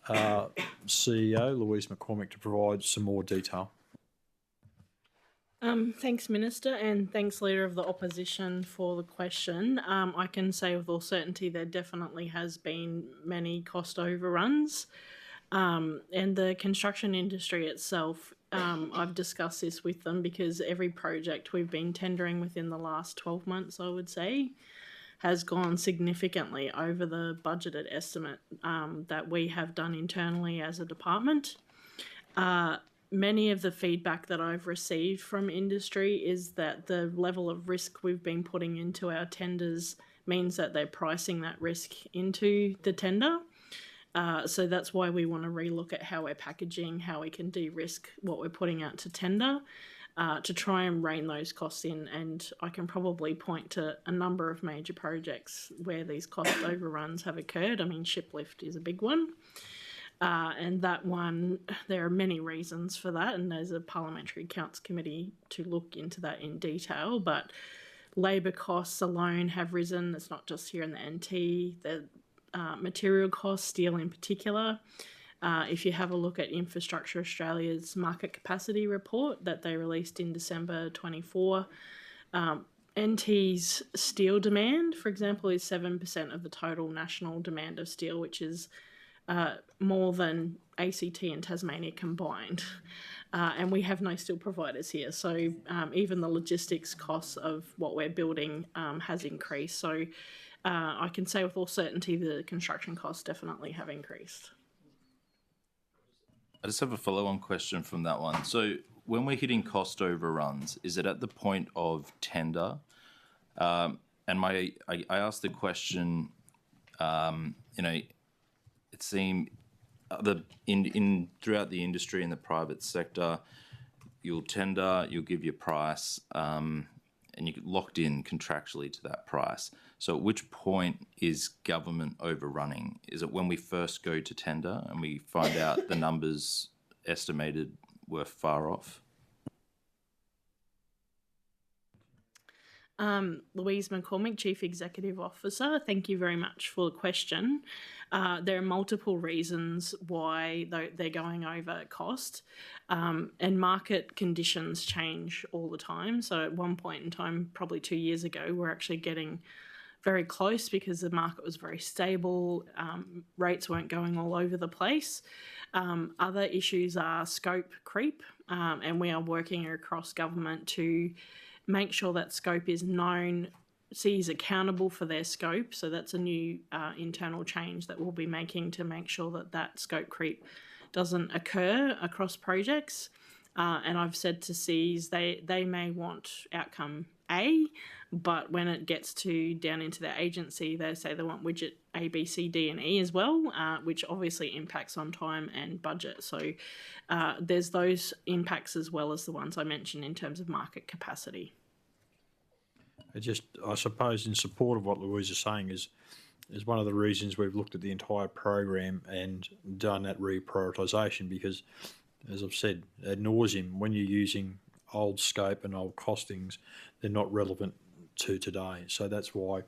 CEO, Louise McCormick, to provide some more detail. Thanks, Minister, and thanks, Leader of the Opposition, for the question. I can say with all certainty there definitely has been many cost overruns. And the construction industry itself, I've discussed this with them because every project we've been tendering within the last 12 months, I would say, has gone significantly over the budgeted estimate that we have done internally as a department. Many of the feedback that I've received from industry is that the level of risk we've been putting into our tenders means that they're pricing that risk into the tender. So that's why we want to relook at how we're packaging, how we can de-risk what we're putting out to tender to try and rein those costs in. And I can probably point to a number of major projects where these cost overruns have occurred. I mean, Shiplift is a big one. And that one, there are many reasons for that, and there's a Parliamentary Accounts Committee to look into that in detail. But labour costs alone have risen. It's not just here in the NT. The material costs, steel in particular. If you have a look at Infrastructure Australia's market capacity report that they released in December 24, NT's steel demand, for example, is 7% of the total national demand of steel, which is more than ACT and Tasmania combined. And we have no steel providers here. So even the logistics costs of what we're building has increased. So I can say with all certainty the construction costs definitely have increased. I just have a follow-on question from that one. So when we're hitting cost overruns, is it at the point of tender? And I asked the question, it seemed throughout the industry in the private sector, you'll tender, you'll give your price, and you get locked in contractually to that price. So at which point is government overrunning? Is it when we first go to tender and we find out the numbers estimated were far off? Louise McCormick, Chief Executive Officer, thank you very much for the question. There are multiple reasons why they're going over cost, and market conditions change all the time. So at one point in time, probably 2 years ago, we're actually getting very close because the market was very stable, rates weren't going all over the place. Other issues are scope creep, and we are working across government to make sure that scope is known, is accountable for their scope. So that's a new internal change that we'll be making to make sure that that scope creep doesn't occur across projects. And I've said to Cs they may want outcome A, but when it gets down into their agency, they say they want widget A, B, C, D, and E as well, which obviously impacts on time and budget. So there's those impacts as well as the ones I mentioned in terms of market capacity. I suppose in support of what Louise is saying is one of the reasons we've looked at the entire program and done that reprioritisation, because, as I've said ad nauseum, when you're using old scope and old costings, they're not relevant to today. So that's why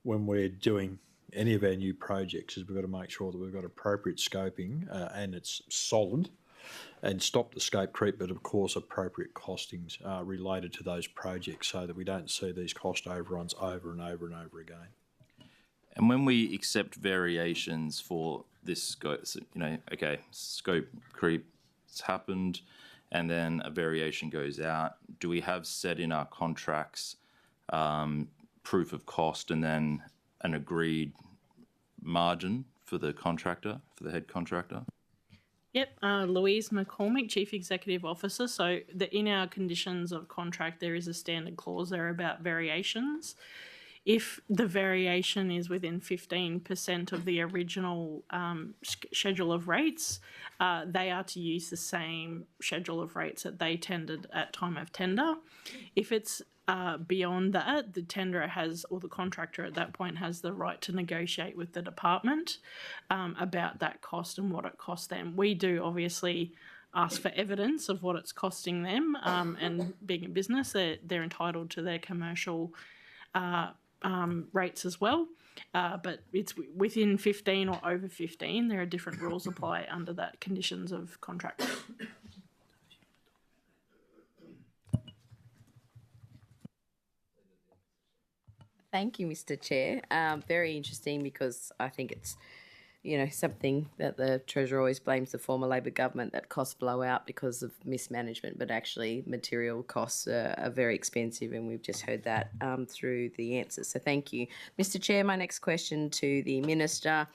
when we're doing any of our new projects, is we've got to make sure that we've got appropriate scoping and it's solid, and stop the scope creep, but of course appropriate costings related to those projects, so that we don't see these cost overruns over and over and over again. And when we accept variations for this scope, scope creep has happened, and then a variation goes out, do we have set in our contracts proof of cost and then an agreed margin for the contractor, for the head contractor? Yep, Louise McCormick, Chief Executive Officer. So in our conditions of contract, there is a standard clause there about variations. If the variation is within 15% of the original schedule of rates, they are to use the same schedule of rates that they tendered at time of tender. If it's beyond that, the tenderer or the contractor at that point has the right to negotiate with the department about that cost and what it costs them. We do obviously ask for evidence of what it's costing them, and being a business, they're entitled to their commercial rates as well, but it's within 15 or over 15. There are different rules apply under that conditions of contract. Thank you, Mr. Chair. Very interesting, because I think it's, something that the Treasurer always blames the former Labor government, that costs blow out because of mismanagement, but actually material costs are very expensive, and we've just heard that through the answers. So thank you. Mr. Chair, my next question to the Minister.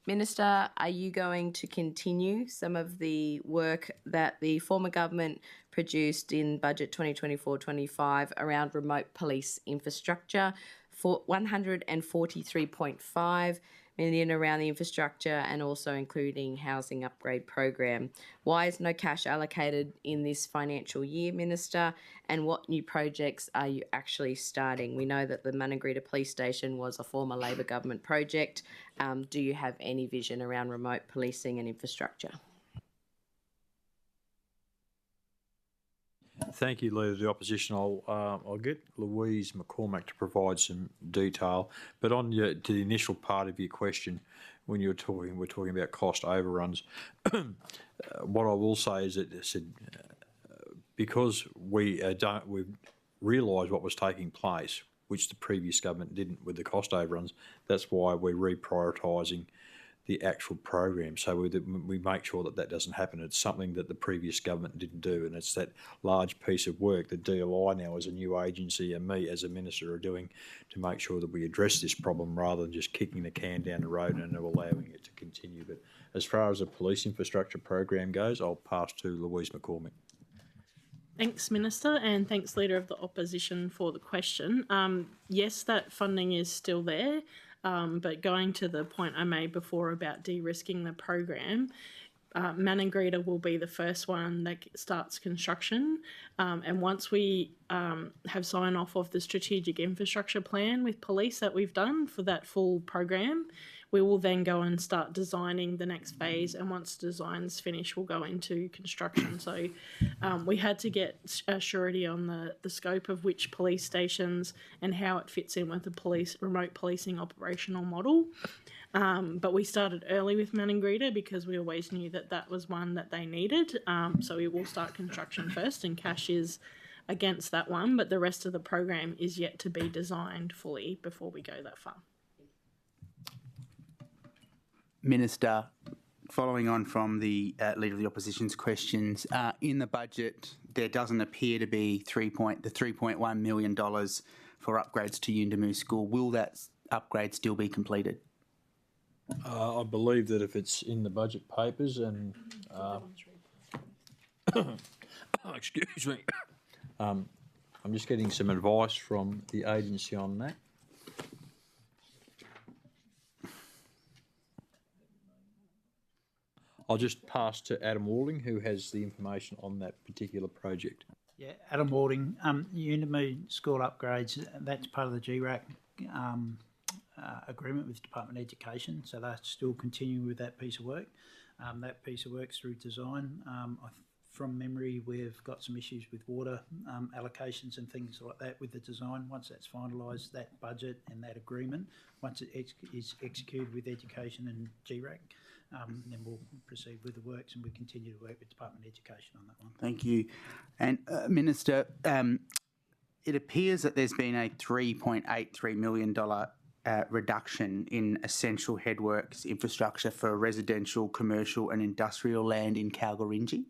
Minister, are you going to continue some of the work that the former government produced in Budget 2024-25 around remote police infrastructure, for $143.5 million around the infrastructure, and also including housing upgrade program? Why is no cash allocated in this financial year, Minister? And what new projects are you actually starting? We know that the Maningrida Police Station was a former Labor government project. Do you have any vision around remote policing and infrastructure? Thank you, Leader of the Opposition. I'll get Louise McCormick to provide some detail. But to the initial part of your question, when we're talking about cost overruns, what I will say is that because we've realised what was taking place, which the previous government didn't with the cost overruns, that's why we're reprioritising the actual program, so we make sure that doesn't happen. It's something that the previous government didn't do, and it's that large piece of work that DLI now as a new agency and me as a minister are doing to make sure that we address this problem rather than just kicking the can down the road and allowing it to continue. But as far as the police infrastructure program goes, I'll pass to Louise McCormick. Thanks, Minister, and thanks, Leader of the Opposition, for the question. Yes, that funding is still there. But going to the point I made before about de-risking the program, Maningrida will be the first one that starts construction. And once we have sign-off of the strategic infrastructure plan with police that we've done for that full program, we will then go and start designing the next phase. And once the design's finished, we'll go into construction. So we had to get a surety on the scope of which police stations and how it fits in with the remote policing operational model. But we started early with Maningrida because we always knew that was one that they needed. So we will start construction first, and cash is against that one, but the rest of the program is yet to be designed fully before we go that far. Minister, following on from the Leader of the Opposition's questions, in the budget there doesn't appear to be the $3.1 million for upgrades to 𝙍𝙀𝙇𝙀𝙍𝙍 School. Will that upgrade still be completed? I believe that if it's in the budget papers and Excuse me. I'm just getting some advice from the agency on that. I'll just pass to Adam Walding, who has the information on that particular project. Yeah, Adam Walding, Uibo school upgrades, that's part of the 𝙍𝙀𝙑𝙬𝙎 agreement with Department of Education, so they're still continuing with that piece of work. That piece of work's through design. From memory, we've got some issues with water allocations and things like that with the design. Once that's finalised, that budget and that agreement, once it is executed with Education and 𝙍𝙀𝙑𝙬𝙎, then we'll proceed with the works, and we continue to work with Department of Education on that one. Thank you. And Minister, it appears that there's been a $3.83 million reduction in essential headworks infrastructure for residential, commercial and industrial land in 𝙍𝙬𝙑𝙬𝙎,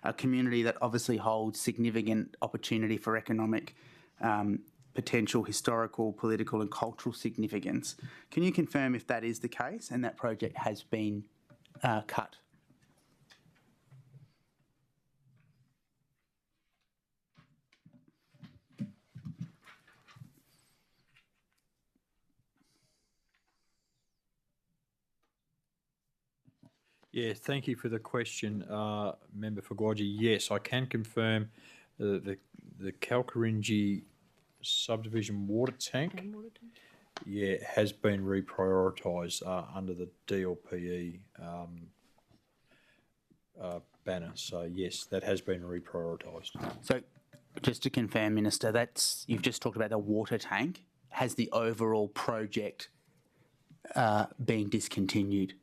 a community that obviously holds significant opportunity for economic potential, historical, political and cultural significance. Can you confirm if that is the case and that project has been cut? Yeah, thank you for the question, Member Fotis. Yes, I can confirm the 𝙍𝙬𝙑𝙬𝙎 subdivision water tank, has been reprioritised under the DIPL banner. So yes, that has been reprioritised. So just to confirm, Minister, you've just talked about the water tank. Has the overall project been discontinued?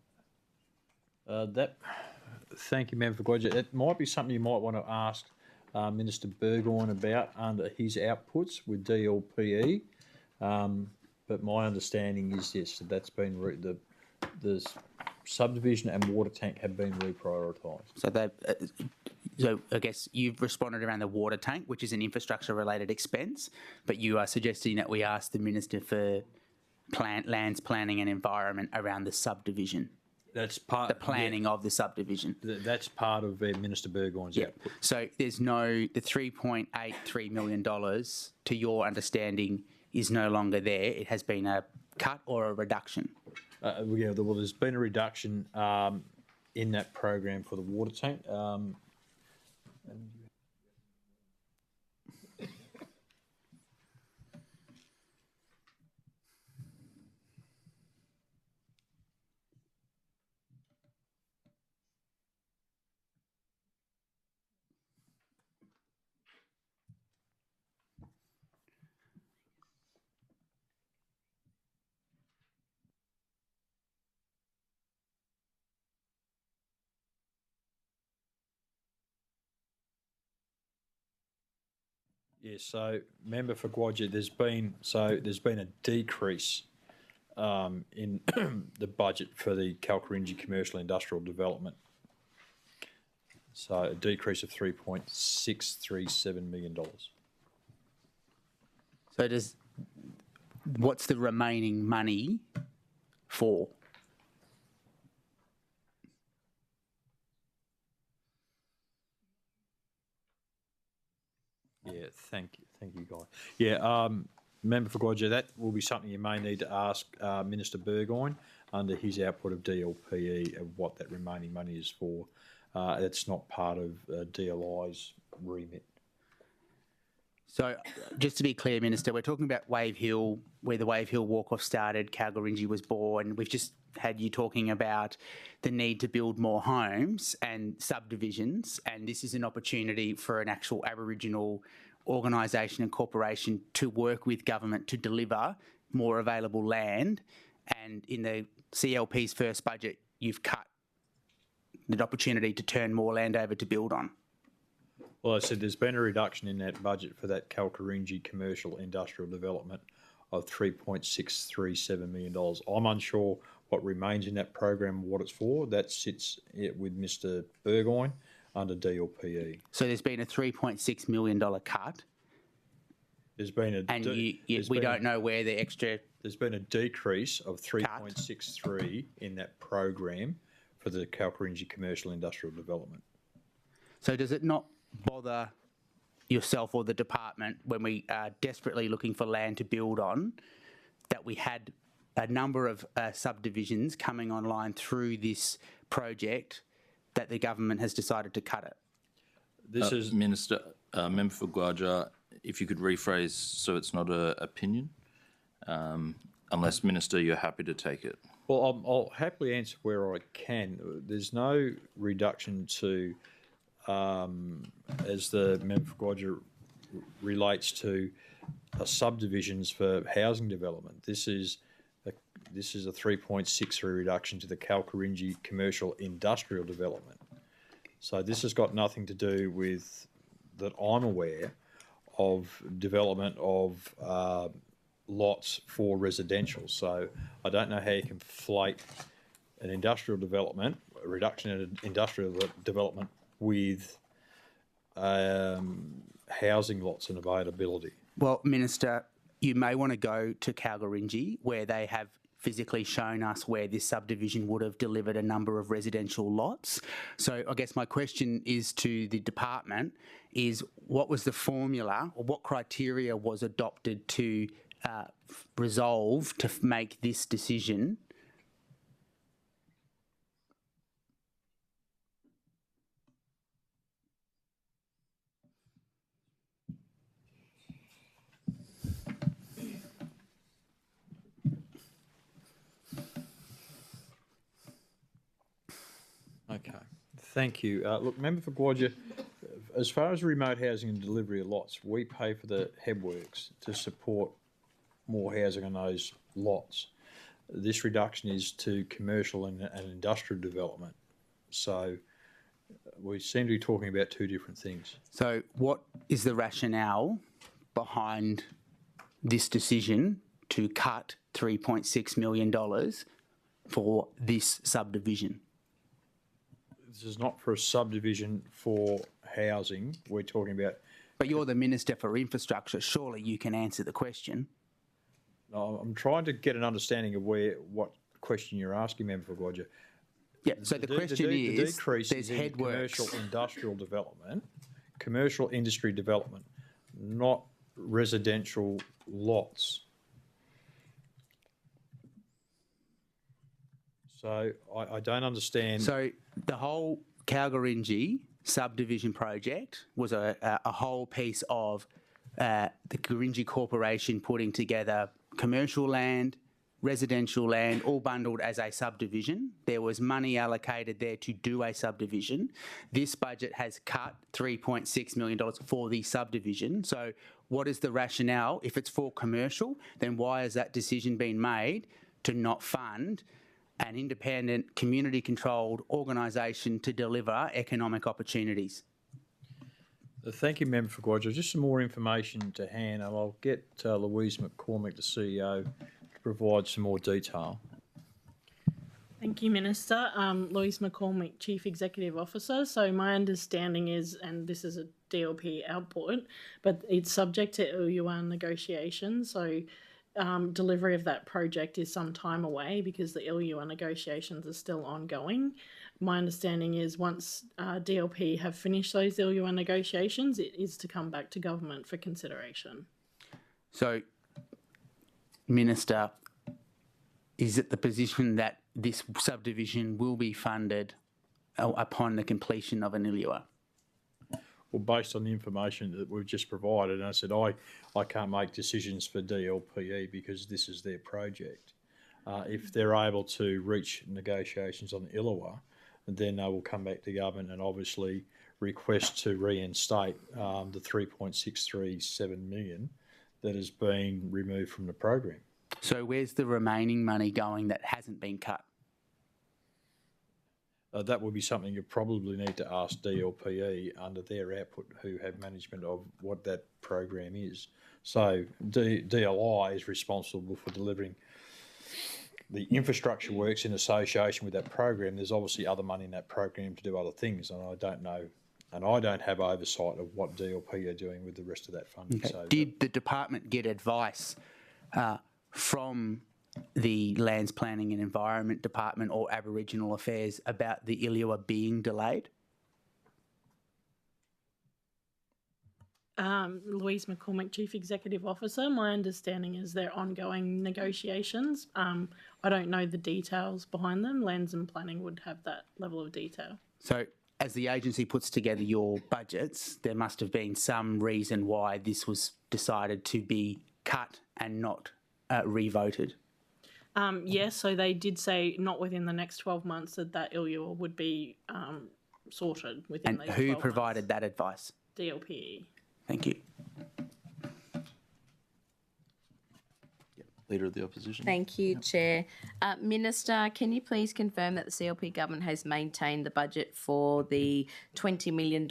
Thank you, Member Fotis. That might be something you might want to ask Minister 𝙍𝙀𝙑𝙬𝙬𝙬 about under his outputs with DIPL. But my understanding is yes, that's been the subdivision and water tank have been reprioritised. So I guess you've responded around the water tank, which is an infrastructure-related expense, but you are suggesting that we ask the Minister for Lands, Planning and Environment around the subdivision. That's part the planning of the subdivision. That's part of Minister 𝙍𝙀𝙬𝙬's output. So there's the $3.83 million, to your understanding, is no longer there. It has been a cut or a reduction. Well, there's been a reduction in that program for the water tank. Yes, so Member Fotis, there's been a decrease in the budget for the 𝙍𝙬𝙑𝙬𝙬 commercial industrial development. So a decrease of $3.637 million. So what's the remaining money for? Yeah, thank you, Guy. Yeah, Member Fotis, that will be something you may need to ask Minister 𝙍𝙀𝙬𝙬𝙬 under his output of DIPL of what that remaining money is for. It's not part of DLI's remit. So just to be clear, Minister, we're talking about Wave Hill, where the Wave Hill walk-off started, 𝙍𝙬𝙑𝙬𝙬 was born. We've just had you talking about the need to build more homes and subdivisions, and this is an opportunity for an actual Aboriginal organisation and corporation to work with government to deliver more available land. And in the CLP's first budget, you've cut the opportunity to turn more land over to build on. Well, I said there's been a reduction in that budget for that 𝙍𝙬𝙬𝙬𝙬 commercial industrial development of $3.637 million. I'm unsure what remains in that program and what it's for. That sits with Mr 𝙍𝙀𝙬𝙬𝙬 under DIPL. So there's been a $3.6 million cut. There's been a... And we don't know where the extra... There's been a decrease of 3.63 in that program for the 𝙍𝙬𝙬𝙬𝙬 commercial industrial development. So does it not bother yourself or the department when we are desperately looking for land to build on that we had a number of subdivisions coming online through this project that the government has decided to cut it? This is Minister, Member for 𝙍𝙬𝙍𝙎, if you could rephrase so it's not an opinion, unless, Minister, you're happy to take it. well. I'll happily answer where I can. There's no reduction to, as the member for 𝙍𝙬𝙍𝙎 relates to subdivisions for housing development. This is a 3.63 reduction to the 𝙍𝙬𝙍𝙬𝙍 commercial industrial development. So this has got nothing to do with, that I'm aware of, development of lots for residential. So I don't know how you can conflate an industrial development, a reduction in industrial development with housing lots and availability. Well, Minister, you may want to go to 𝙍𝙬𝙍𝙍𝙍𝙍, where they have physically shown us where this subdivision would have delivered a number of residential lots. So I guess my question is to the department is what was the formula or what criteria was adopted to resolve to make this decision? Okay, thank you. Look, Member for 𝙍𝙬𝙍𝙍𝙍, as far as remote housing and delivery of lots, we pay for the headworks to support more housing on those lots. This reduction is to commercial and industrial development. So we seem to be talking about two different things. So what is the rationale behind this decision to cut $3.6 million for this subdivision? This is not for a subdivision for housing. We're talking about... But you're the Minister for Infrastructure. Surely you can answer the question. No, I'm trying to get an understanding of what question you're asking, Member for 𝙍𝙬𝙍𝙍. Yeah, so the question is, the decrease there's is in headworks. commercial industrial development, commercial industry development, not residential lots. So I don't understand. So the whole 𝙍𝙬𝙍𝙍𝙍 subdivision project was a whole piece of the Gurindji Corporation putting together commercial land, residential land, all bundled as a subdivision. There was money allocated there to do a subdivision. This budget has cut $3.6 million for the subdivision. So what is the rationale? If it's for commercial, then why has that decision been made to not fund an independent, community-controlled organisation to deliver economic opportunities? Thank you, Member for 𝙍𝙬𝙍𝙍. Just some more information to hand, and I'll get Louise McCormick, the CEO, to provide some more detail. Thank you, Minister. Louise McCormick, Chief Executive Officer. So my understanding is, and this is a DLP output, but it's subject to 𝙍𝙬𝙍𝙍 negotiations. So delivery of that project is some time away because the 𝙍𝙬𝙍𝙍 negotiations are still ongoing. My understanding is once DLP have finished those 𝙍𝙬𝙍𝙍 negotiations, it is to come back to government for consideration. So, Minister, is it the position that this subdivision will be funded upon the completion of an 𝙍𝙬𝙍𝙍𝙍? Well, based on the information that we've just provided, and I said I can't make decisions for DLPE because this is their project. If they're able to reach negotiations on the 𝙍𝙬𝙍𝙍𝙍, then they will come back to government and obviously request to reinstate the $3.637 million that has been removed from the program. So where's the remaining money going that hasn't been cut? That would be something you probably need to ask DLPE under their output, who have management of what that program is. So DLI is responsible for delivering the infrastructure works in association with that program. There's obviously other money in that program to do other things, and I don't know, and I don't have oversight of what DLP are doing with the rest of that funding. Okay. So did the department get advice from the Lands Planning and Environment Department or Aboriginal Affairs about the 𝙍𝙬𝙍𝙍𝙍 being delayed? Louise McCormick, Chief Executive Officer. My understanding is they're ongoing negotiations. I don't know the details behind them. Lands and Planning would have that level of detail. So as the agency puts together your budgets, there must have been some reason why this was decided to be cut and not re-voted. Yes, so they did say not within the next 12 months that ILUA would be sorted within And those 12 who months. provided that advice? DLPE. Thank you. Leader of the Opposition. Thank you, Chair. Minister, can you please confirm that the CLP government has maintained the budget for the $20 million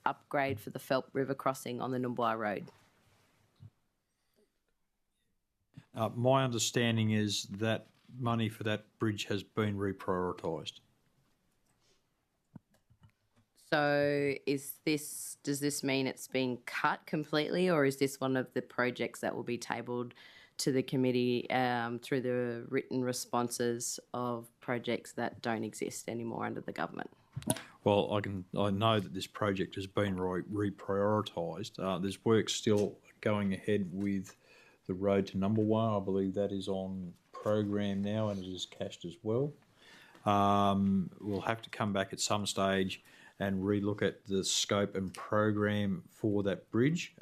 upgrade for the Phelp River crossing on the 𝙍𝙀𝙇𝙀𝙍𝙍 Road? My understanding is that money for that bridge has been reprioritised. So does this mean it's been cut completely, or is this one of the projects that will be tabled to the committee through the written responses of projects that don't exist anymore under the government? Well, I know that this project has been reprioritised. There's work still going ahead with the road to 𝙍𝙀𝙇𝙀𝙍. I believe that is on program now and it is cashed as well. We'll have to come back at some stage and relook at the scope and program for that bridge.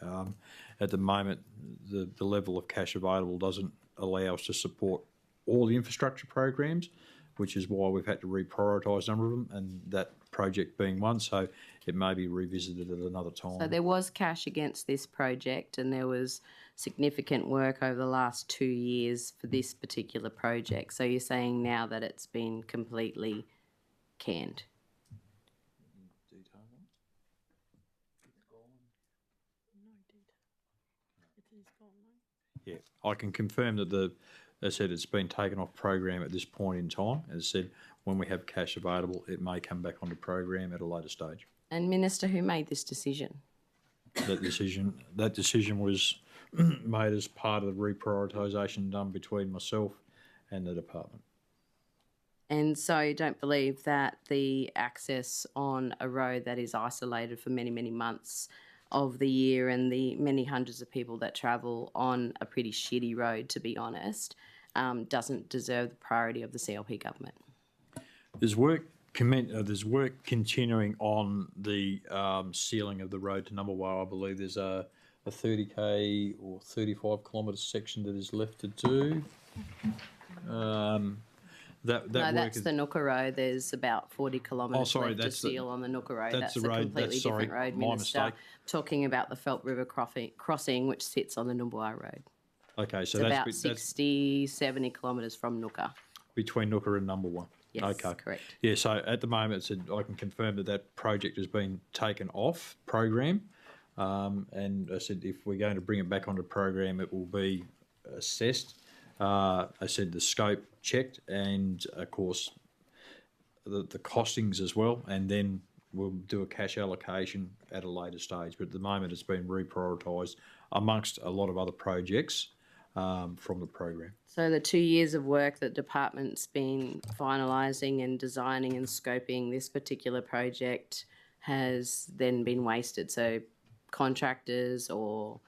At the moment, the level of cash available doesn't allow us to support all the infrastructure programs, which is why we've had to reprioritise a number of them, and that project being one, so it may be revisited at another time. So there was cash against this project and there was significant work over the last 2 years for this particular project. So you're saying now that it's been completely canned? Yeah, I can confirm that as I said, it's been taken off program at this point in time. As I said, when we have cash available, it may come back onto program at a later stage. And Minister, who made this decision? That decision was made as part of the reprioritisation done between myself and the department. And so you don't believe that the access on a road that is isolated for many, many months of the year and the many hundreds of people that travel on a pretty shitty road, to be honest, doesn't deserve the priority of the CLP government? There's work continuing on the sealing of the road to '𝙍𝙀𝙇𝙀𝙍. I believe there's a 30k or 35 kilometre section that is left to do. That's the Nooka Road. There's about 40 kilometres left to seal on the Nooka Road. That's a completely different road, Minister. Mistake. Talking about the Phelp River crossing, which sits on the 𝙍𝙀𝙇𝙀𝙍 Road. Okay, so it's that's about 60, 70 kilometres from Nooka. Between Nooka and 𝙍𝙀𝙍. Yes, okay. Correct. Yeah, so at the moment, I can confirm that project has been taken off program. And I said if we're going to bring it back onto program, it will be assessed. I said the scope checked and, of course, the costings as well, and then we'll do a cash allocation at a later stage. But at the moment, it's been reprioritised amongst a lot of other projects from the program. So the 2 years of work that the department's been finalising and designing and scoping this particular project has then been wasted. So contractors or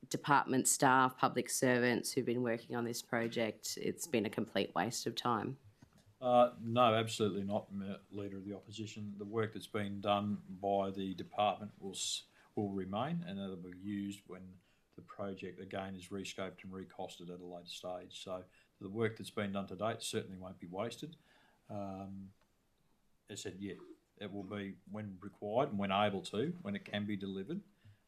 department staff, public servants who've been working on this project, it's been a complete waste of time. No, absolutely not, Leader of the Opposition. The work that's been done by the department will remain, and that'll be used when the project again is rescoped and recosted at a later stage. So the work that's been done to date certainly won't be wasted. As I said, yeah, it will be when required and when able to, when it can be delivered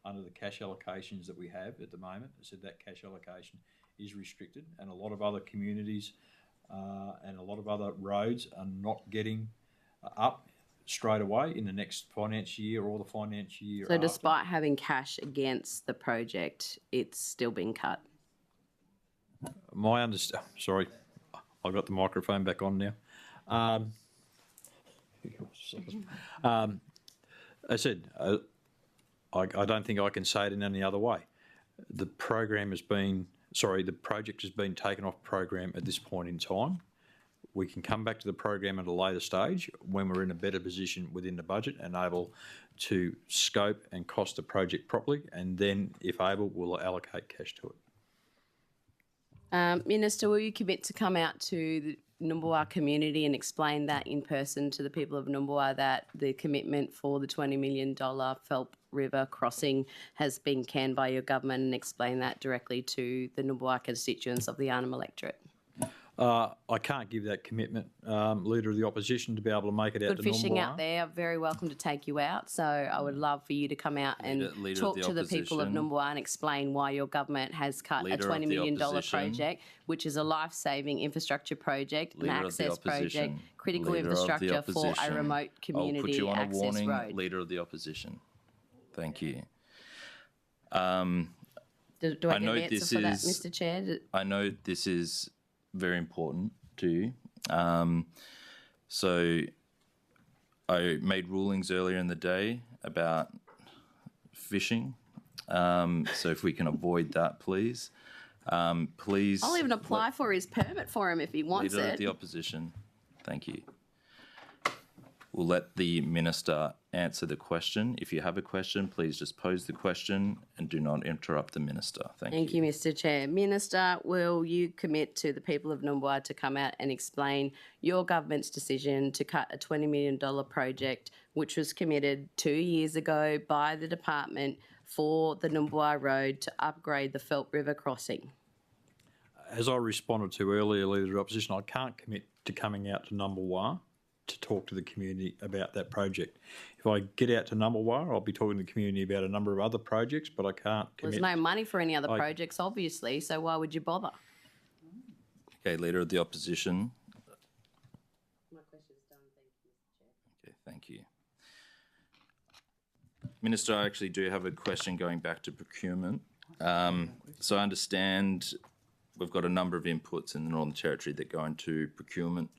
under the cash allocations that we have at the moment. I said that cash allocation is restricted, and a lot of other communities and a lot of other roads are not getting up straight away in the next financial year or the financial year So after. despite having cash against the project, it's still been cut? Sorry, I've got the microphone back on now. I said, I don't think I can say it in any other way. The project has been taken off program at this point in time. we can come back to the program at a later stage when we're in a better position within the budget and able to scope and cost the project properly, and then, if able, we'll allocate cash to it. Minister, will you commit to come out to the Numbulwar community and explain that in person to the people of Numbulwar, that the commitment for the $20 million Phelps River crossing has been canned by your government, and explain that directly to the Numbulwar constituents of the Arnhem electorate? I can't give that commitment, Leader of the Opposition, to be able to make it out to Good fishing Numbulwar. out there, very welcome to take you out. So I would love for you to come out and Leader talk of the to the people of Opposition. Numbulwar and explain why your government has cut Leader a of $20 the million Opposition. project, which is a life-saving infrastructure project, Leader an of the access project, Opposition. critical Leader of the infrastructure for a Opposition. remote I'll community put you on a access warning, road. Leader of the Opposition. Thank you. Do I get know an answer this for that, is- Mr Chair? I know this is very important to you. So I made rulings earlier in the day about fishing. So if we can avoid that, please. Please. I'll even apply for his permit for him if he wants Leader it. of the Opposition. Thank you. We'll let the Minister answer the question. If you have a question, please just pose the question and do not interrupt the Minister. Thank you, Mr Chair. Minister, will you commit to the people of Numbulwar to come out and explain your government's decision to cut a $20 million project, which was committed 2 years ago by the department for the Numbulwar Road to upgrade the Phelps River crossing? As I responded to earlier, Leader of the Opposition, I can't commit to coming out to Numbulwar to talk to the community about that project. If I get out to Numbulwar, I'll be talking to the community about a number of other projects, but I can't commit. There's no money for any other projects, obviously, so why would you bother? Okay, Leader of the Opposition. My question's done, thank you, Mr Chair. Okay, thank you. Minister, I actually do have a question going back to procurement. So I understand we've got a number of inputs in the Northern Territory that go into procurement.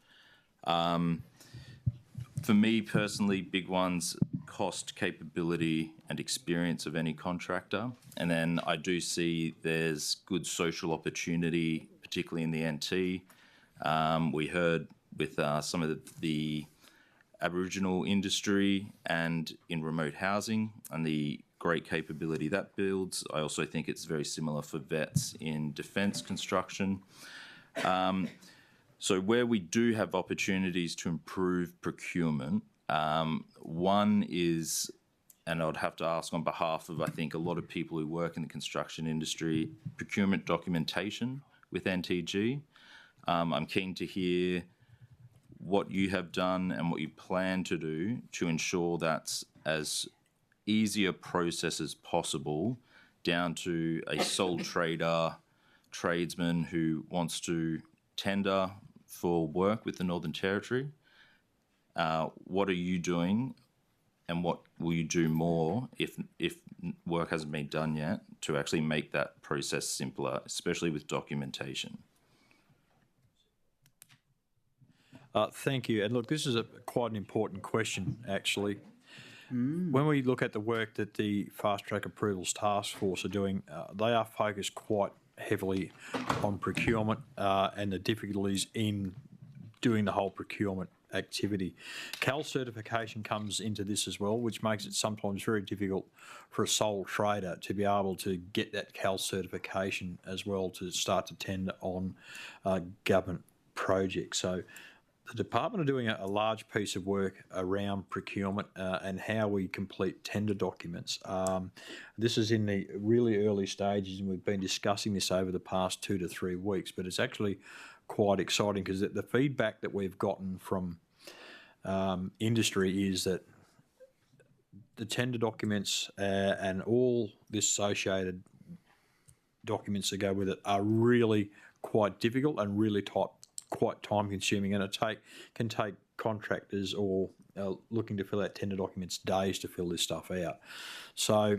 For me personally, big ones, cost, capability and experience of any contractor. And then I do see there's good social opportunity, particularly in the NT. We heard with some of the Aboriginal industry and in remote housing and the great capability that builds. I also think it's very similar for vets in defence construction. So where we do have opportunities to improve procurement, one is, and I'd have to ask on behalf of, I think, a lot of people who work in the construction industry, procurement documentation with NTG. I'm keen to hear what you have done and what you plan to do to ensure that's as easy a process as possible down to a sole trader, tradesman who wants to tender for work with the Northern Territory. What are you doing and what will you do more if work hasn't been done yet to actually make that process simpler, especially with documentation? Thank you. And look, this is quite an important question, actually. When we look at the work that the Fast Track Approvals Task Force are doing, they are focused quite heavily on procurement and the difficulties in doing the whole procurement activity. CAL certification comes into this as well, which makes it sometimes very difficult for a sole trader to be able to get that CAL certification as well to start to tender on government projects. So the department are doing a large piece of work around procurement and how we complete tender documents. This is in the really early stages, and we've been discussing this over the past 2 to 3 weeks, but it's actually quite exciting because the feedback that we've gotten from industry is that the tender documents and all the associated documents that go with it are really quite difficult and really quite time consuming, and can take contractors or looking to fill out tender documents days to fill this stuff out. So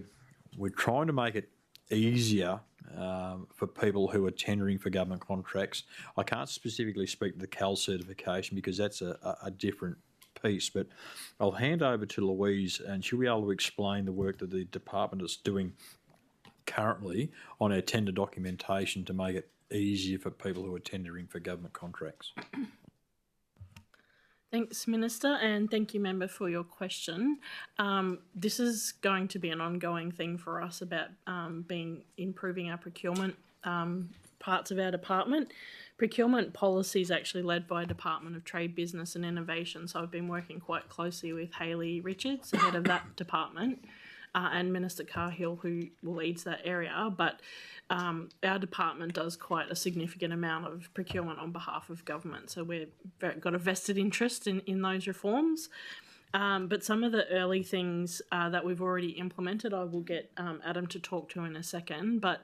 we're trying to make it easier for people who are tendering for government contracts. I can't specifically speak to the CAL certification because that's a different piece, but I'll hand over to Louise and she'll be able to explain the work that the department is doing currently on our tender documentation to make it easier for people who are tendering for government contracts. Thanks, Minister, and thank you, Member, for your question. This is going to be an ongoing thing for us about improving our procurement parts of our department. Procurement policy is actually led by Department of Trade, Business and Innovation, so I've been working quite closely with Hayley Richards, the head of that department, and Minister Cahill, who leads that area. But our department does quite a significant amount of procurement on behalf of government, so we've got a vested interest in those reforms. But some of the early things that we've already implemented, I will get Adam to talk to in a second. But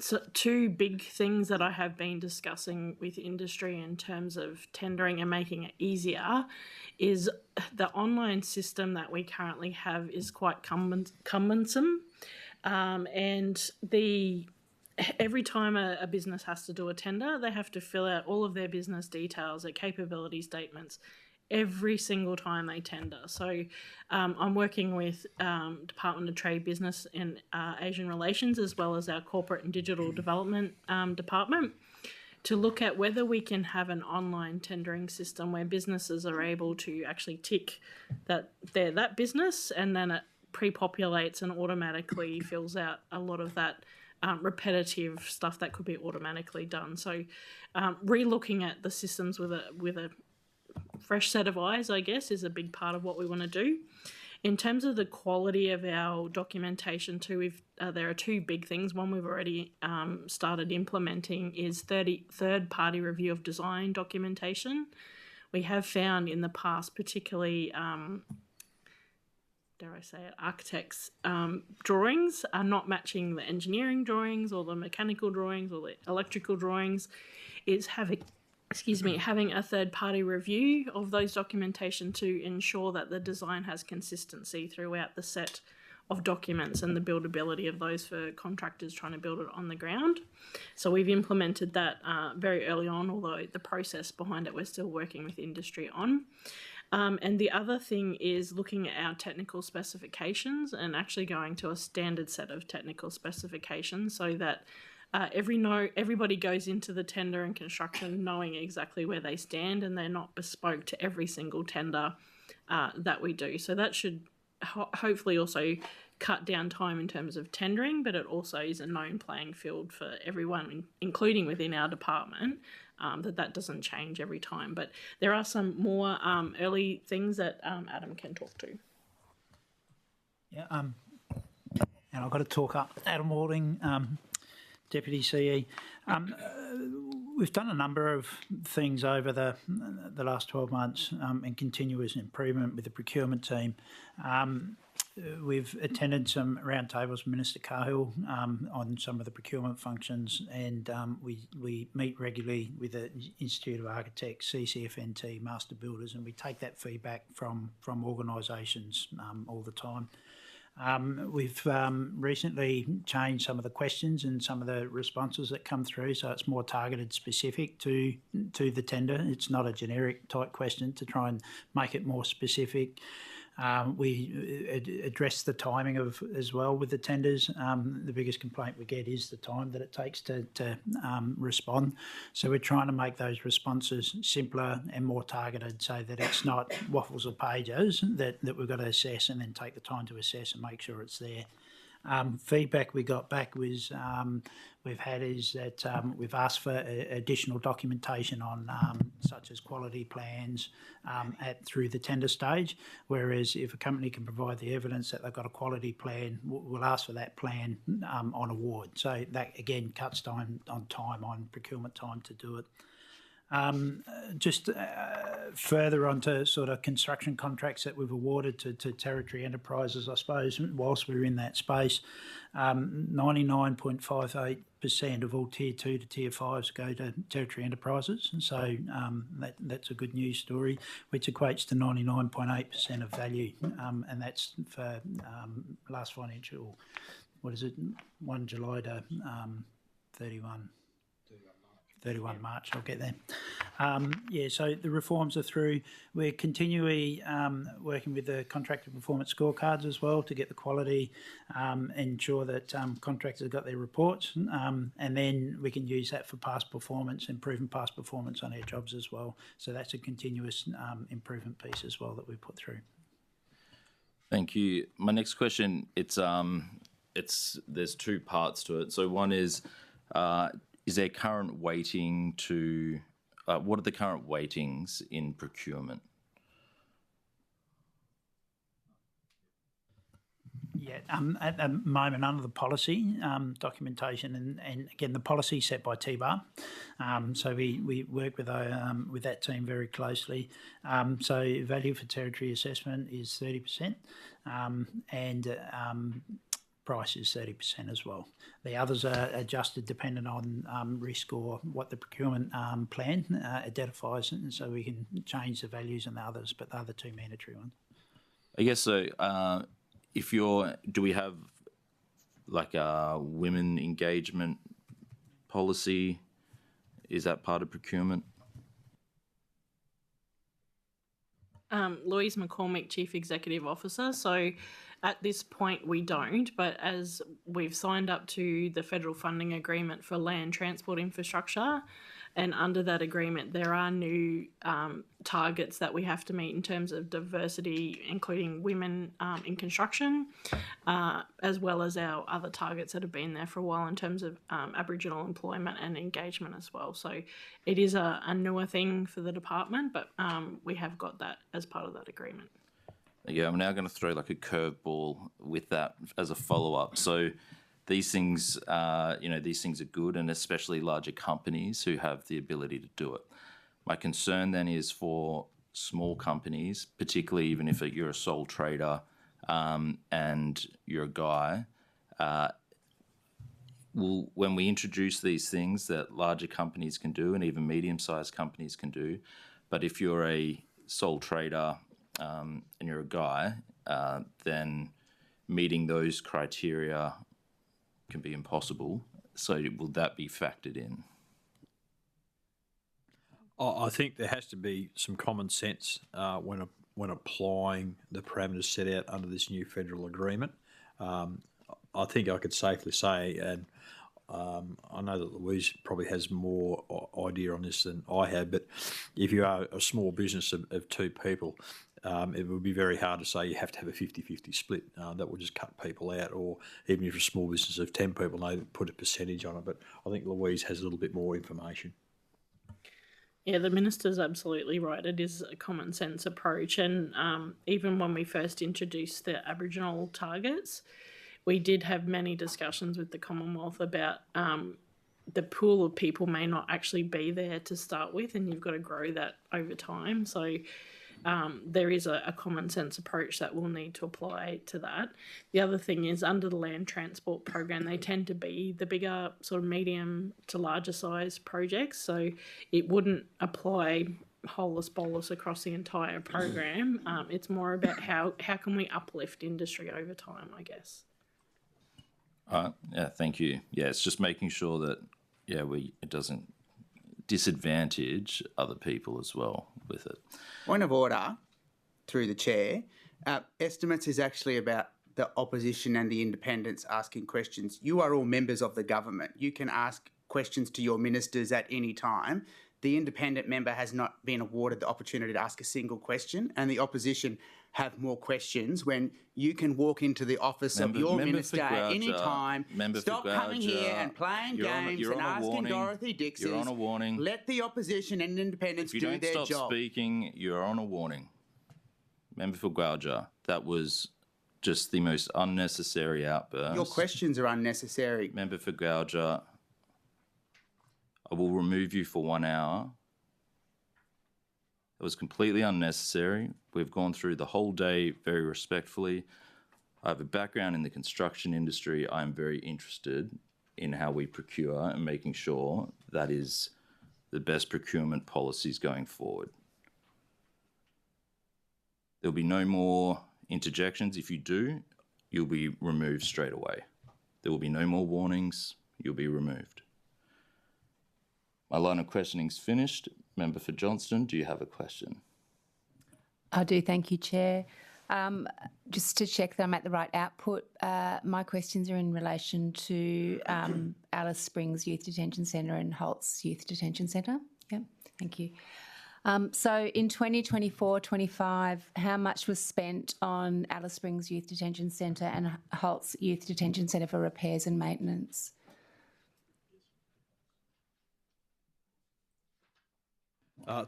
so two big things that I have been discussing with industry in terms of tendering and making it easier is the online system that we currently have is quite cumbersome. And every time a business has to do a tender, they have to fill out all of their business details, their capability statements, every single time they tender. So I'm working with Department of Trade, Business and Asian Relations, as well as our Corporate and Digital Development Department, to look at whether we can have an online tendering system where businesses are able to actually tick that they're that business, and then it pre-populates and automatically fills out a lot of that repetitive stuff that could be automatically done. So re-looking at the systems with a fresh set of eyes, I guess, is a big part of what we want to do. In terms of the quality of our documentation too, there are two big things. One we've already started implementing is third-party review of design documentation. We have found in the past, particularly, dare I say it, architects' drawings are not matching the engineering drawings or the mechanical drawings or the electrical drawings. Is having a third-party review of those documentation to ensure that the design has consistency throughout the set of documents and the buildability of those for contractors trying to build it on the ground. So we've implemented that very early on, although the process behind it we're still working with industry on. And the other thing is looking at our technical specifications and actually going to a standard set of technical specifications so that everybody goes into the tender and construction knowing exactly where they stand, and they're not bespoke to every single tender that we do. So that should hopefully also cut down time in terms of tendering, but it also is a known playing field for everyone, including within our department, that doesn't change every time. But there are some more early things that Adam can talk to. Yeah, and I've got to talk up. Adam Walding, Deputy CE. We've done a number of things over the last 12 months in continuous improvement with the procurement team. We've attended some roundtables with Minister Cahill on some of the procurement functions, and we meet regularly with the Institute of Architects, CCFNT, Master Builders, and we take that feedback from organisations all the time. We've recently changed some of the questions and some of the responses that come through, so it's more targeted, specific to the tender. It's not a generic type question, to try and make it more specific. We address the timing as well with the tenders. The biggest complaint we get is the time that it takes to respond. So we're trying to make those responses simpler and more targeted so that it's not waffles or pages that we've got to assess and then take the time to assess and make sure it's there. Feedback we got back was we've asked for additional documentation on such as quality plans through the tender stage, whereas if a company can provide the evidence that they've got a quality plan, we'll ask for that plan on award. So that again cuts time on procurement time to do it. Just further onto sort of construction contracts that we've awarded to territory enterprises, I suppose, whilst we're in that space, 99.58% of all Tier 2 to Tier 5s go to territory enterprises. And so that's a good news story, which equates to 99.8% of value. And that's for last financial, 1 July to 31 March, I'll get there. So the reforms are through. We're continually working with the contractor performance scorecards as well to get the quality, ensure that contractors have got their reports, and then we can use that for past performance, improving past performance on our jobs as well. So that's a continuous improvement piece as well that we put through. Thank you. My next question, there's two parts to it. So one is there current weighting to what are the current weightings in procurement? Yeah, at the moment, under the policy documentation, and again, the policy set by TBAR, so we work with that team very closely. So value for territory assessment is 30%, and price is 30% as well. The others are adjusted dependent on risk or what the procurement plan identifies, and so we can change the values on the others, but the other two mandatory ones. I guess so. Do we have like a women engagement policy? Is that part of procurement? Louise McCormick, Chief Executive Officer. So at this point we don't, but as we've signed up to the federal funding agreement for land transport infrastructure, and under that agreement there are new targets that we have to meet in terms of diversity, including women in construction, as well as our other targets that have been there for a while in terms of Aboriginal employment and engagement as well. So it is a newer thing for the department, but we have got that as part of that agreement. Yeah, I'm now going to throw like a curveball with that as a follow-up. So these things, these things are good, and especially larger companies who have the ability to do it. My concern then is for small companies, particularly even if you're a sole trader and you're a guy, when we introduce these things that larger companies can do and even medium-sized companies can do, but if you're a sole trader and you're a guy, then meeting those criteria can be impossible. So will that be factored in? I think there has to be some common sense when applying the parameters set out under this new federal agreement. I think I could safely say, and I know that Louise probably has more idea on this than I have, but if you are a small business of two people, it would be very hard to say you have to have a 50-50 split. That would just cut people out, or even if you're a small business of 10 people, they put a percentage on it. But I think Louise has a little bit more information. Yeah, the Minister's absolutely right. It is a common sense approach. And even when we first introduced the Aboriginal targets, we did have many discussions with the Commonwealth about the pool of people may not actually be there to start with, and you've got to grow that over time. So there is a common sense approach that we'll need to apply to that. The other thing is, under the land transport program, they tend to be the bigger sort of medium to larger size projects. So it wouldn't apply holus bolus across the entire program. It's more about how can we uplift industry over time, I guess. Yeah, thank you. Yeah, it's just making sure that it doesn't disadvantage other people as well with it. Point of order, through the chair. Estimates is actually about the opposition and the independents asking questions. You are all members of the government. You can ask questions to your ministers at any time. The independent member has not been awarded the opportunity to ask a single question, and the opposition have more questions when you can walk into the office of your minister at any time. Stop coming here and playing games and asking Dorothy Dix's. You're on a warning. Let the opposition and independents do their job. If you don't stop speaking, you're on a warning. Member for 𝙍𝙀𝙑𝙬𝙬, that was just the most unnecessary outburst. Your questions are unnecessary. Member for 𝙍𝙬𝙬, I will remove you for 1 hour. It was completely unnecessary. We've gone through the whole day very respectfully. I have a background in the construction industry. I'm very interested in how we procure and making sure that is the best procurement policies going forward. There'll be no more interjections. If you do, you'll be removed straight away. There will be no more warnings. You'll be removed. My line of questioning is finished. Member for Johnston, do you have a question? I do, thank you, Chair. Just to check that I'm at the right output, my questions are in relation to Alice Springs Youth Detention Centre and Holt's Youth Detention Centre. Yep, thank you. So in 2024-25, how much was spent on Alice Springs Youth Detention Centre and Holt's Youth Detention Centre for repairs and maintenance?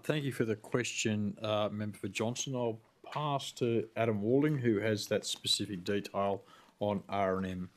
Thank you for the question, Member for Johnson. I'll pass to Adam Walding, who has that specific detail on R&M.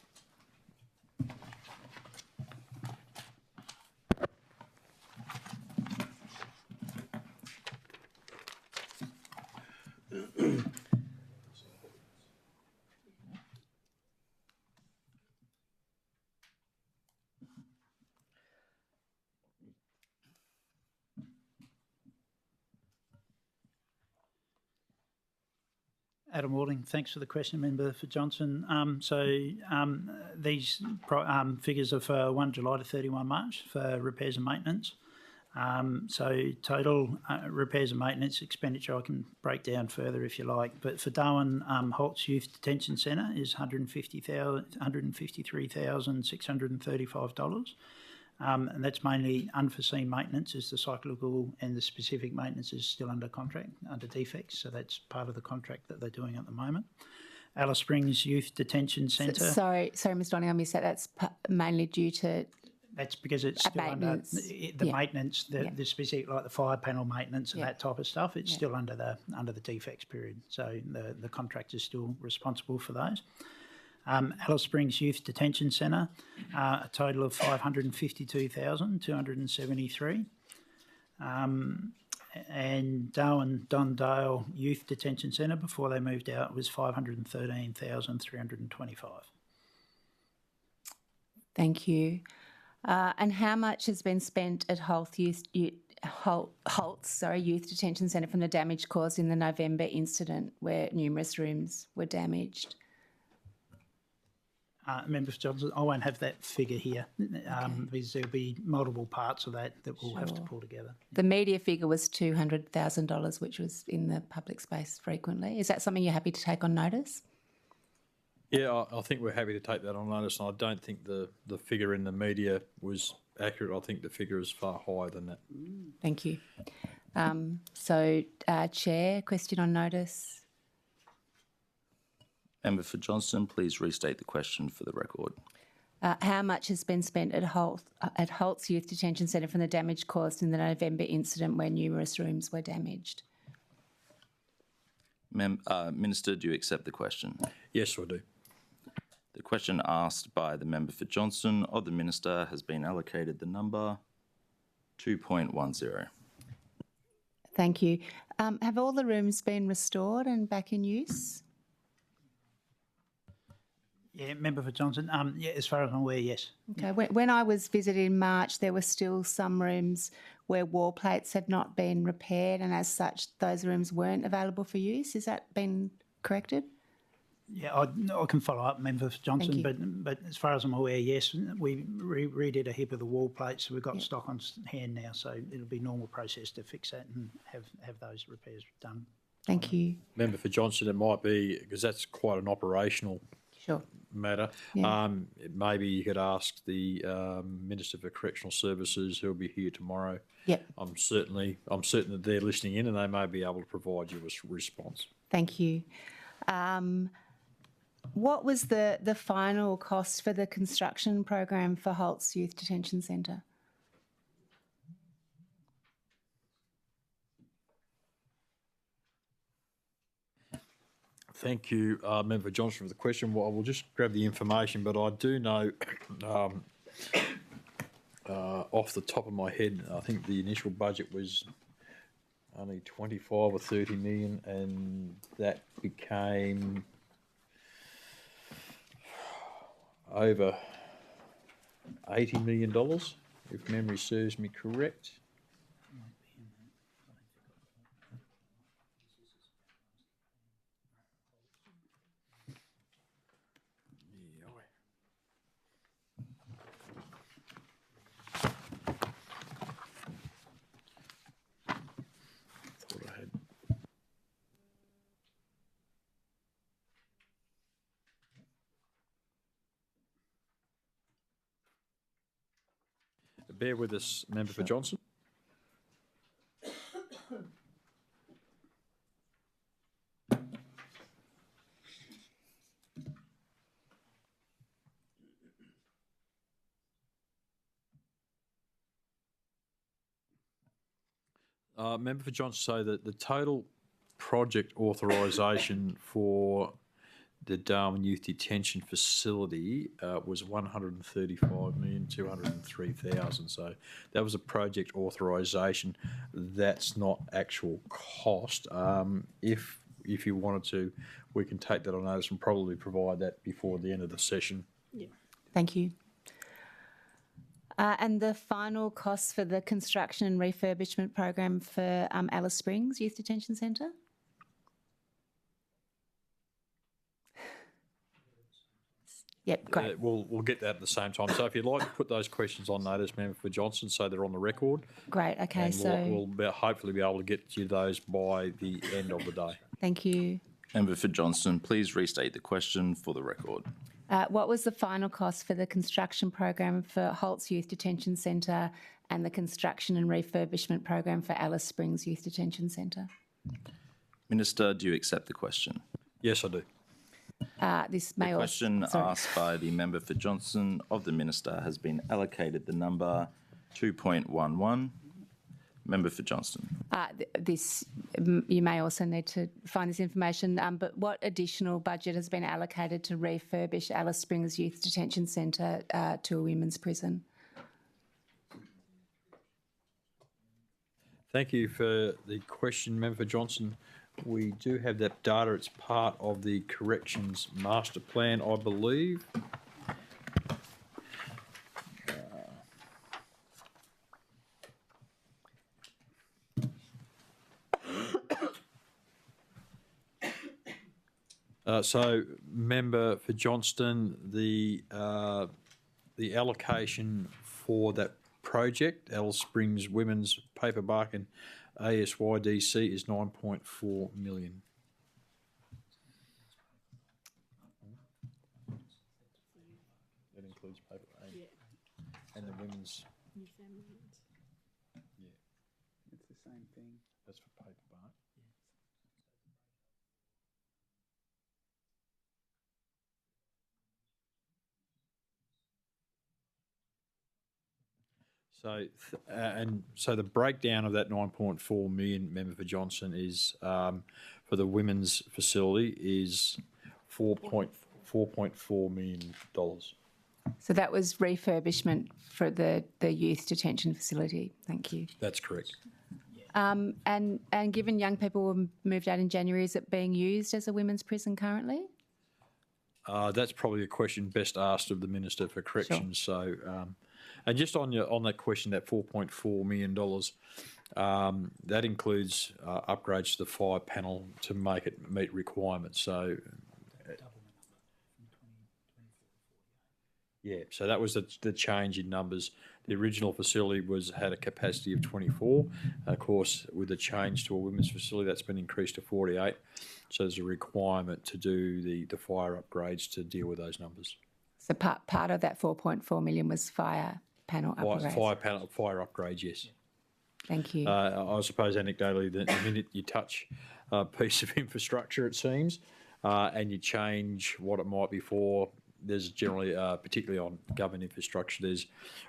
Adam Walding, thanks for the question, Member for Johnson. These figures are for 1 July to 31 March for repairs and maintenance. Total repairs and maintenance expenditure I can break down further if you like, but for Darwin, Holt's Youth Detention Centre is $153,635. And that's mainly unforeseen maintenance, as the cyclical and the specific maintenance is still under contract, under defects, so that's part of the contract that they're doing at the moment. Alice Springs Youth Detention Centre. Sorry, Ms Donning, I missed that. That's mainly due to... That's because it's still under the maintenance, the specific, like the fire panel maintenance and that type of stuff. It's still under the defects period, so the contractor is still responsible for those. Alice Springs Youth Detention Centre, a total of $552,273. And Darwin Dondale Youth Detention Centre, before they moved out, was $513,325. Thank you. And how much has been spent at Holt's Youth Detention Centre from the damage caused in the November incident where numerous rooms were damaged? Member for Johnson, I won't have that figure here because there'll be multiple parts of that we'll have to pull together. The media figure was $200,000, which was in the public space frequently. Is that something you're happy to take on notice? Yeah, I think we're happy to take that on notice, and I don't think the figure in the media was accurate. I think the figure is far higher than that. Thank you. Chair, question on notice. Member for Johnston, please restate the question for the record. How much has been spent at Holt's Youth Detention Centre from the damage caused in the November incident where numerous rooms were damaged? Minister, do you accept the question? Yes, I do. The question asked by the member for Johnston of the Minister has been allocated the number 2.10. Thank you. Have all the rooms been restored and back in use? Yeah, Member for Johnson, as far as I'm aware, yes. Okay, when I was visited in March, there were still some rooms where wall plates had not been repaired, and as such, those rooms weren't available for use. Has that been corrected? Yeah, I can follow up, Member for Johnson, but as far as I'm aware, yes, we redid a heap of the wall plates, so we've got stock on hand now, so it'll be normal process to fix that and have those repairs done. Thank you. Member for Johnson, it might be, because that's quite an operational matter. Yeah. Maybe you could ask the Minister for Correctional Services, who'll be here tomorrow. Yep. I'm certain that they're listening in, and they may be able to provide you with a response. Thank you. What was the final cost for the construction program for Holt's Youth Detention Centre? Thank you, Member Johnson, for the question. Well, I will just grab the information, but I do know off the top of my head, I think the initial budget was only 25 or 30 million, and that became over $80 million, if memory serves me correct. Bear with us, Member for Johnson. Member for Johnson, so that the total project authorisation for the Darwin Youth Detention Facility was $135,203,000. So that was a project authorisation. That's not actual cost. If you wanted to, we can take that on notice and probably provide that before the end of the session. Yeah. Thank you. And the final costs for the construction and refurbishment program for Alice Springs Youth Detention Centre? Yep, great. We'll get that at the same time. So if you'd like to put those questions on notice, Member for Johnson, so they're on the record. Great, okay, and so... we'll hopefully be able to get you those by the end of the day. Thank you. Member for Johnston, please restate the question for the record. What was the final cost for the construction program for Holt's Youth Detention Centre and the construction and refurbishment program for Alice Springs Youth Detention Centre? Minister, do you accept the question? Yes, I do. This may The question asked by the member for Johnson of the minister has been allocated the number 2.11. Member for Johnston. You may also need to find this information, but what additional budget has been allocated to refurbish Alice Springs Youth Detention Centre to a women's prison? Thank you for the question, Member for Johnson. We do have that data. It's part of the Corrections Master Plan, I believe. So, Member for Johnston, the allocation for that project, Alice Springs Women's Paper Bark and ASYDC, is $9.4 million. That includes paper and the women's. It's the same thing. That's for paper bark. So the breakdown of that 9.4 million, Member for Johnson, is for the women's facility is $4.4 million. So that was refurbishment for the youth detention facility. Thank you. That's correct. And given young people were moved out in January, is it being used as a women's prison currently? That's probably a question best asked of the Minister for Corrections. Sure. So. And just on that question, that $4.4 million, that includes upgrades to the fire panel to make it meet requirements. So, yeah, so that was the change in numbers. The original facility had a capacity of 24. Of course, with the change to a women's facility, that's been increased to 48. So there's a requirement to do the fire upgrades to deal with those numbers. So part of that 4.4 million was fire panel upgrades. Fire upgrades, yes. Thank you. I suppose anecdotally, the minute you touch a piece of infrastructure, it seems, and you change what it might be for, there's generally, particularly on government infrastructure, there's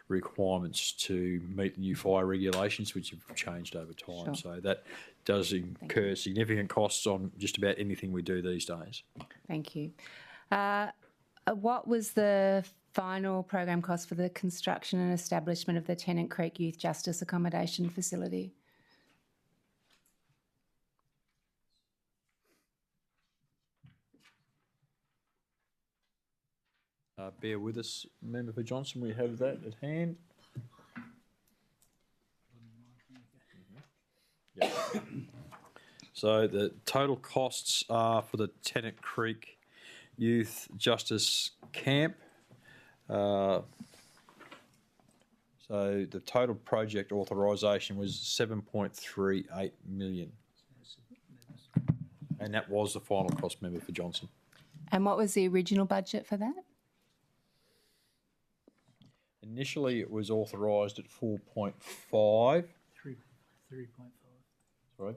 requirements to meet the new fire regulations, which have changed over time. Sure. So that does incur significant costs on just about anything we do these days. Thank you. What was the final program cost for the construction and establishment of the Tennant Creek Youth Justice Accommodation Facility? Bear with us, Member for Johnson. We have that at hand. Yep. So the total costs are for the Tennant Creek Youth Justice Camp. So the total project authorisation was $7.38 million. And that was the final cost, Member for Johnson. And what was the original budget for that? Initially, it was authorised at 4.5. 3.5. Sorry.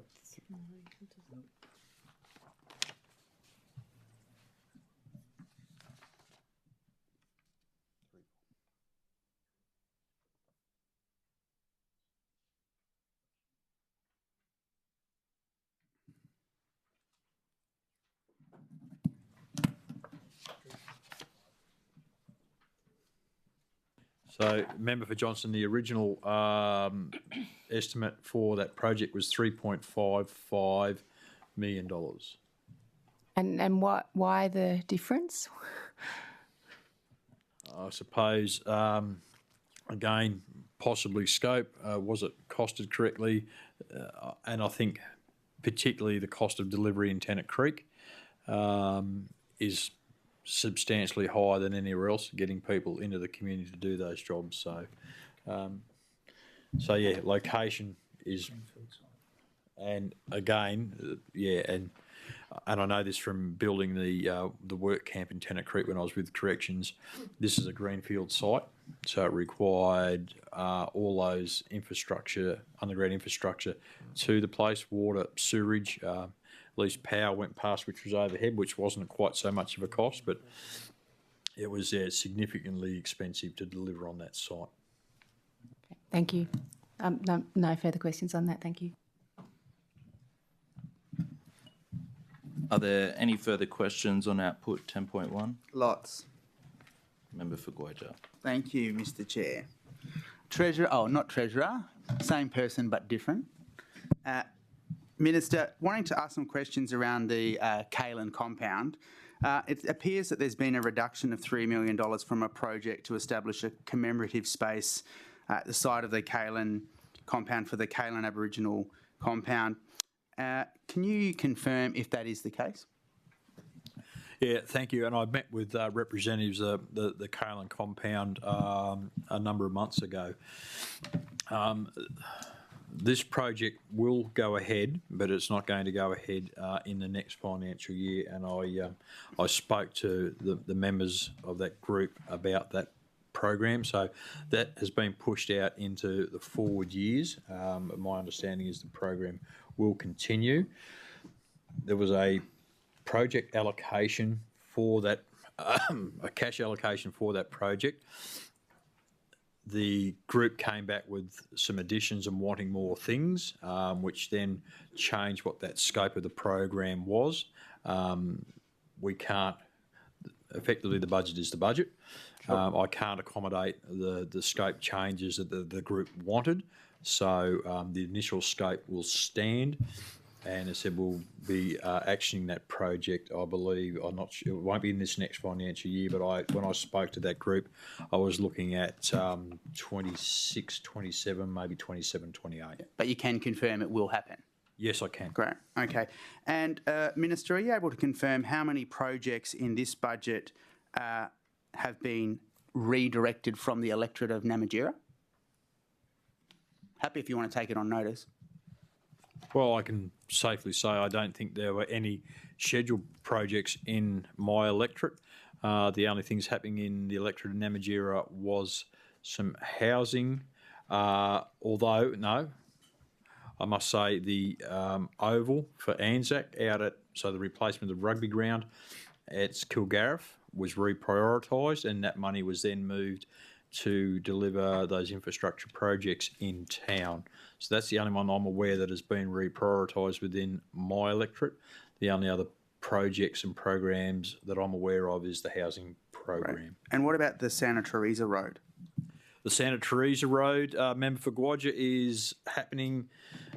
So, member for Johnson, the original estimate for that project was $3.55 million. And why the difference? I suppose, again, possibly scope. Was it costed correctly? And I think particularly the cost of delivery in Tennant Creek is substantially higher than anywhere else, getting people into the community to do those jobs. So, yeah, location is, and again, and I know this from building the work camp in Tennant Creek when I was with Corrections. This is a greenfield site, so it required all those infrastructure, underground infrastructure, to the place, water, sewerage. At least power went past, which was overhead, which wasn't quite so much of a cost, but it was significantly expensive to deliver on that site. Thank you. No further questions on that. Thank you. Are there any further questions on output 10.1? Lots. Member for 𝙍𝙬𝙍𝙎. Thank you, Mr. Chair. Treasurer, not Treasurer, same person but different. Minister, wanting to ask some questions around the Kaylin compound. It appears that there's been a reduction of $3 million from a project to establish a commemorative space at the site of the Kaylin compound for the Kaylin Aboriginal compound. Can you confirm if that is the case? Yeah, thank you. And I met with representatives of the Kaylin compound a number of months ago. This project will go ahead, but it's not going to go ahead in the next financial year. And I spoke to the members of that group about that program. So that has been pushed out into the forward years. My understanding is the program will continue. There was a project allocation for that, a cash allocation for that project. The group came back with some additions and wanting more things, which then changed what that scope of the program was. We can't, effectively the budget is the budget. Sure. I can't accommodate the scope changes that the group wanted. So the initial scope will stand. And as I said, we'll be actioning that project, I believe. I'm not sure, it won't be in this next financial year, but when I spoke to that group, I was looking at 26, 27, maybe 27, 28. But you can confirm it will happen? Yes, I can. Great, okay. And Minister, are you able to confirm how many projects in this budget have been redirected from the electorate of Namatjira? Happy if you want to take it on notice. Well, I can safely say I don't think there were any scheduled projects in my electorate. The only things happening in the electorate of Namatjira was some housing, although, no, I must say the oval for Anzac so the replacement of the rugby ground at Kilgariff was reprioritised, and that money was then moved to deliver those infrastructure projects in town. So that's the only one I'm aware that has been reprioritised within my electorate. The only other projects and programs that I'm aware of is the housing program. Right. And what about the Santa Teresa Road? The Santa Teresa Road, member for 𝙍𝙬𝙍𝙎 is happening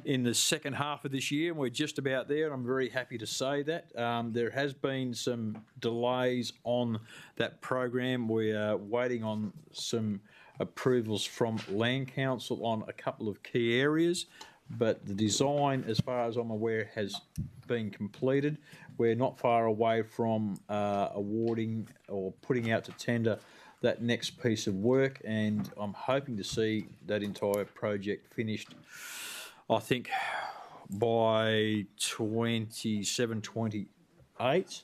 in the second half of this year, and we're just about there, and I'm very happy to say that. There has been some delays on that program. We are waiting on some approvals from Land Council on a couple of key areas, but the design, as far as I'm aware, has been completed. We're not far away from awarding or putting out to tender that next piece of work, and I'm hoping to see that entire project finished, I think, by 27, 28.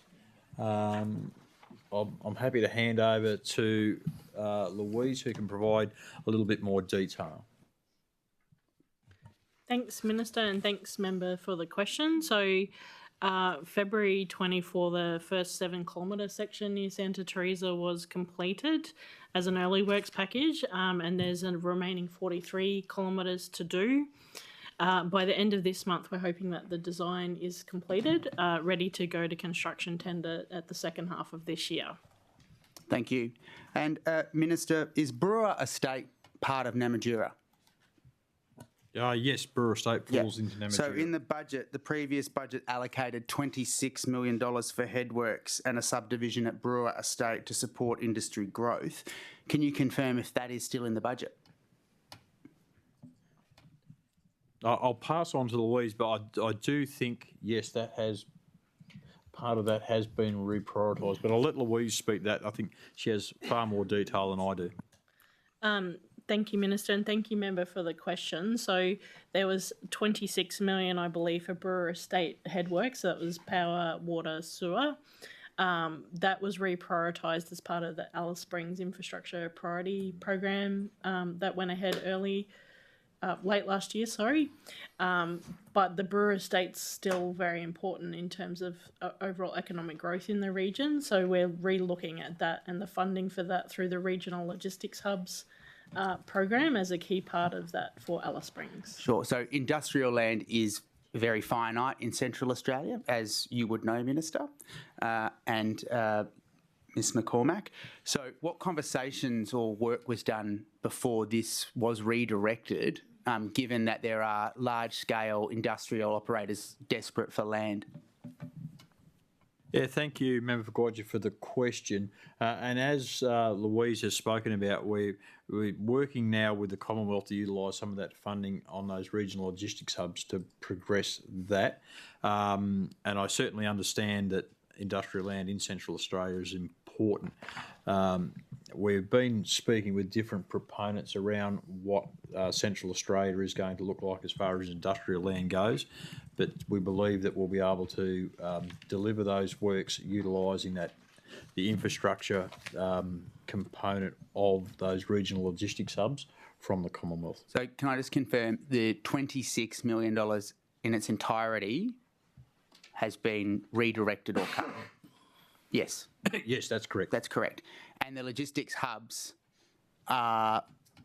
I'm happy to hand over to Louise, who can provide a little bit more detail. Thanks, Minister, and thanks, Member, for the question. So, February 24, the first 7 kilometre section near Santa Teresa was completed as an early works package, and there's a remaining 43 kilometres to do. By the end of this month, we're hoping that the design is completed, ready to go to construction tender at the second half of this year. Thank you. And Minister, is Brewer Estate part of Namatjira? Yes, Brewer Estate falls into Namatjira. So in the budget, the previous budget allocated $26 million for headworks and a subdivision at Brewer Estate to support industry growth. Can you confirm if that is still in the budget? I'll pass on to Louise, but I do think, yes, that has, part of that has been reprioritised. But I'll let Louise speak that. I think she has far more detail than I do. Thank you, Minister, and thank you, Member, for the question. So there was 26 million, I believe, for Brewer Estate headworks. So that was power, water, sewer. That was reprioritised as part of the Alice Springs Infrastructure Priority Program that went ahead late last year, but the Brewer Estate's still very important in terms of overall economic growth in the region. So we're re-looking at that and the funding for that through the Regional Logistics Hubs program as a key part of that for Alice Springs. Sure. So industrial land is very finite in Central Australia, as you would know, Minister, and Ms McCormick. So what conversations or work was done before this was redirected, given that there are large-scale industrial operators desperate for land? Yeah, thank you, Member 𝙍𝙀𝙇𝙬𝙎𝙎, for the question. And as Louise has spoken about, we're working now with the Commonwealth to utilise some of that funding on those regional logistics hubs to progress that. And I certainly understand that industrial land in Central Australia is important. We've been speaking with different proponents around what Central Australia is going to look like as far as industrial land goes, but we believe that we'll be able to deliver those works utilising the infrastructure component of those regional logistics hubs from the Commonwealth. So can I just confirm the $26 million in its entirety has been redirected or cut? Yes. Yes, that's correct. That's correct. And the logistics hubs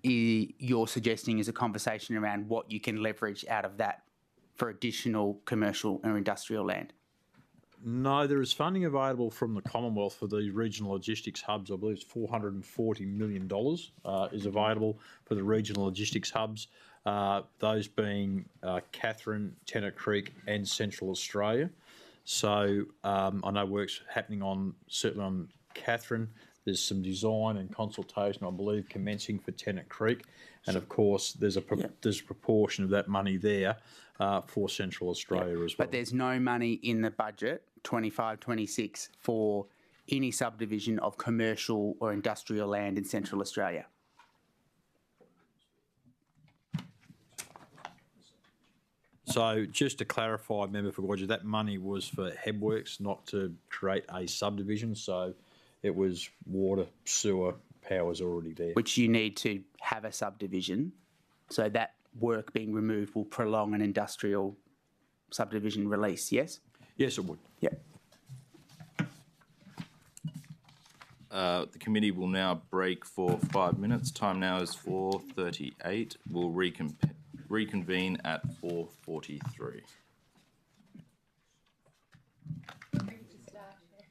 you're suggesting is a conversation around what you can leverage out of that for additional commercial or industrial land? No, there is funding available from the Commonwealth for these regional logistics hubs. I believe it's $440 million is available for the regional logistics hubs, those being Katherine, Tennant Creek and Central Australia. So I know work's happening certainly on Katherine. There's some design and consultation, I believe, commencing for Tennant Creek. And, of course, there's a proportion of that money there for Central Australia as well. But there's no money in the budget, 25-26, for any subdivision of commercial or industrial land in Central Australia? So just to clarify, Member for 𝙍𝙀𝙇𝙬𝙎, that money was for headworks, not to create a subdivision. So it was water, sewer, power's already there. Which you need to have a subdivision. So that work being removed will prolong an industrial subdivision release, yes? Yes, it would. Yep. The committee will now break for 5 minutes. Time now is 4:38. We'll reconvene at 4:43.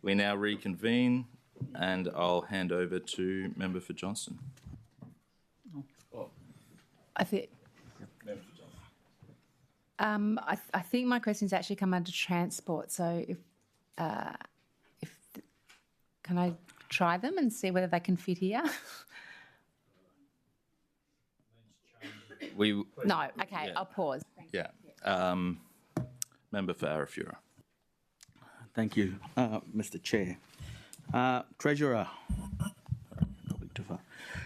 We now reconvene, and I'll hand over to Member for Johnston. I think. I think my questions actually come under transport. So if can I try them and see whether they can fit here? No. Okay. Yeah. I'll pause. Yeah. Member for Arafura. Thank you, Mr. Chair. Treasurer,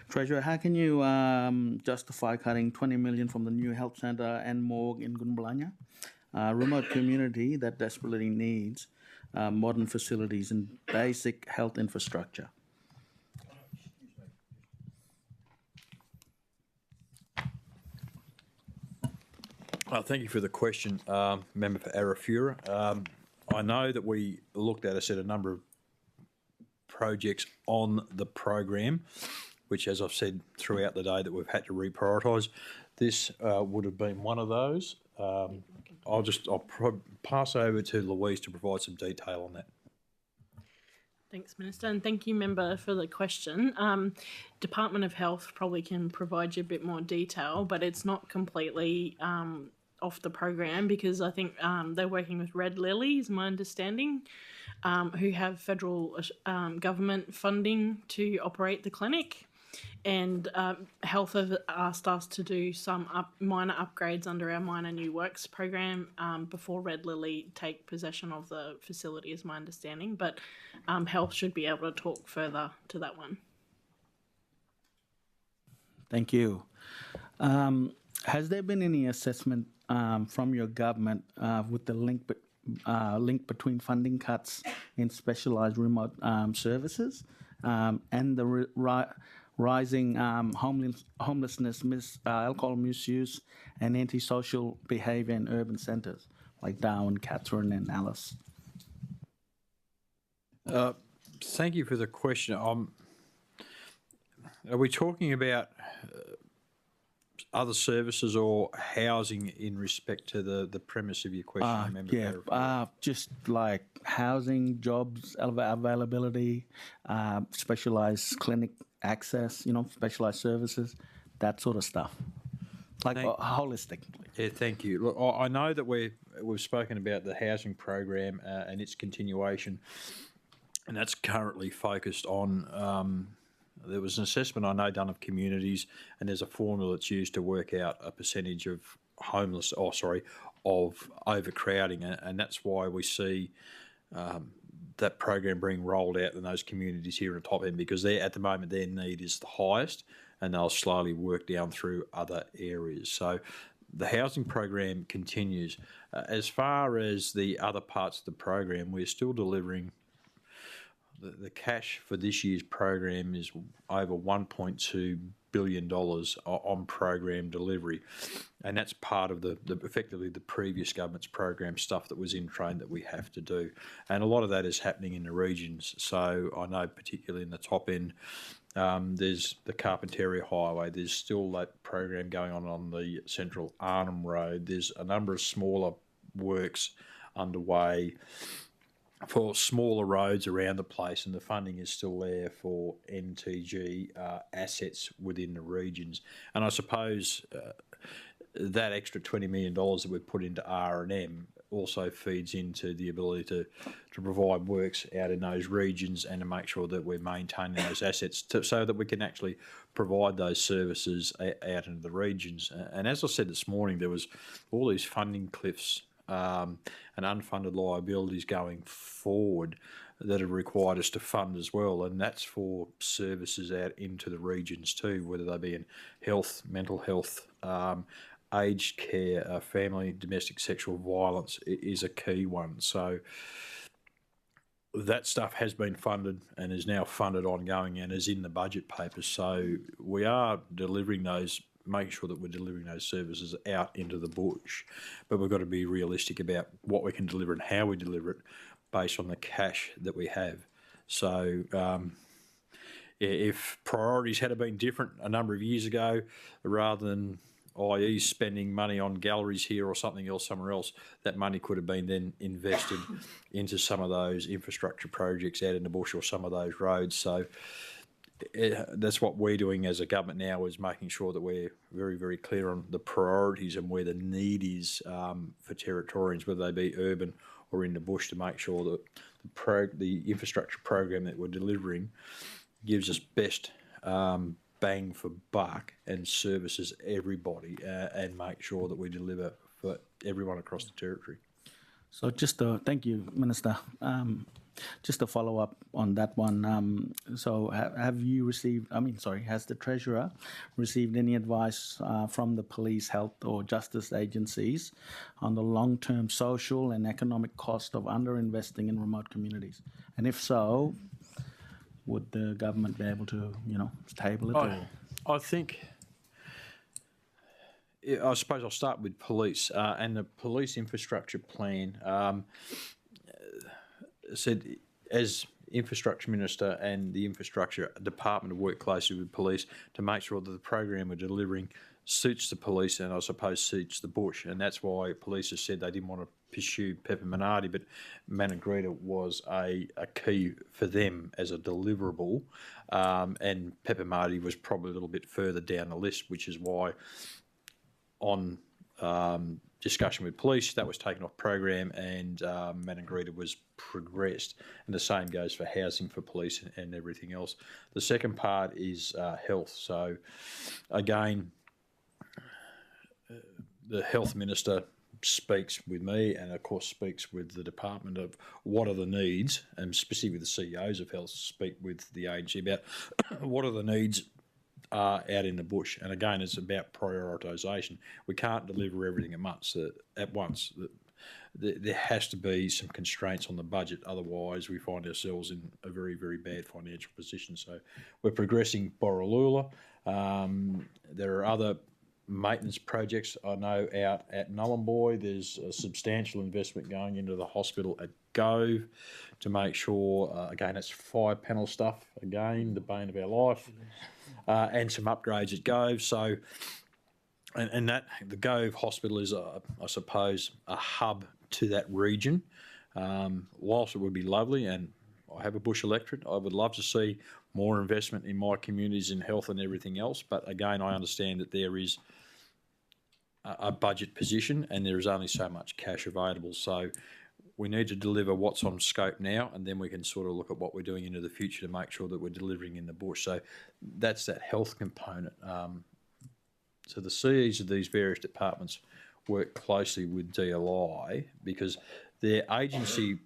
Treasurer, how can you justify cutting $20 million from the new health centre and morgue in Gunbalanya, a remote community that desperately needs modern facilities and basic health infrastructure. Thank you for the question, Member for Arafura. I know that we looked at a number of projects on the program, which, as I've said throughout the day, that we've had to reprioritise. This would have been one of those. I'll pass over to Louise to provide some detail on that. Thanks, Minister, and thank you, Member, for the question. Department of Health probably can provide you a bit more detail, but it's not completely off the program because I think they're working with Red Lily, is my understanding, who have federal government funding to operate the clinic. And Health have asked us to do some minor upgrades under our Minor New Works program before Red Lily take possession of the facility, is my understanding. But Health should be able to talk further to that one. Thank you. Has there been any assessment from your government with the link between funding cuts in specialised remote services and the rising homelessness, alcohol misuse, and antisocial behaviour in urban centres like Darwin, Catherine, and Alice? Thank you for the question. Are we talking about other services or housing in respect to the premise of your question? Just like housing, jobs, availability, specialised clinic access, specialised services, that sort of stuff, like holistically. Yeah, thank you. Look, I know that we've spoken about the housing program and its continuation, and that's currently focused on. There was an assessment I know done of communities, and there's a formula that's used to work out a percentage of of overcrowding, and that's why we see that program being rolled out in those communities here in the top end, because at the moment their need is the highest, and they'll slowly work down through other areas. So the housing program continues. As far as the other parts of the program, we're still delivering. The cash for this year's program is over $1.2 billion on program delivery, and that's part of effectively the previous government's program stuff that was in train that we have to do, and a lot of that is happening in the regions. So I know particularly in the top end, there's the Carpentaria Highway. There's still that program going on the Central Arnhem Road. There's a number of smaller works underway for smaller roads around the place, and the funding is still there for NTG assets within the regions. And I suppose that extra $20 million that we've put into R&M also feeds into the ability to provide works out in those regions and to make sure that we're maintaining those assets so that we can actually provide those services out into the regions. And as I said this morning, there was all these funding cliffs and unfunded liabilities going forward that have required us to fund as well, and that's for services out into the regions too, whether they be in health, mental health, aged care, family, domestic sexual violence is a key one. So that stuff has been funded and is now funded ongoing and is in the budget papers. So we are delivering those, making sure that we're delivering those services out into the bush, but we've got to be realistic about what we can deliver and how we deliver it based on the cash that we have. So if priorities had been different a number of years ago, rather than i.e. spending money on galleries here or something else somewhere else, that money could have been then invested into some of those infrastructure projects out in the bush or some of those roads. So that's what we're doing as a government now, is making sure that we're very, very clear on the priorities and where the need is for Territorians, whether they be urban or in the bush, to make sure that the infrastructure program that we're delivering gives us best bang for buck and services everybody and make sure that we deliver for everyone across the territory. So just thank you, Minister. just to follow up on that one, so have you received, has the Treasurer received any advice from the police, health or justice agencies on the long-term social and economic cost of underinvesting in remote communities? And if so, would the government be able to, table it? I think, I suppose I'll start with police and the police infrastructure plan. Said as infrastructure minister and the infrastructure department have worked closely with police to make sure that the program we're delivering suits the police and I suppose suits the bush, and that's why police have said they didn't want to pursue Papadakis, but McNamara was a key for them as a deliverable, and Papadakis was probably a little bit further down the list, which is why on discussion with police, that was taken off program, and McNamara was progressed, and the same goes for housing for police and everything else. The second part is health. So again, the health minister speaks with me and of course speaks with the department of what are the needs, and specifically the CEOs of health speak with the agency about what are the needs out in the bush. And again, it's about prioritisation. We can't deliver everything at once. There has to be some constraints on the budget, otherwise we find ourselves in a very, very bad financial position. So we're progressing Borroloola. There are other maintenance projects I know out at Nhulunbuy. There's a substantial investment going into the hospital at 𝙍𝙬𝙑𝙬𝙍 to make sure, again, it's 5-panel stuff, again, the bane of our life. And some upgrades at 𝙍𝙬𝙑𝙬𝙍. So, and that the 𝙍𝙬𝙑 hospital is, I suppose, a hub to that region. Whilst it would be lovely, and I have a bush electorate, I would love to see more investment in my communities in health and everything else. But again, I understand that there is a budget position and there is only so much cash available. So we need to deliver what's on scope now, and then we can sort of look at what we're doing into the future to make sure that we're delivering in the bush. So that's that health component. So the CEs of these various departments work closely with DLI because their agency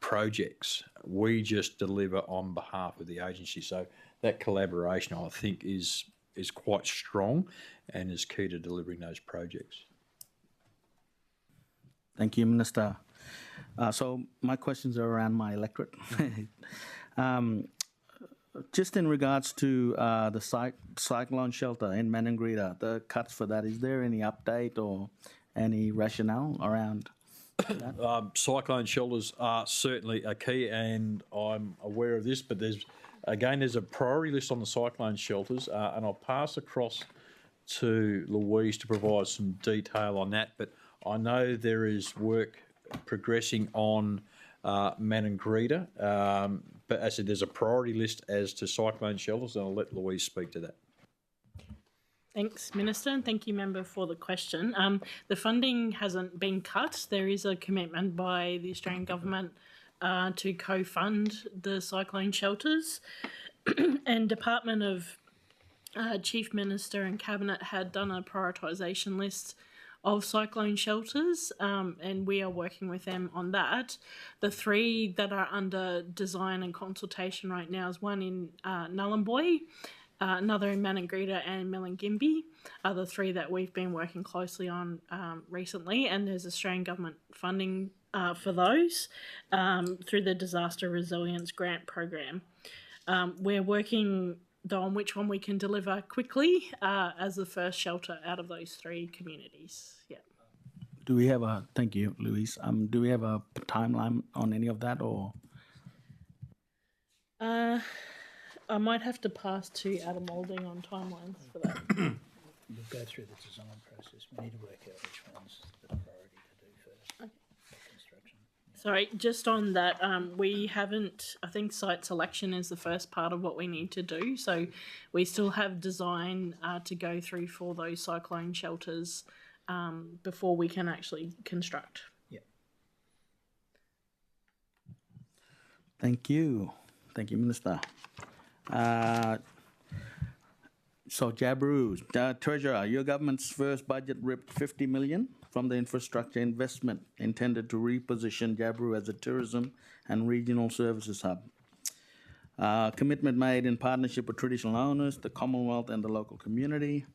projects, we just deliver on behalf of the agency. So that collaboration, I think, is quite strong and is key to delivering those projects. Thank you, Minister. So my questions are around my electorate. Just in regards to the cyclone shelter in McNamara, the cuts for that, is there any update or any rationale around that? Cyclone shelters are certainly a key, and I'm aware of this, but there's a priority list on the cyclone shelters, and I'll pass across to Louise to provide some detail on that, but I know there is work progressing on McNamara, but as I said, there's a priority list as to cyclone shelters, and I'll let Louise speak to that. Thanks, Minister, and thank you, Member, for the question. The funding hasn't been cut. There is a commitment by the Australian Government to co-fund the cyclone shelters, and Department of Chief Minister and Cabinet had done a prioritisation list of cyclone shelters, and we are working with them on that. The 3 that are under design and consultation right now is one in Nhulunbuy, another in McNamara and Mullumbimby are the 3 that we've been working closely on recently, and there's Australian Government funding for those through the Disaster Resilience Grant Program. We're working though on which one we can deliver quickly as the first shelter out of those 3 communities. Yeah. Do we have a, thank you, Louise, do we have a timeline on any of that, or? I might have to pass to Adam Walding on timelines for that. We'll go through the design process. We need to work out which one's the priority to do first. Okay. Construction. Sorry, just on that, we haven't, I think site selection is the first part of what we need to do. So we still have design to go through for those cyclone shelters before we can actually construct. Yeah. Thank you. Thank you, Minister. So Jabiru, Treasurer, your government's first budget ripped $50 million from the infrastructure investment intended to reposition Jabiru as a tourism and regional services hub. Commitment made in partnership with traditional owners, the Commonwealth, and the local community.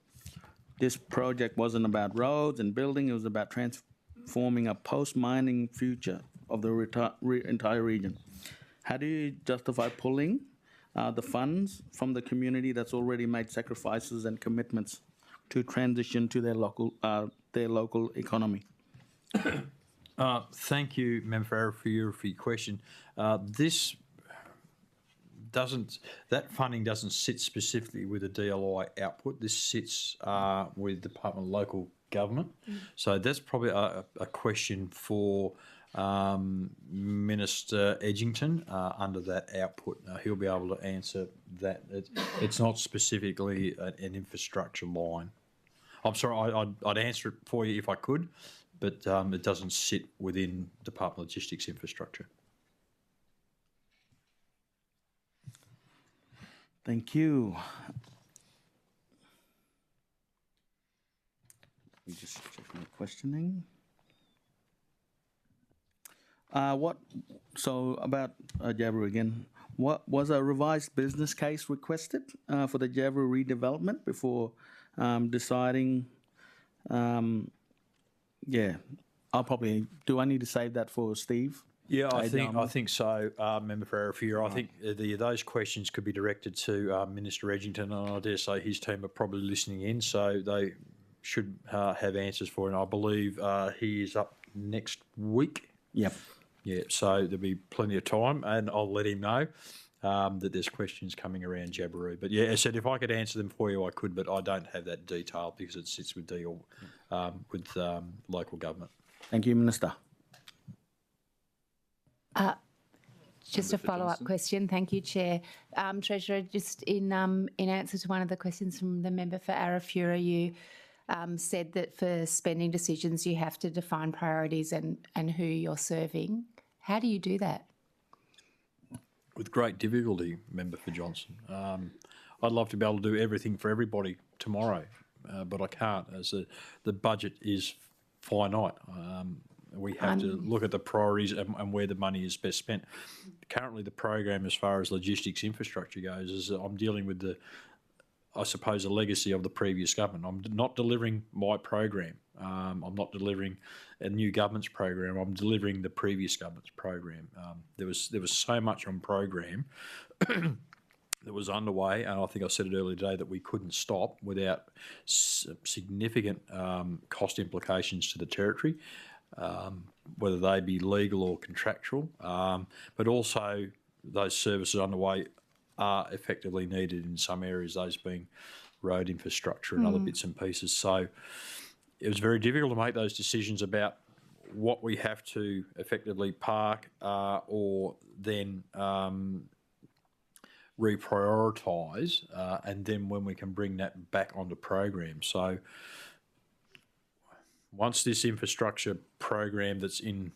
This project wasn't about roads and building, it was about transforming a post-mining future of the entire region. How do you justify pulling the funds from the community that's already made sacrifices and commitments to transition to their local economy? Thank you, Member Farrer, for your question. That funding doesn't sit specifically with the DLI output. This sits with the Department of Local Government. So that's probably a question for Minister Edgington under that output. He'll be able to answer that. It's not specifically an infrastructure line. I'm sorry, I'd answer it for you if I could, but it doesn't sit within Department of Logistics infrastructure. Thank you. Let me just check my questioning. So about Jabiru again, what was a revised business case requested for the Jabiru redevelopment before deciding? Yeah, do I need to save that for Steve? Yeah, I think so, Member Farrer. I think those questions could be directed to Minister Edgington, and I dare say his team are probably listening in, so they should have answers for it. And I believe he is up next week. Yep. Yeah, so there'll be plenty of time, and I'll let him know that there's questions coming around Jabiru. But yeah, as I said, if I could answer them for you, I could, but I don't have that detail because it sits with local government. Thank you, Minister. Just a follow-up question. Thank you, Chair. Treasurer, just in answer to one of the questions from the member for Arafura, you said that for spending decisions you have to define priorities and who you're serving. How do you do that? With great difficulty, Member for Johnson. I'd love to be able to do everything for everybody tomorrow, but I can't, as the budget is finite. We have to look at the priorities and where the money is best spent. Currently, the program, as far as logistics infrastructure goes, is I'm dealing with the legacy of the previous government. I'm not delivering my program. I'm not delivering a new government's program. I'm delivering the previous government's program. There was so much on program that was underway, and I think I said it earlier today that we couldn't stop without significant cost implications to the territory. Whether they be legal or contractual, but also those services underway are effectively needed in some areas, those being road infrastructure and other bits and pieces. So it was very difficult to make those decisions about what we have to effectively park or then reprioritise, and then when we can bring that back onto program. So once this infrastructure program that's in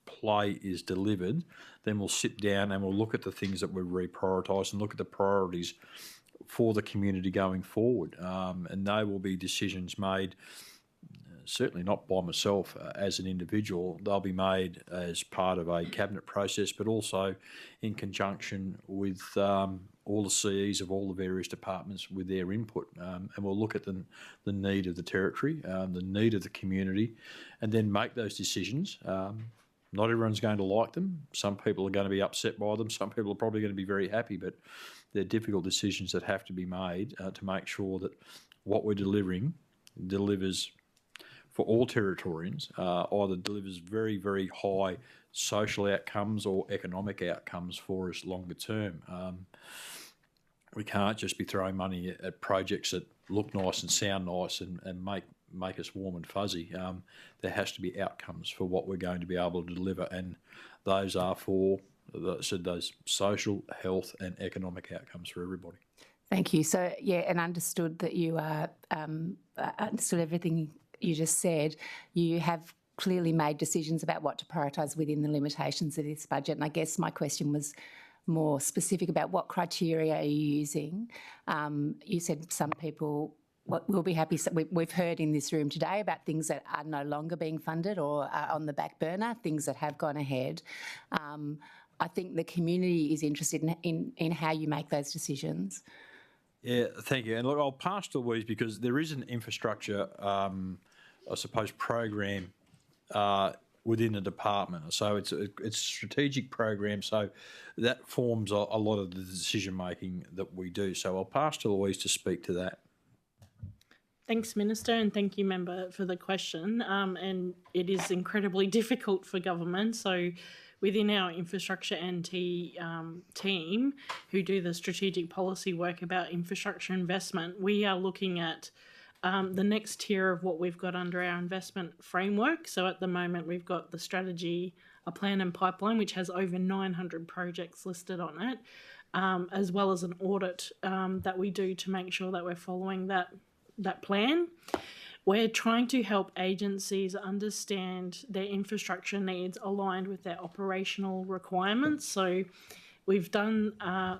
play is delivered, then we'll sit down and we'll look at the things that we've reprioritised and look at the priorities for the community going forward. And they will be decisions made, certainly not by myself as an individual. They'll be made as part of a cabinet process, but also in conjunction with all the CEs of all the various departments with their input. And we'll look at the need of the territory, the need of the community, and then make those decisions. Not everyone's going to like them. Some people are going to be upset by them. Some people are probably going to be very happy, but they're difficult decisions that have to be made to make sure that what we're delivering delivers for all Territorians, either delivers very, very high social outcomes or economic outcomes for us longer term. We can't just be throwing money at projects that look nice and sound nice and make us warm and fuzzy. There has to be outcomes for what we're going to be able to deliver, and those are for those social, health and economic outcomes for everybody. Thank you. So, yeah, and understood that you understood everything you just said. You have clearly made decisions about what to prioritise within the limitations of this budget, and I guess my question was more specific about what criteria are you using. You said some people we'll be happy. So we've heard in this room today about things that are no longer being funded or are on the back burner, things that have gone ahead. I think the community is interested in how you make those decisions. Yeah, thank you. And look, I'll pass to Louise because there is an infrastructure, I suppose, program within the department. So it's a strategic program. So that forms a lot of the decision making that we do. So I'll pass to Louise to speak to that. Thanks, Minister, and thank you, Member, for the question. And it is incredibly difficult for government. So within our infrastructure NT team who do the strategic policy work about infrastructure investment, we are looking at the next tier of what we've got under our investment framework. So at the moment, we've got the strategy, a plan and pipeline, which has over 900 projects listed on it, as well as an audit that we do to make sure that we're following that plan. We're trying to help agencies understand their infrastructure needs aligned with their operational requirements. So we've done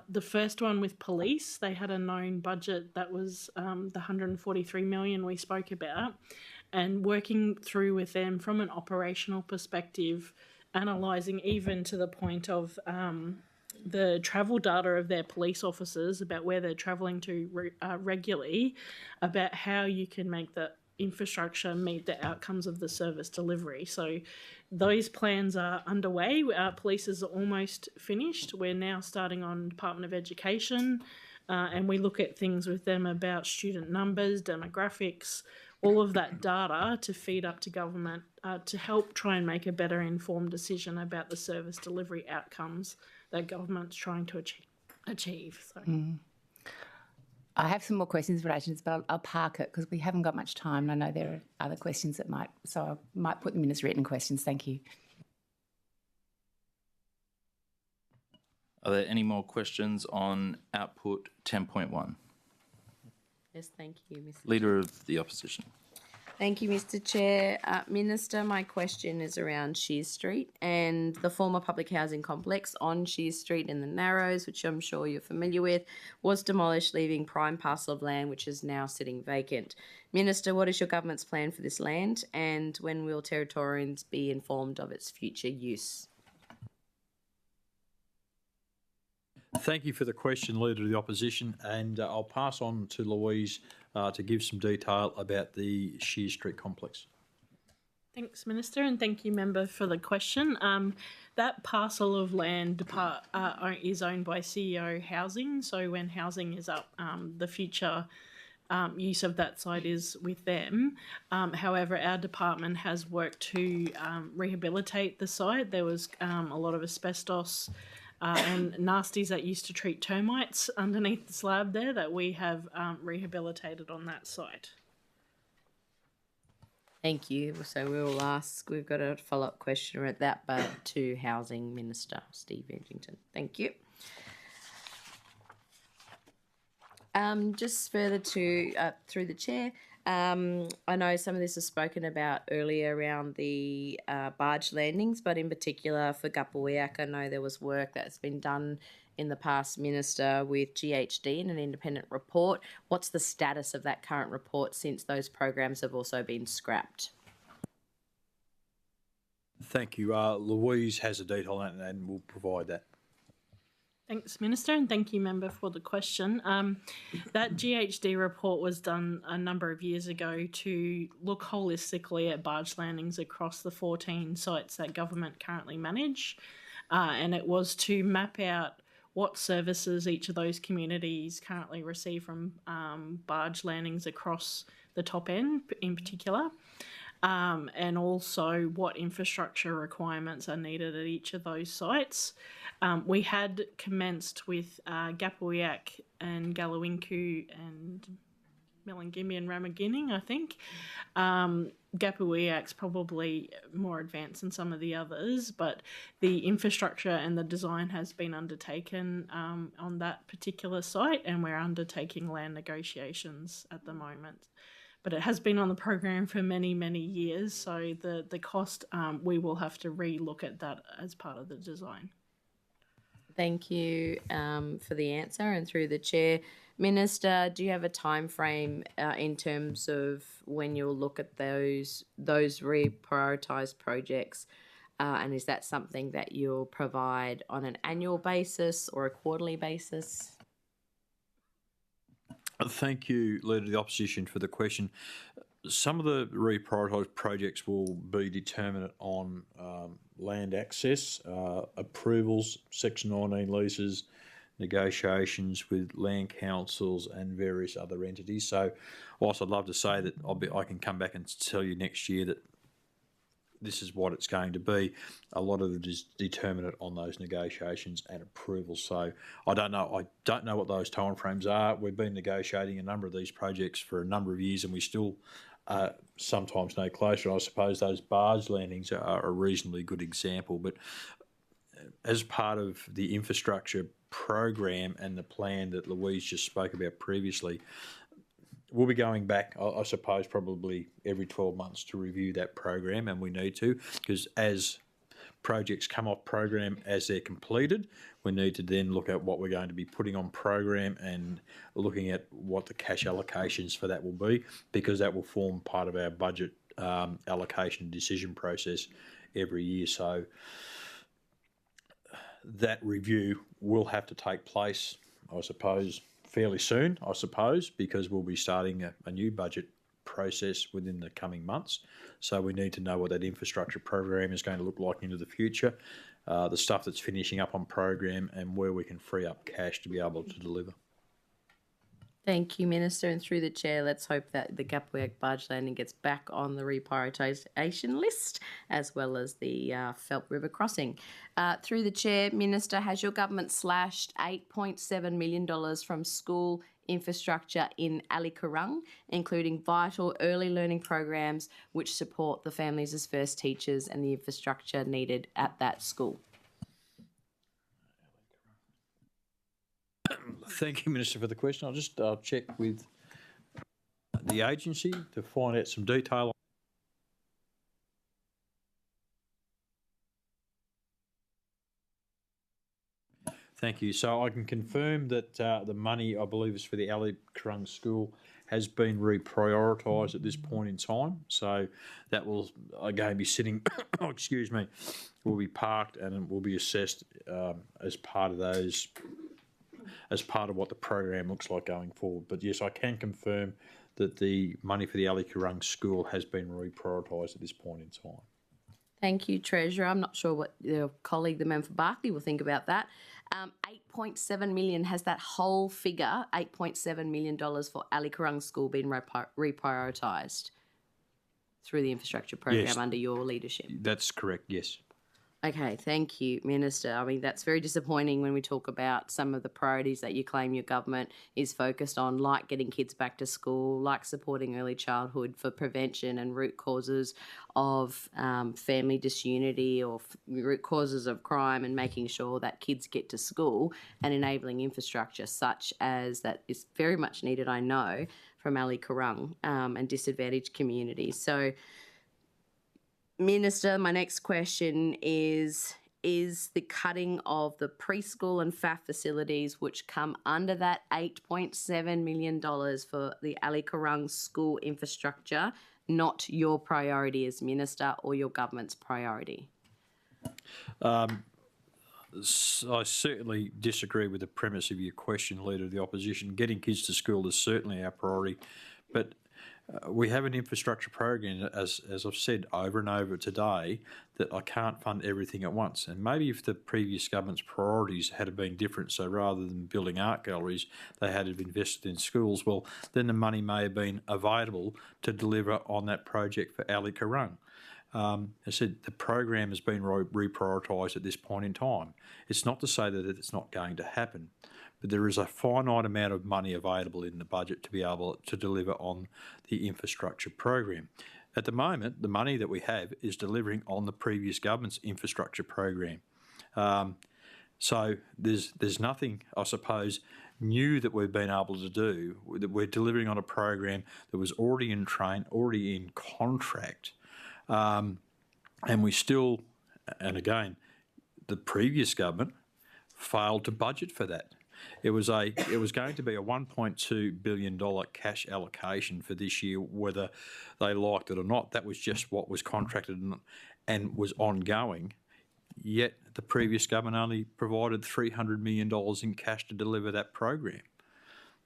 the first one with police. They had a known budget that was the 143 million we spoke about, and working through with them from an operational perspective, analysing even to the point of the travel data of their police officers about where they're travelling to regularly, about how you can make the infrastructure meet the outcomes of the service delivery. So those plans are underway. Police is almost finished. We're now starting on Department of Education, and we look at things with them about student numbers, demographics, all of that data to feed up to government to help try and make a better informed decision about the service delivery outcomes that government's trying to achieve. So. I have some more questions in relation to this, but I'll park it because we haven't got much time. I know there are other questions that so I might put them in as written questions. Thank you. Are there any more questions on output 10.1? Yes, thank you, Mr. Leader of the Opposition. Thank you, Mr. Chair. Minister, my question is around Shears Street and the former public housing complex on Shears Street in the Narrows, which I'm sure you're familiar with, was demolished, leaving prime parcel of land which is now sitting vacant. Minister, what is your government's plan for this land, and when will Territorians be informed of its future use? Thank you for the question, Leader of the Opposition, and I'll pass on to Louise to give some detail about the Shears Street complex. Thanks, Minister, and thank you, Member, for the question. That parcel of land is owned by CEO Housing, so when Housing is up, the future use of that site is with them. However, our department has worked to rehabilitate the site. There was a lot of asbestos and nasties that used to treat termites underneath the slab there that we have rehabilitated on that site. Thank you. So we will ask, we've got a follow-up question at that, but to Housing Minister Steve Edgington. Thank you. Just further to, through the Chair, I know some of this was spoken about earlier around the barge landings, but in particular for 𝙍𝙀𝙇𝙀𝙑𝙬𝙍𝙬, I know there was work that's been done in the past, Minister, with GHD in an independent report. What's the status of that current report since those programs have also been scrapped? Thank you. Louise has a detail on that and will provide that. Thanks, Minister, and thank you, Member, for the question. That GHD report was done a number of years ago to look holistically at barge landings across the 14 sites that government currently manage, and it was to map out what services each of those communities currently receive from barge landings across the top end in particular, and also what infrastructure requirements are needed at each of those sites. We had commenced with 𝙍𝙀𝙇𝙀𝙀𝙀 and 𝙍𝙀𝙀𝙀𝙀 and Melangimi and Ramaginning, I think. 𝙍𝙀𝙀𝙀𝙀𝙀's probably more advanced than some of the others, but the infrastructure and the design has been undertaken on that particular site, and we're undertaking land negotiations at the moment. But it has been on the program for many, many years, so the cost, we will have to re-look at that as part of the design. Thank you for the answer, and through the chair. Minister, do you have a time frame in terms of when you'll look at those reprioritised projects, and is that something that you'll provide on an annual basis or a quarterly basis? Thank you, Leader of the Opposition, for the question. Some of the reprioritised projects will be determined on land access, approvals, Section 19 leases, negotiations with land councils and various other entities. So whilst I'd love to say that I can come back and tell you next year that this is what it's going to be, a lot of it is determined on those negotiations and approvals. So I don't know what those timeframes are. We've been negotiating a number of these projects for a number of years, and we still sometimes no closer. I suppose those barge landings are a reasonably good example, but as part of the infrastructure program and the plan that Louise just spoke about previously, we'll be going back, I suppose, probably every 12 months to review that program, and we need to, because as projects come off program as they're completed, we need to then look at what we're going to be putting on program and looking at what the cash allocations for that will be, because that will form part of our budget allocation decision process every year. So that review will have to take place, I suppose, fairly soon, because we'll be starting a new budget process within the coming months. So we need to know what that infrastructure program is going to look like into the future, the stuff that's finishing up on program, and where we can free up cash to be able to deliver. Thank you, Minister. And through the chair, let's hope that the 𝙍𝙀𝙇𝙀𝙑 barge landing gets back on the reprioritisation list, as well as the Phelps River crossing. Through the chair, Minister, has your government slashed $8.7 million from school infrastructure in 𝙍𝙬𝙬𝙍𝙬, including vital early learning programs which support the families as first teachers and the infrastructure needed at that school? Thank you, Minister, for the question. I'll just check with the agency to find out some detail. Thank you. So I can confirm that the money, I believe, is for the 𝙍𝙬𝙬𝙍𝙬 school, has been reprioritised at this point in time. So that will again be sitting, excuse me, will be parked and will be assessed as part of those, as part of what the program looks like going forward. But yes, I can confirm that the money for the 𝙍𝙬𝙬𝙍𝙬 school has been reprioritised at this point in time. Thank you, Treasurer. I'm not sure what your colleague, the member for Berkeley, will think about that. $8.7 million, has that whole figure, $8.7 million for 𝙍𝙬𝙬𝙍𝙬 school, been reprioritised through the infrastructure program? Yes, under your leadership? That's correct, yes. Okay, thank you, Minister. I mean, that's very disappointing when we talk about some of the priorities that you claim your government is focused on, like getting kids back to school, like supporting early childhood for prevention and root causes of family disunity or root causes of crime, and making sure that kids get to school, and enabling infrastructure such as that is very much needed, I know, from 𝙍𝙬𝙬𝙍𝙬 and disadvantaged communities. So, Minister, my next question is the cutting of the preschool and FAF facilities, which come under that $8.7 million for the 𝙍𝙬𝙬𝙍𝙬 school infrastructure, not your priority as Minister or your government's priority? I certainly disagree with the premise of your question, Leader of the Opposition. Getting kids to school is certainly our priority, but we have an infrastructure program, as I've said over and over today, that I can't fund everything at once. And maybe if the previous government's priorities had been different, so rather than building art galleries, they had invested in schools, well, then the money may have been available to deliver on that project for 𝙍𝙬𝙬𝙍𝙬. I said the program has been reprioritised at this point in time. It's not to say that it's not going to happen, but there is a finite amount of money available in the budget to be able to deliver on the infrastructure program. At the moment, the money that we have is delivering on the previous government's infrastructure program. So there's nothing, I suppose, new that we've been able to do. That we're delivering on a program that was already in train, already in contract, and we still, and again, the previous government failed to budget for that. It was going to be a $1.2 billion cash allocation for this year, whether they liked it or not. That was just what was contracted and was ongoing. Yet the previous government only provided $300 million in cash to deliver that program.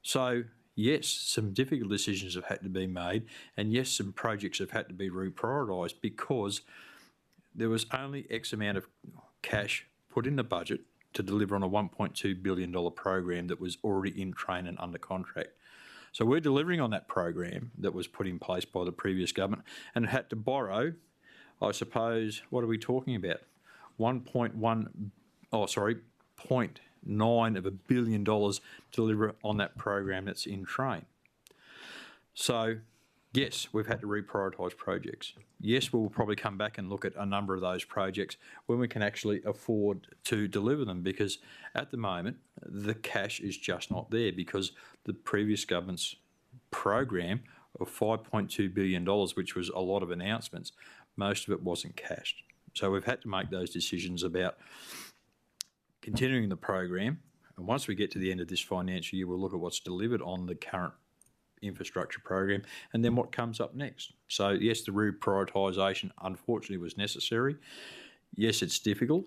So yes, some difficult decisions have had to be made, and yes, some projects have had to be reprioritised because there was only X amount of cash put in the budget to deliver on a $1.2 billion program that was already in train and under contract. So we're delivering on that program that was put in place by the previous government and had to borrow, I suppose, what are we talking about? 0.9 of $1 billion to deliver on that program that's in train. So yes, we've had to reprioritise projects. Yes, we will probably come back and look at a number of those projects when we can actually afford to deliver them, because at the moment the cash is just not there because the previous government's program of $5.2 billion, which was a lot of announcements, most of it wasn't cashed. So we've had to make those decisions about continuing the program, and once we get to the end of this financial year, we'll look at what's delivered on the current infrastructure program and then what comes up next. So yes, the reprioritisation unfortunately was necessary. Yes, it's difficult,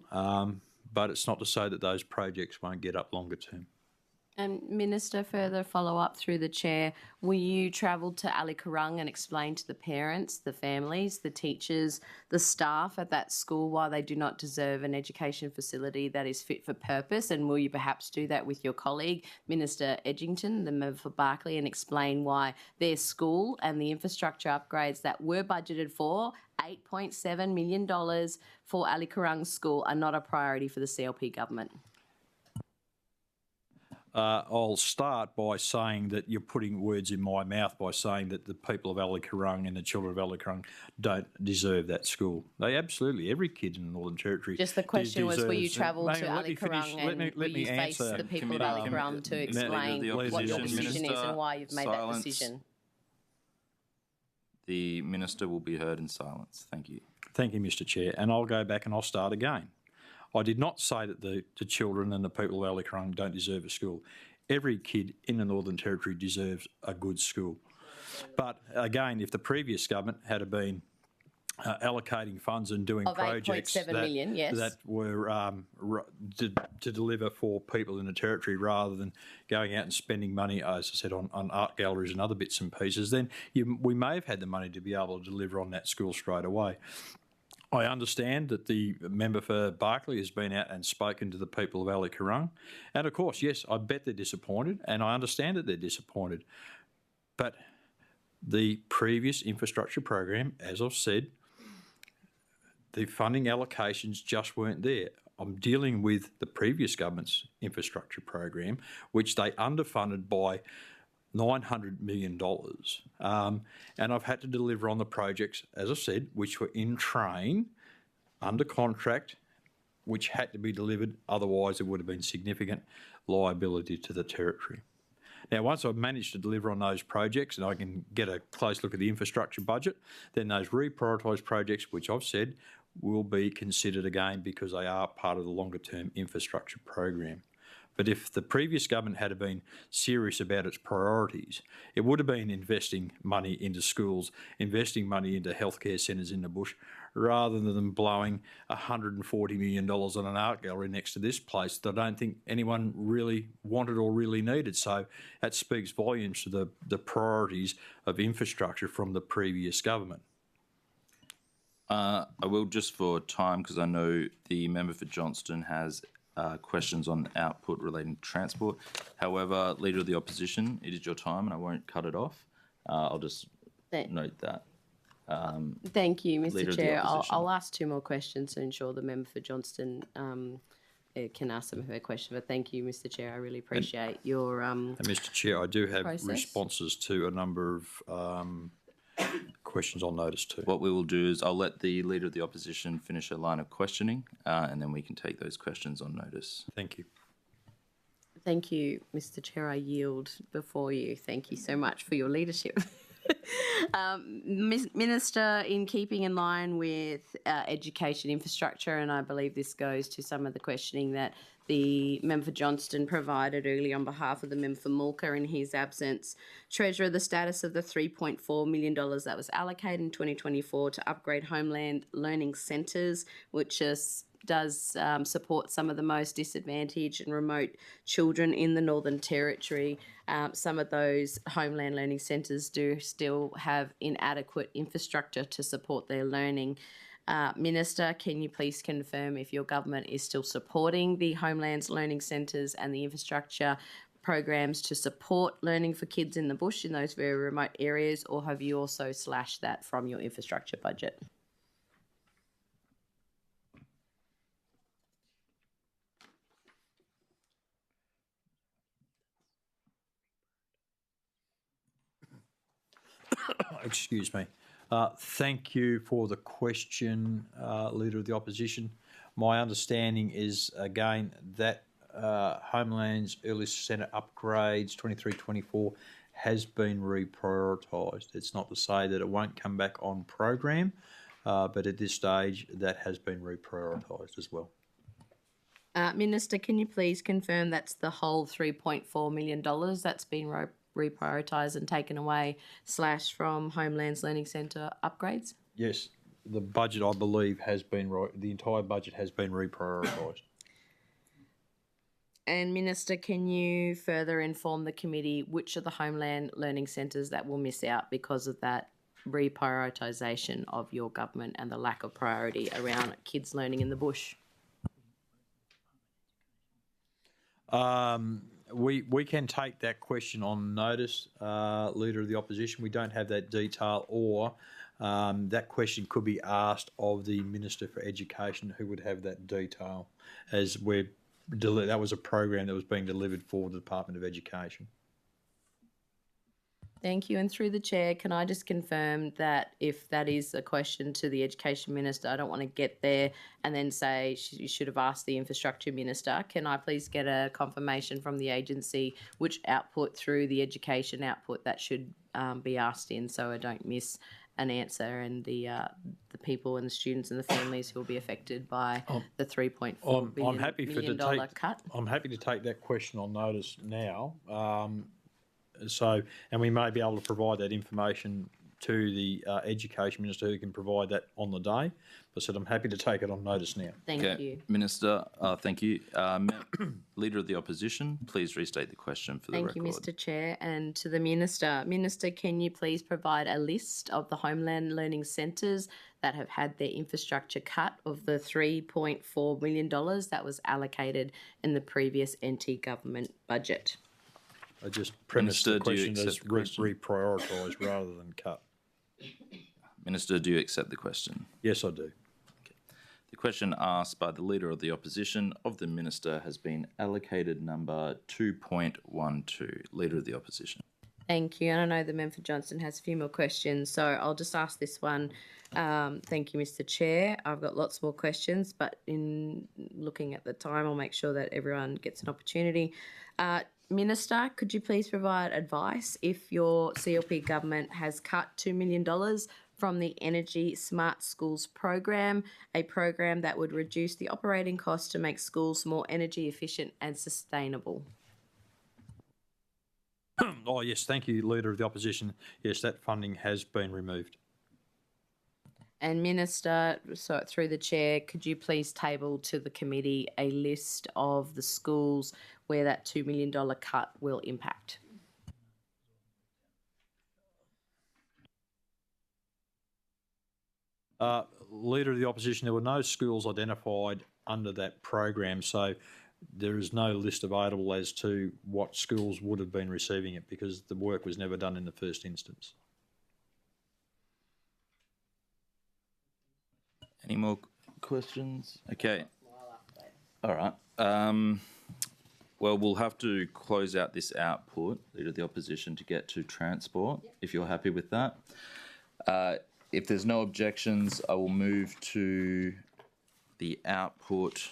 but it's not to say that those projects won't get up longer term. And Minister, further follow-up through the chair, will you travel to 𝙍𝙬𝙍𝙍 and explain to the parents, the families, the teachers, the staff at that school why they do not deserve an education facility that is fit for purpose? And will you perhaps do that with your colleague, Minister Edgington, the member for Berkeley, and explain why their school and the infrastructure upgrades that were budgeted for, $8.7 million for 𝙍𝙬𝙍𝙍 School, are not a priority for the CLP government? I'll start by saying that you're putting words in my mouth by saying that the people of 𝙍𝙬𝙍𝙍 and the children of 𝙍𝙬𝙍𝙍 don't deserve that school. They absolutely, every kid in the Northern Territory. Just the question was, will you travel to 𝙍𝙬𝙍𝙍 and will you face the people of 𝙍𝙬𝙍𝙍 to explain what your position is and why you've made that decision? The Minister will be heard in silence. Thank you. Thank you, Mr Chair. And I'll go back and I'll start again. I did not say that the children and the people of 𝙍𝙬𝙍𝙍 don't deserve a school. Every kid in the Northern Territory deserves a good school. But again, if the previous government had been allocating funds and doing projects $8.7 million, yes, that were to deliver for people in the Territory rather than going out and spending money, as I said, on art galleries and other bits and pieces, then we may have had the money to be able to deliver on that school straight away. I understand that the member for Berkeley has been out and spoken to the people of 𝙍𝙬𝙍𝙍, and of course, yes, I bet they're disappointed, and I understand that they're disappointed. But the previous infrastructure program, as I've said, the funding allocations just weren't there. I'm dealing with the previous government's infrastructure program, which they underfunded by $900 million, and I've had to deliver on the projects, as I said, which were in train, under contract, which had to be delivered, otherwise there would have been significant liability to the Territory. Now, once I've managed to deliver on those projects and I can get a close look at the infrastructure budget, then those reprioritised projects, which I've said, will be considered again because they are part of the longer-term infrastructure program. But if the previous government had been serious about its priorities, it would have been investing money into schools, investing money into healthcare centres in the bush, rather than blowing $140 million on an art gallery next to this place that I don't think anyone really wanted or really needed. So that speaks volumes to the priorities of infrastructure from the previous government. I will, just for time, because I know the member for Johnston has questions on output relating to transport. However, Leader of the Opposition, it is your time and I won't cut it off. I'll just note that. Thank you, Mr Chair. I'll ask two more questions to ensure the member for Johnston can ask some of her questions. But thank you, Mr Chair. I really appreciate your And Mr Chair, I do have process. Responses to a number of questions on notice too. What we will do is I'll let the Leader of the Opposition finish her line of questioning and then we can take those questions on notice. Thank you. Thank you, Mr Chair. I yield before you. Thank you so much for your leadership. Minister, in keeping in line with education infrastructure, and I believe this goes to some of the questioning that the member for Johnston provided earlier on behalf of the member for Mulca in his absence. Treasurer, the status of the $3.4 million that was allocated in 2024 to upgrade homeland learning centres, which does support some of the most disadvantaged and remote children in the Northern Territory. Some of those homeland learning centres do still have inadequate infrastructure to support their learning. Minister, can you please confirm if your government is still supporting the Homelands Learning Centres and the infrastructure programs to support learning for kids in the bush in those very remote areas, or have you also slashed that from your infrastructure budget? Excuse me. Thank you for the question, Leader of the Opposition. My understanding is, again, that Homelands Early Centre upgrades 23-24 has been reprioritised. It's not to say that it won't come back on program, but at this stage that has been reprioritised as well. Minister, can you please confirm that's the whole $3.4 million that's been reprioritised and taken away / from Homelands Learning Centre upgrades? Yes, the budget, I believe, has been the entire budget has been reprioritised. And Minister, can you further inform the committee which of the Homeland Learning Centres that will miss out because of that reprioritisation of your government and the lack of priority around kids learning in the bush? We can take that question on notice, Leader of the Opposition. We don't have that detail, or that question could be asked of the Minister for Education, who would have that detail, as that was a program that was being delivered for the Department of Education. Thank you. And through the chair, can I just confirm that if that is a question to the Education Minister, I don't want to get there and then say you should have asked the Infrastructure Minister. Can I please get a confirmation from the agency which output through the education output that should be asked in, so I don't miss an answer and the people and the students and the families who will be affected by the $3.4 million cut? I'm happy to take that question on notice now. And we may be able to provide that information to the Education Minister, who can provide that on the day. But I'm happy to take it on notice now. Thank you. Minister, thank you. Leader of the Opposition, please restate the question for the record. Thank you, Mr. Chair. And to the Minister. Minister, can you please provide a list of the Homeland Learning Centres that have had their infrastructure cut of the $3.4 million that was allocated in the previous NT government budget? I just premised the question as reprioritised rather than cut. Minister, do you accept the question? Yes, I do. Okay. The question asked by the Leader of the Opposition of the Minister has been allocated number 2.12. Leader of the Opposition. Thank you. And I know the member for Johnston has a few more questions, so I'll just ask this one. Thank you, Mr. Chair. I've got lots more questions, but in looking at the time, I'll make sure that everyone gets an opportunity. Minister, could you please provide advice if your CLP government has cut $2 million from the Energy Smart Schools program, a program that would reduce the operating costs to make schools more energy efficient and sustainable? Oh, yes, thank you, Leader of the Opposition. Yes, that funding has been removed. And Minister, so through the chair, could you please table to the committee a list of the schools where that $2 million cut will impact? Leader of the Opposition, there were no schools identified under that program, so there is no list available as to what schools would have been receiving it because the work was never done in the first instance. Any more questions? Okay. All right. Well, we'll have to close out this output, Leader of the Opposition, to get to transport, if you're happy with that. If there's no objections, I will move to the output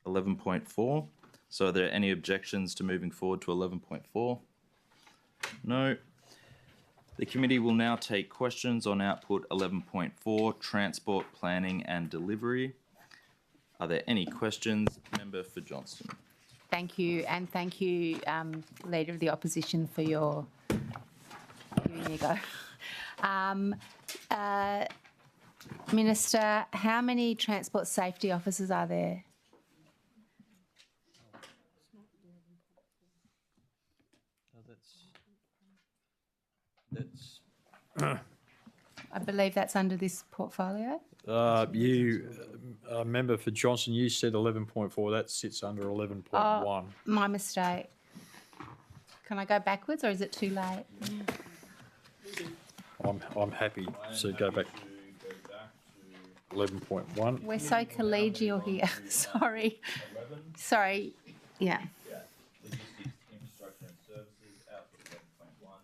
11.4. So are there any objections to moving forward to 11.4? No. The committee will now take questions on output 11.4, transport, planning and delivery. Are there any questions? Member for Johnston. Thank you, and thank you, Leader of the Opposition, for your giving you go. Minister, how many transport safety officers are there? I believe that's under this portfolio. Member for Johnston, you said 11.4. That sits under 11.1. My mistake. Can I go backwards, or is it too late? I'm happy to go back to 11.1. We're so collegial here. Sorry. 11. Sorry. Yeah. Logistics, infrastructure and services, output 11.1.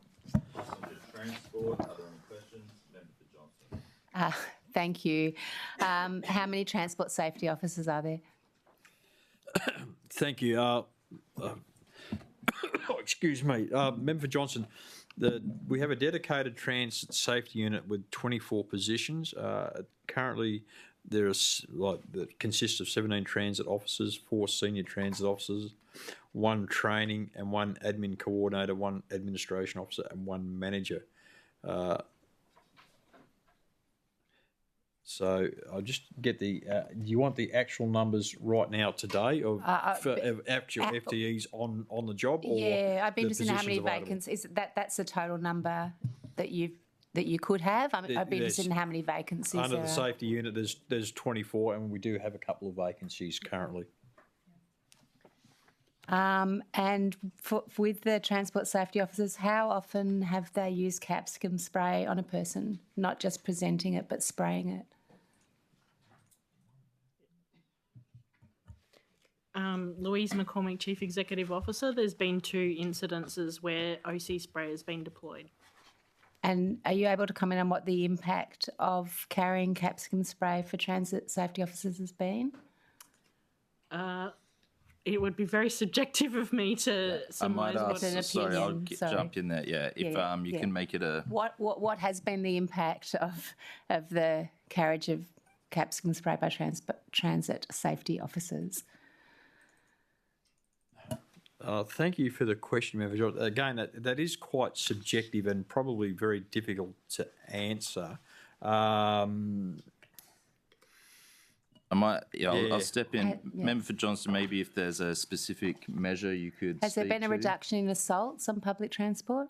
Passenger transport. Are there any questions? Member for Johnston. Thank you. How many transport safety officers are there? Thank you. Excuse me. Member for Johnson, we have a dedicated transit safety unit with 24 positions. Currently, that consists of 17 transit officers, 4 senior transit officers, 1 training and 1 admin coordinator, 1 administration officer and 1 manager. So I'll just get the. Do you want the actual numbers right now today of actual FTEs on the job? Or yeah, I'd be interested in how many available? vacancies. That's the total number that you could have. I'd be interested in how many vacancies under there the are. safety unit. There's 24, and we do have a couple of vacancies currently. And with the transport safety officers, how often have they used capsicum spray on a person, not just presenting it but spraying it? Louise McCormick, Chief Executive Officer, there's been 2 incidences where OC spray has been deployed. And are you able to comment on what the impact of carrying capsicum spray for transit safety officers has been? It would be very subjective of me to surmise what's an sorry, I'll opinion. jump in there. Yeah, if you can make it a. What has been the impact of the carriage of capsicum spray by transit safety officers? Thank you for the question, Member George. Again, that is quite subjective and probably very difficult to answer. I'll step in. Member for Johnston, maybe if there's a specific measure you could Has there speak been a to. reduction in assaults on public transport?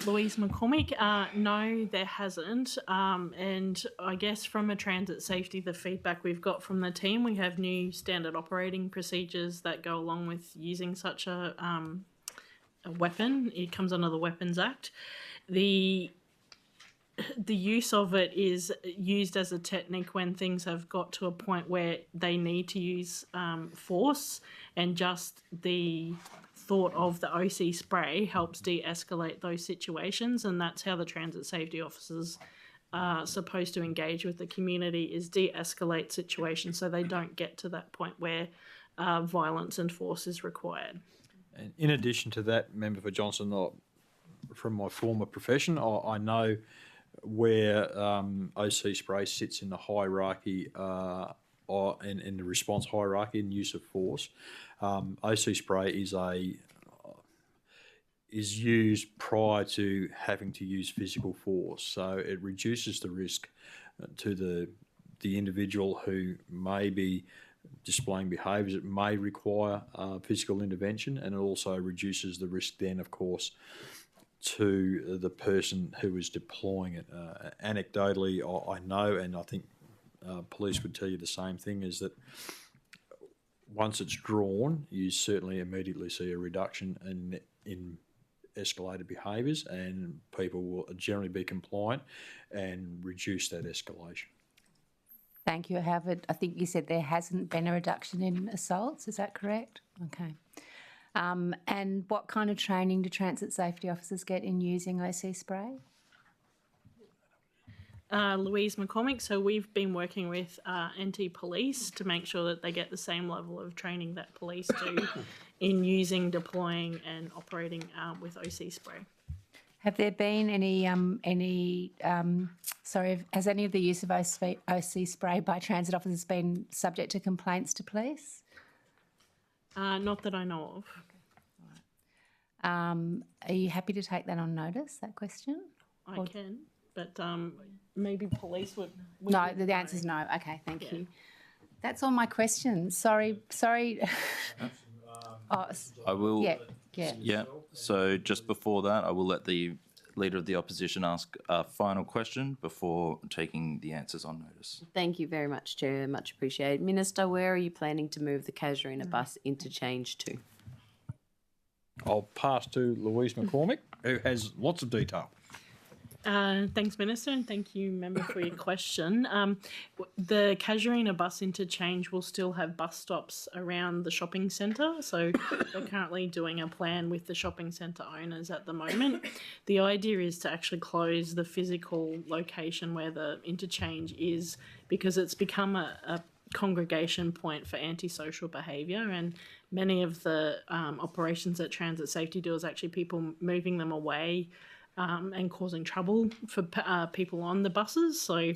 Louise McCormick, no, there hasn't. And I guess from a transit safety, the feedback we've got from the team, we have new standard operating procedures that go along with using such a weapon. It comes under the Weapons Act. The use of it is used as a technique when things have got to a point where they need to use force, and just the thought of the OC spray helps de-escalate those situations, and that's how the transit safety officers are supposed to engage with the community, is de-escalate situations so they don't get to that point where violence and force is required. And in addition to that, Member for Johnson, from my former profession, I know where OC spray sits in the hierarchy and in the response hierarchy and use of force. OC spray is used prior to having to use physical force, so it reduces the risk to the individual who may be displaying behaviours that may require physical intervention, and it also reduces the risk then, of course, to the person who is deploying it. Anecdotally, I know, and I think police would tell you the same thing, is that once it's drawn, you certainly immediately see a reduction in escalated behaviours, and people will generally be compliant and reduce that escalation. Thank you, Howard. I think you said there hasn't been a reduction in assaults. Is that correct? Okay. And what kind of training do transit safety officers get in using OC spray? Louise McCormick. So we've been working with anti-police to make sure that they get the same level of training that police do in using, deploying and operating with OC spray. Have there been has any of the use of OC spray by transit officers been subject to complaints to police? Not that I know of. Are you happy to take that on notice, that question? I can, but maybe police would No, the answer is no. Okay, thank you. That's all my questions. Sorry. I will. Yeah. Yeah. So just before that, I will let the Leader of the Opposition ask a final question before taking the answers on notice. Thank you very much, Chair. Much appreciated. Minister, where are you planning to move the Casuarina bus interchange to? I'll pass to Louise McCormick, who has lots of detail. Thanks, Minister, and thank you, Member, for your question. The Casuarina bus interchange will still have bus stops around the shopping centre. So we're currently doing a plan with the shopping centre owners at the moment. The idea is to actually close the physical location where the interchange is, because it's become a congregation point for antisocial behaviour, and many of the operations that Transit Safety do is actually people moving them away and causing trouble for people on the buses. So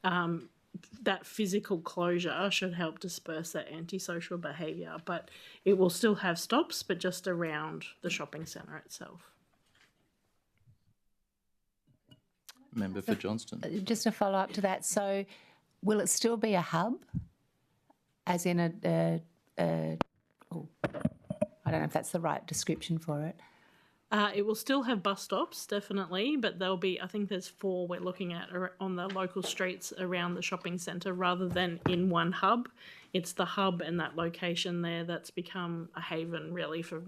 that physical closure should help disperse that antisocial behaviour, but it will still have stops, but just around the shopping centre itself. Member for Johnston. Just a follow up to that. So, will it still be a hub, as in I don't know if that's the right description for it. It will still have bus stops, definitely, but there'll be, I think there's 4 we're looking at on the local streets around the shopping centre rather than in one hub. It's the hub and that location there that's become a haven really for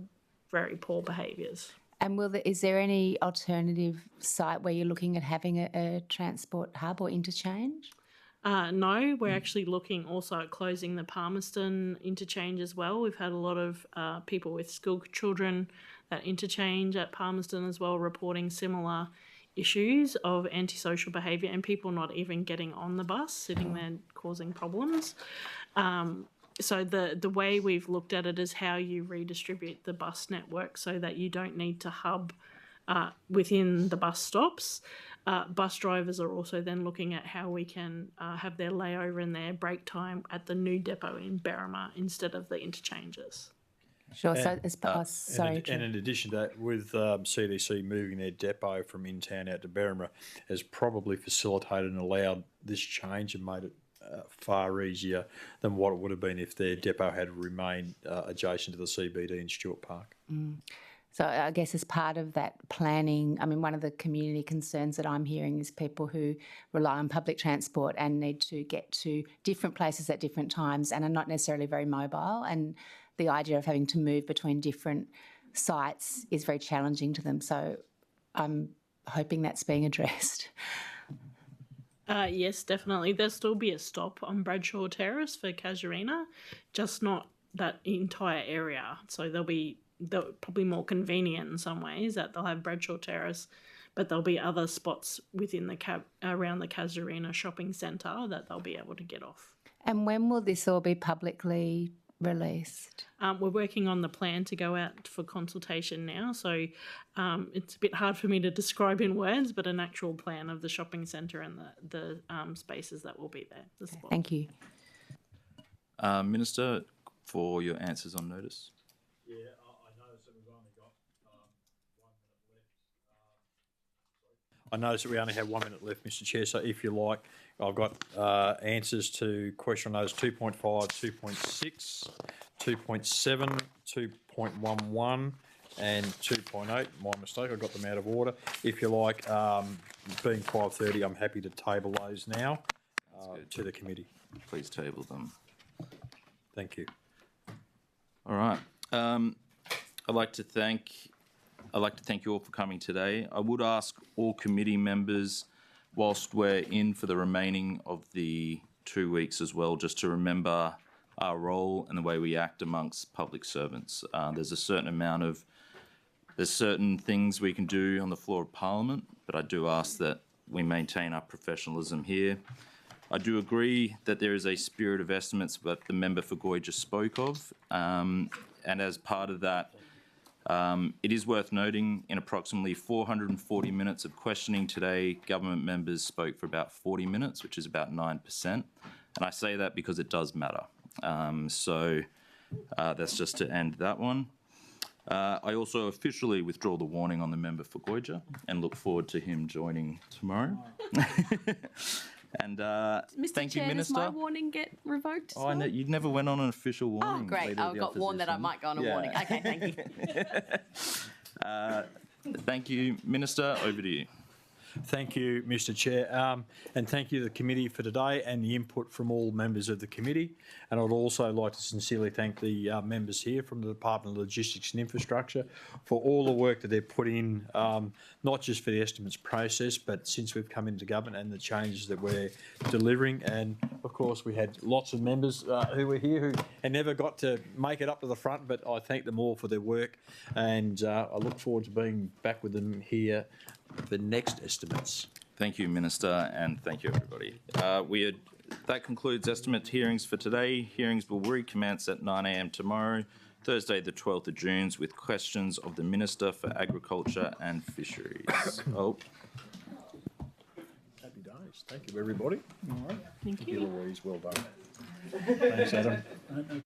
very poor behaviours. And is there any alternative site where you're looking at having a transport hub or interchange? No, we're actually looking also at closing the Palmerston interchange as well. We've had a lot of people with school children that interchange at Palmerston as well reporting similar issues of antisocial behaviour and people not even getting on the bus, sitting there causing problems. So the way we've looked at it is how you redistribute the bus network so that you don't need to hub within the bus stops. Bus drivers are also then looking at how we can have their layover and their break time at the new depot in Berrima instead of the interchanges. Sure. Sorry. And in addition to that, with CDC moving their depot from in town out to Berrima, has probably facilitated and allowed this change and made it far easier than what it would have been if their depot had remained adjacent to the CBD in Stewart Park. So I guess as part of that planning, I mean, one of the community concerns that I'm hearing is people who rely on public transport and need to get to different places at different times and are not necessarily very mobile, and the idea of having to move between different sites is very challenging to them. So I'm hoping that's being addressed. Yes, definitely. There'll still be a stop on Bradshaw Terrace for Casuarina, just not that entire area. So they'll probably more convenient in some ways that they'll have Bradshaw Terrace, but there'll be other spots within around the Casuarina shopping centre that they'll be able to get off. And when will this all be publicly released? We're working on the plan to go out for consultation now, so it's a bit hard for me to describe in words, but an actual plan of the shopping centre and the spaces that will be there. Okay, thank you. Minister, for your answers on notice. Yeah, I noticed that we've only got 1 minute left. I noticed that we only have 1 minute left, Mr. Chair, so if you like, I've got answers to question notice 2.5, 2.6, 2.7, 2.11 and 2.8. My mistake, I got them out of order. If you like, being 5:30, I'm happy to table those now to the committee. Please table them. Thank you. All right. I'd like to thank you all for coming today. I would ask all committee members, whilst we're in for the remaining of the 2 weeks as well, just to remember our role and the way we act amongst public servants. There's certain things we can do on the floor of Parliament, but I do ask that we maintain our professionalism here. I do agree that there is a spirit of estimates that the member for Goy just spoke of, and as part of that, it is worth noting in approximately 440 minutes of questioning today, government members spoke for about 40 minutes, which is about 9%. And I say that because it does matter. So that's just to end that one. I also officially withdraw the warning on the member for Goyja and look forward to him joining tomorrow. And thank you, Minister. Does my warning get revoked? Oh, I know you never went on an official warning. Oh, great. I got warned that I might go on a warning. Okay, thank you. Thank you, Minister. Over to you. Thank you, Mr Chair, and thank you to the committee for today and the input from all members of the committee. And I would also like to sincerely thank the members here from the Department of Logistics and Infrastructure for all the work that they've put in, not just for the estimates process, but since we've come into government and the changes that we're delivering. And of course, we had lots of members who were here who and never got to make it up to the front, but I thank them all for their work, and I look forward to being back with them here for next estimates. Thank you, Minister, and thank you, everybody. That concludes estimate hearings for today. Hearings will recommence at 9 a.m. tomorrow, Thursday, the 12th of June, with questions of the Minister for Agriculture and Fisheries. Happy days. Thank you, everybody. All right. Thank you. Louise. Well done. Thanks, Adam.